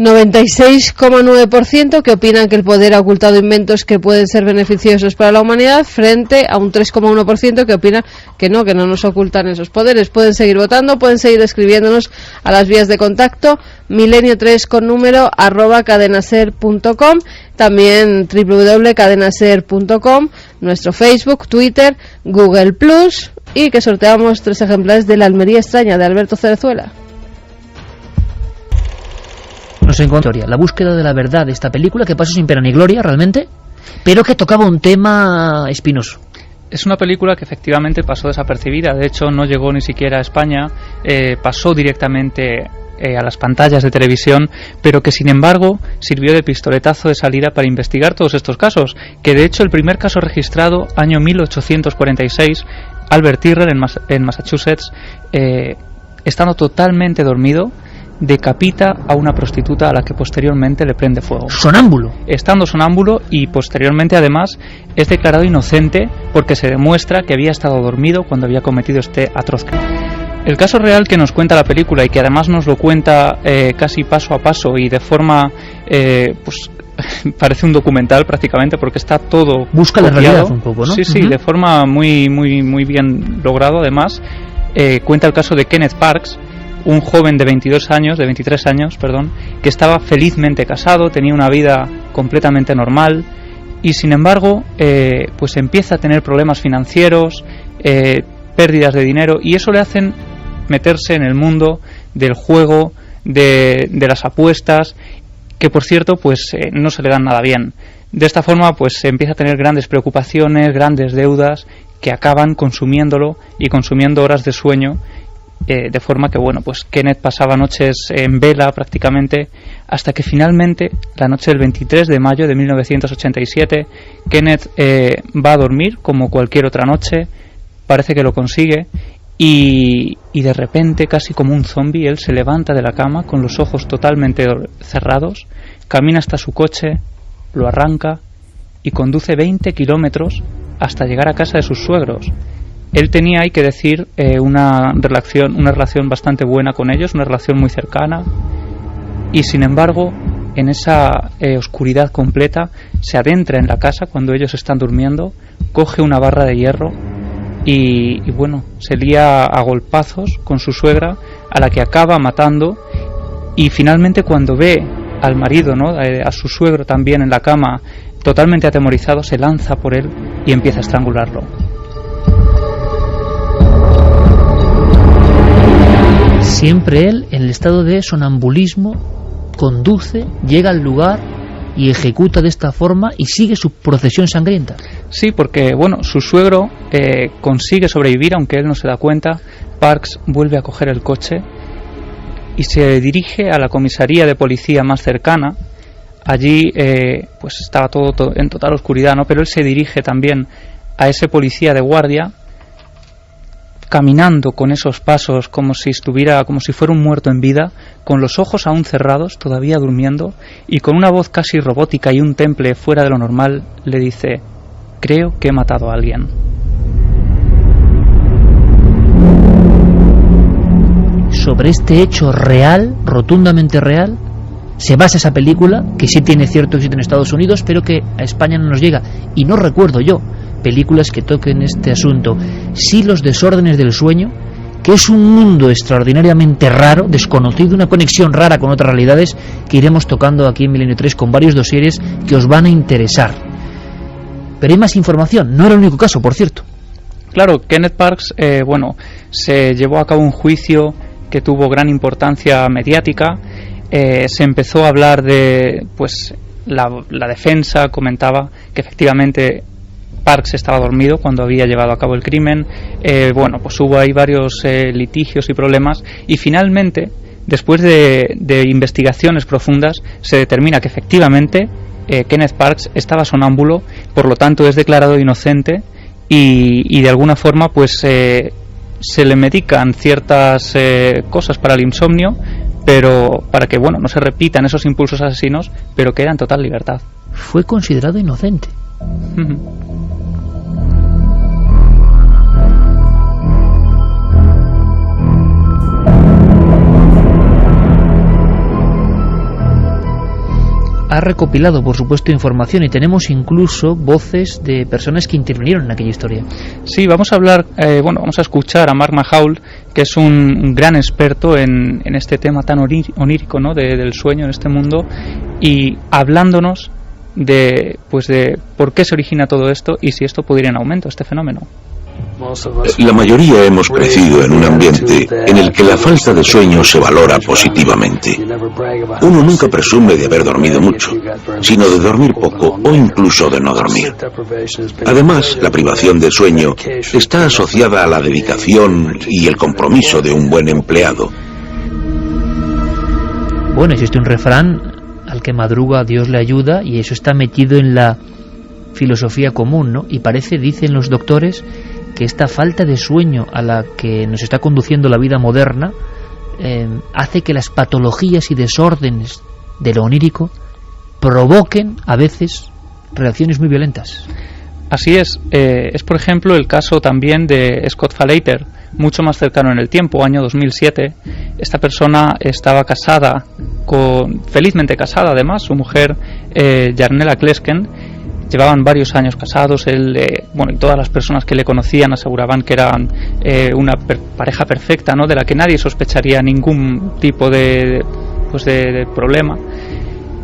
96,9% que opinan que el poder ha ocultado inventos que pueden ser beneficiosos para la humanidad, frente a un 3,1% que opina que no nos ocultan esos poderes. Pueden seguir votando, pueden seguir escribiéndonos a las vías de contacto, milenio3 con número @cadenaser.com, también www.cadenaser.com, nuestro Facebook, Twitter, Google Plus, y que sorteamos 3 ejemplares de La Almería extraña de Alberto Cerezuela.
Nos encontró la búsqueda de la verdad de esta película, que pasó sin pena ni gloria realmente, pero que tocaba un tema espinoso.
Es una película que efectivamente pasó desapercibida, de hecho no llegó ni siquiera a España, pasó directamente a las pantallas de televisión, pero que sin embargo sirvió de pistoletazo de salida para investigar todos estos casos, que de hecho el primer caso registrado, año 1846, Albert Tyrrell en Massachusetts, estando totalmente dormido, decapita a una prostituta a la que posteriormente le prende fuego.
Sonámbulo.
Estando sonámbulo, y posteriormente además es declarado inocente porque se demuestra que había estado dormido cuando había cometido este atroz crimen. El caso real que nos cuenta la película, y que además nos lo cuenta casi paso a paso y de forma pues parece un documental prácticamente, porque está todo
busca
copiado.
La realidad un poco, ¿no?
Sí, sí, de forma muy bien logrado. Además cuenta el caso de Kenneth Parks, un joven de 23 años, que estaba felizmente casado, tenía una vida completamente normal, y sin embargo pues empieza a tener problemas financieros, pérdidas de dinero, y eso le hacen meterse en el mundo del juego, de las apuestas, que por cierto pues no se le dan nada bien. De esta forma pues empieza a tener grandes preocupaciones, grandes deudas, que acaban consumiéndolo y consumiendo horas de sueño, de forma que bueno, pues Kenneth pasaba noches en vela prácticamente, hasta que finalmente la noche del 23 de mayo de 1987 Kenneth va a dormir como cualquier otra noche, parece que lo consigue, y de repente, casi como un zombie, él se levanta de la cama con los ojos totalmente cerrados, camina hasta su coche, lo arranca y conduce 20 kilómetros hasta llegar a casa de sus suegros. Él tenía, hay que decir, una relación bastante buena con ellos, una relación muy cercana, y sin embargo, en esa oscuridad completa, se adentra en la casa cuando ellos están durmiendo, coge una barra de hierro y bueno, se lía a golpazos con su suegra, a la que acaba matando, y finalmente cuando ve al marido, ¿no?, a su suegro también en la cama, totalmente atemorizado, se lanza por él y empieza a estrangularlo.
Siempre él, en el estado de sonambulismo, conduce, llega al lugar y ejecuta de esta forma y sigue su procesión sangrienta.
Sí, porque bueno, su suegro consigue sobrevivir, aunque él no se da cuenta. Parks vuelve a coger el coche y se dirige a la comisaría de policía más cercana. Allí pues estaba todo en total oscuridad, ¿no? Pero él se dirige también a ese policía de guardia caminando con esos pasos como si fuera un muerto en vida, con los ojos aún cerrados, todavía durmiendo, y con una voz casi robótica y un temple fuera de lo normal, le dice: creo que he matado a alguien.
Sobre este hecho real, rotundamente real, se basa esa película, que sí tiene cierto éxito en Estados Unidos, pero que a España no nos llega. Y no recuerdo yo películas que toquen este asunto. Sí, Los desórdenes del sueño, que es un mundo extraordinariamente raro, desconocido, una conexión rara con otras realidades que iremos tocando aquí en Milenio 3 con varios dosieres que os van a interesar. Pero hay más información, no era el único caso, por cierto.
Claro, Kenneth Parks, se llevó a cabo un juicio que tuvo gran importancia mediática. Se empezó a hablar de, la defensa comentaba que efectivamente Parks estaba dormido cuando había llevado a cabo el crimen. Hubo ahí varios litigios y problemas, y finalmente, después de investigaciones profundas, se determina que efectivamente Kenneth Parks estaba sonámbulo, por lo tanto es declarado inocente, y de alguna forma se le medican ciertas cosas para el insomnio, pero para que no se repitan esos impulsos asesinos, pero queda en total libertad.
Fue considerado inocente. Ha recopilado, por supuesto, información, y tenemos incluso voces de personas que intervinieron en aquella historia.
Sí, vamos a escuchar a Mark Mahaul, que es un gran experto en este tema tan onírico, ¿no?, del sueño en este mundo, y hablándonos de por qué se origina todo esto y si esto puede ir en aumento, este fenómeno.
La mayoría hemos crecido en un ambiente en el que la falta de sueño se valora positivamente. Uno nunca presume de haber dormido mucho, sino de dormir poco o incluso de no dormir. Además, la privación de sueño está asociada a la dedicación y el compromiso de un buen empleado.
Bueno, existe un refrán: al que madruga Dios le ayuda, y eso está metido en la filosofía común, ¿no? Y dicen los doctores, que esta falta de sueño a la que nos está conduciendo la vida moderna hace que las patologías y desórdenes de lo onírico provoquen a veces reacciones muy violentas.
Así es por ejemplo el caso también de Scott Falater, mucho más cercano en el tiempo, año 2007. Esta persona estaba casada, felizmente casada además, su mujer Yarnella Klesken. Llevaban varios años casados, y todas las personas que le conocían aseguraban que eran una pareja perfecta, ¿no?, de la que nadie sospecharía ningún tipo de problema.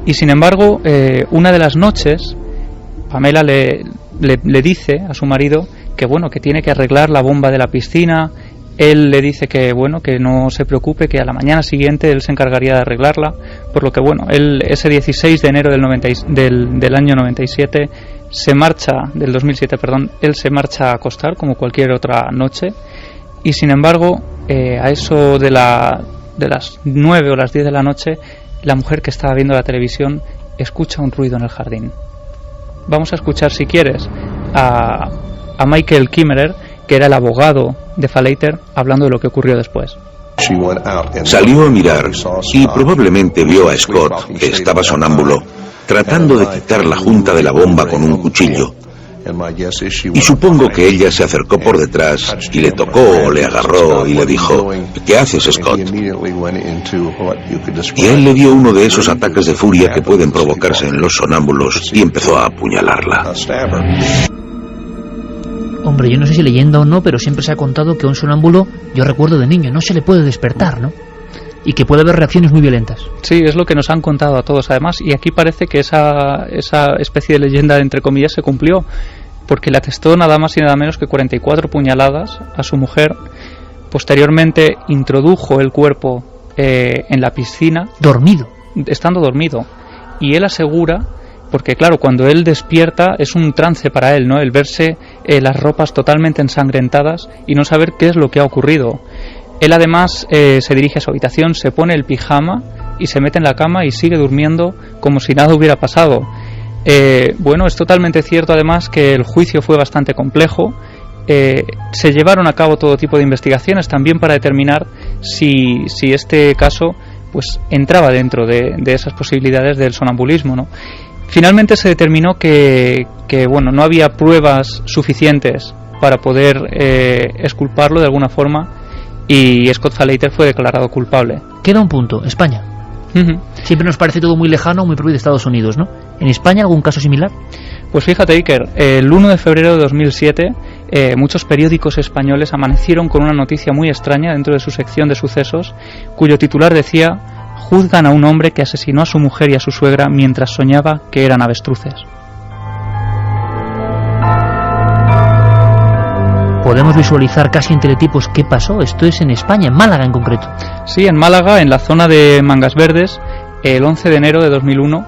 Y sin embargo, una de las noches, Pamela le dice a su marido que tiene que arreglar la bomba de la piscina. Él le dice que no se preocupe, que a la mañana siguiente él se encargaría de arreglarla, por lo que él ese 16 de enero del año 97 del 2007, él se marcha a acostar como cualquier otra noche, y sin embargo a eso de las 9 o las 10 de la noche, la mujer que estaba viendo la televisión escucha un ruido en el jardín. Vamos a escuchar, si quieres, a Michael Kimmerer, que era el abogado de Falater, hablando de lo que ocurrió después.
Salió a mirar y probablemente vio a Scott, que estaba sonámbulo, tratando de quitar la junta de la bomba con un cuchillo. Y supongo que ella se acercó por detrás y le tocó o le agarró y le dijo: ¿qué haces, Scott? Y él le dio uno de esos ataques de furia que pueden provocarse en los sonámbulos y empezó a apuñalarla.
Hombre, yo no sé si leyenda o no, pero siempre se ha contado que a un sonámbulo, yo recuerdo de niño, no se le puede despertar, ¿no? Y que puede haber reacciones muy violentas.
Sí, es lo que nos han contado a todos, además, y aquí parece que esa especie de leyenda, entre comillas, se cumplió, porque le atestó nada más y nada menos que 44 puñaladas a su mujer. Posteriormente introdujo el cuerpo en la piscina. Estando dormido. Y él asegura, porque claro, cuando él despierta es un trance para él, ¿no?, el verse las ropas totalmente ensangrentadas y no saber qué es lo que ha ocurrido. Él además se dirige a su habitación, se pone el pijama y se mete en la cama y sigue durmiendo como si nada hubiera pasado. Es totalmente cierto además que el juicio fue bastante complejo se llevaron a cabo todo tipo de investigaciones también para determinar si este caso pues entraba dentro de esas posibilidades del sonambulismo, ¿no? Finalmente se determinó que bueno, no había pruebas suficientes para poder exculparlo de alguna forma, y Scott Falater fue declarado culpable.
Queda un punto, España. Siempre nos parece todo muy lejano, muy propio de Estados Unidos, ¿no? ¿En España algún caso similar?
Pues fíjate, Iker, el 1 de febrero de 2007 muchos periódicos españoles amanecieron con una noticia muy extraña dentro de su sección de sucesos, cuyo titular decía: juzgan a un hombre que asesinó a su mujer y a su suegra mientras soñaba que eran avestruces.
Podemos visualizar casi en teletipos qué pasó. Esto es en España, en Málaga en concreto.
Sí, en Málaga, en la zona de Mangas Verdes, el 11 de enero de 2001,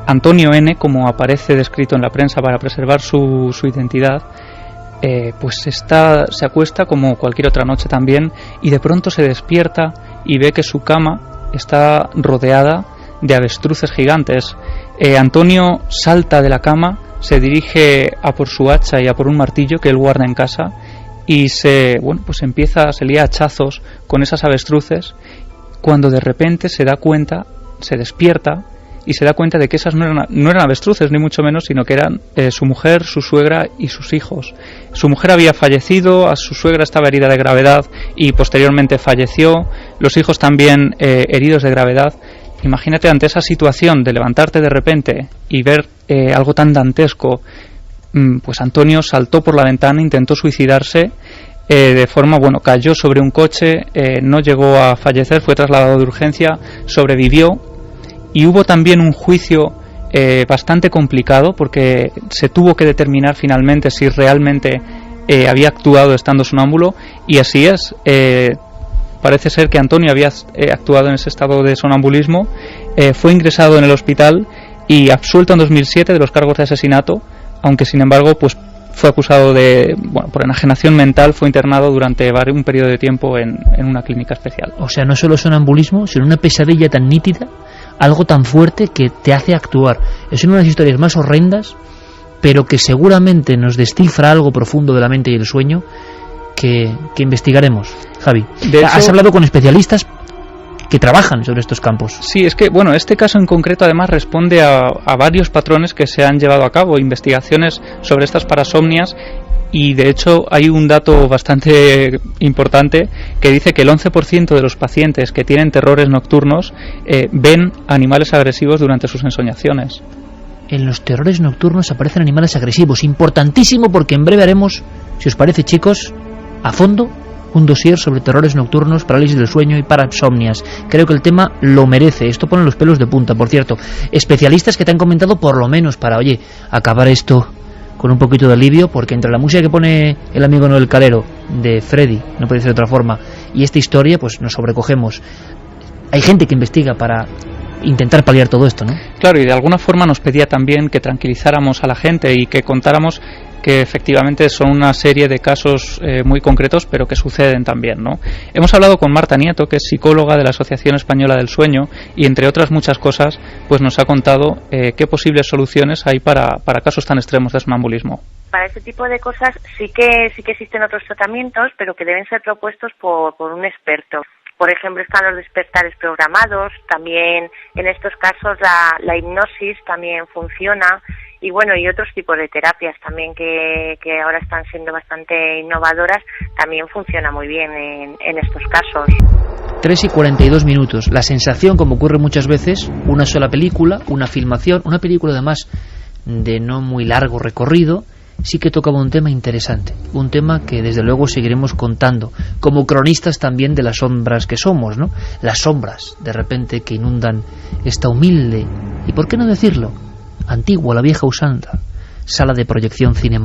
Antonio N., como aparece descrito en la prensa para preservar su identidad, pues se acuesta como cualquier otra noche también, y de pronto se despierta y ve que su cama está rodeada de avestruces gigantes. Antonio salta de la cama, se dirige a por su hacha y a por un martillo que él guarda en casa, y se lía a hachazos con esas avestruces, cuando de repente se despierta y se da cuenta de que esas no eran avestruces, ni mucho menos, sino que eran su mujer, su suegra y sus hijos. Su mujer había fallecido, a su suegra estaba herida de gravedad y posteriormente falleció, los hijos también heridos de gravedad. Imagínate, ante esa situación de levantarte de repente y ver algo tan dantesco, pues Antonio saltó por la ventana, intentó suicidarse, cayó sobre un coche, no llegó a fallecer, fue trasladado de urgencia, sobrevivió, y hubo también un juicio bastante complicado, porque se tuvo que determinar finalmente si realmente había actuado estando sonámbulo, y así es. Parece ser que Antonio había actuado en ese estado de sonambulismo, fue ingresado en el hospital y absuelto en 2007 de los cargos de asesinato, aunque sin embargo pues fue acusado por enajenación mental, fue internado durante un periodo de tiempo en una clínica especial.
O sea, no solo sonambulismo, sino una pesadilla tan nítida, algo tan fuerte que te hace actuar. Es una de las historias más horrendas, pero que seguramente nos descifra algo profundo de la mente y el sueño que investigaremos, Javi. De hecho, has hablado con especialistas que trabajan sobre estos campos.
Sí, es que, este caso en concreto además responde a varios patrones que se han llevado a cabo, investigaciones sobre estas parasomnias, y de hecho hay un dato bastante importante que dice que el 11% de los pacientes que tienen terrores nocturnos ven animales agresivos durante sus ensoñaciones.
En los terrores nocturnos aparecen animales agresivos, importantísimo, porque en breve haremos, si os parece, chicos, a fondo un dossier sobre terrores nocturnos, parálisis del sueño y parasomnias. Creo que el tema lo merece. Esto pone los pelos de punta. Por cierto, especialistas que te han comentado, por lo menos para, acabar esto con un poquito de alivio, porque entre la música que pone el amigo Noel Calero de Freddy, no puede ser de otra forma, y esta historia, pues nos sobrecogemos. Hay gente que investiga para intentar paliar todo esto, ¿no?
Claro, y de alguna forma nos pedía también que tranquilizáramos a la gente y que contáramos que efectivamente son una serie de casos muy concretos, pero que suceden también, ¿no? Hemos hablado con Marta Nieto, que es psicóloga de la Asociación Española del Sueño, y entre otras muchas cosas, pues nos ha contado qué posibles soluciones hay para casos tan extremos de sonambulismo.
Para este tipo de cosas sí que existen otros tratamientos, pero que deben ser propuestos por un experto. Por ejemplo, están los despertares programados, también en estos casos la hipnosis también funciona, y otros tipos de terapias también que ahora están siendo bastante innovadoras, también funciona muy bien en estos casos.
3:42 minutos. La sensación, como ocurre muchas veces, una sola película, una filmación, una película además de no muy largo recorrido, sí que tocaba un tema interesante, un tema que desde luego seguiremos contando, como cronistas también de las sombras que somos, ¿no? Las sombras, de repente, que inundan esta humilde, y por qué no decirlo, antigua, la vieja usanza, sala de proyección cinematográfica.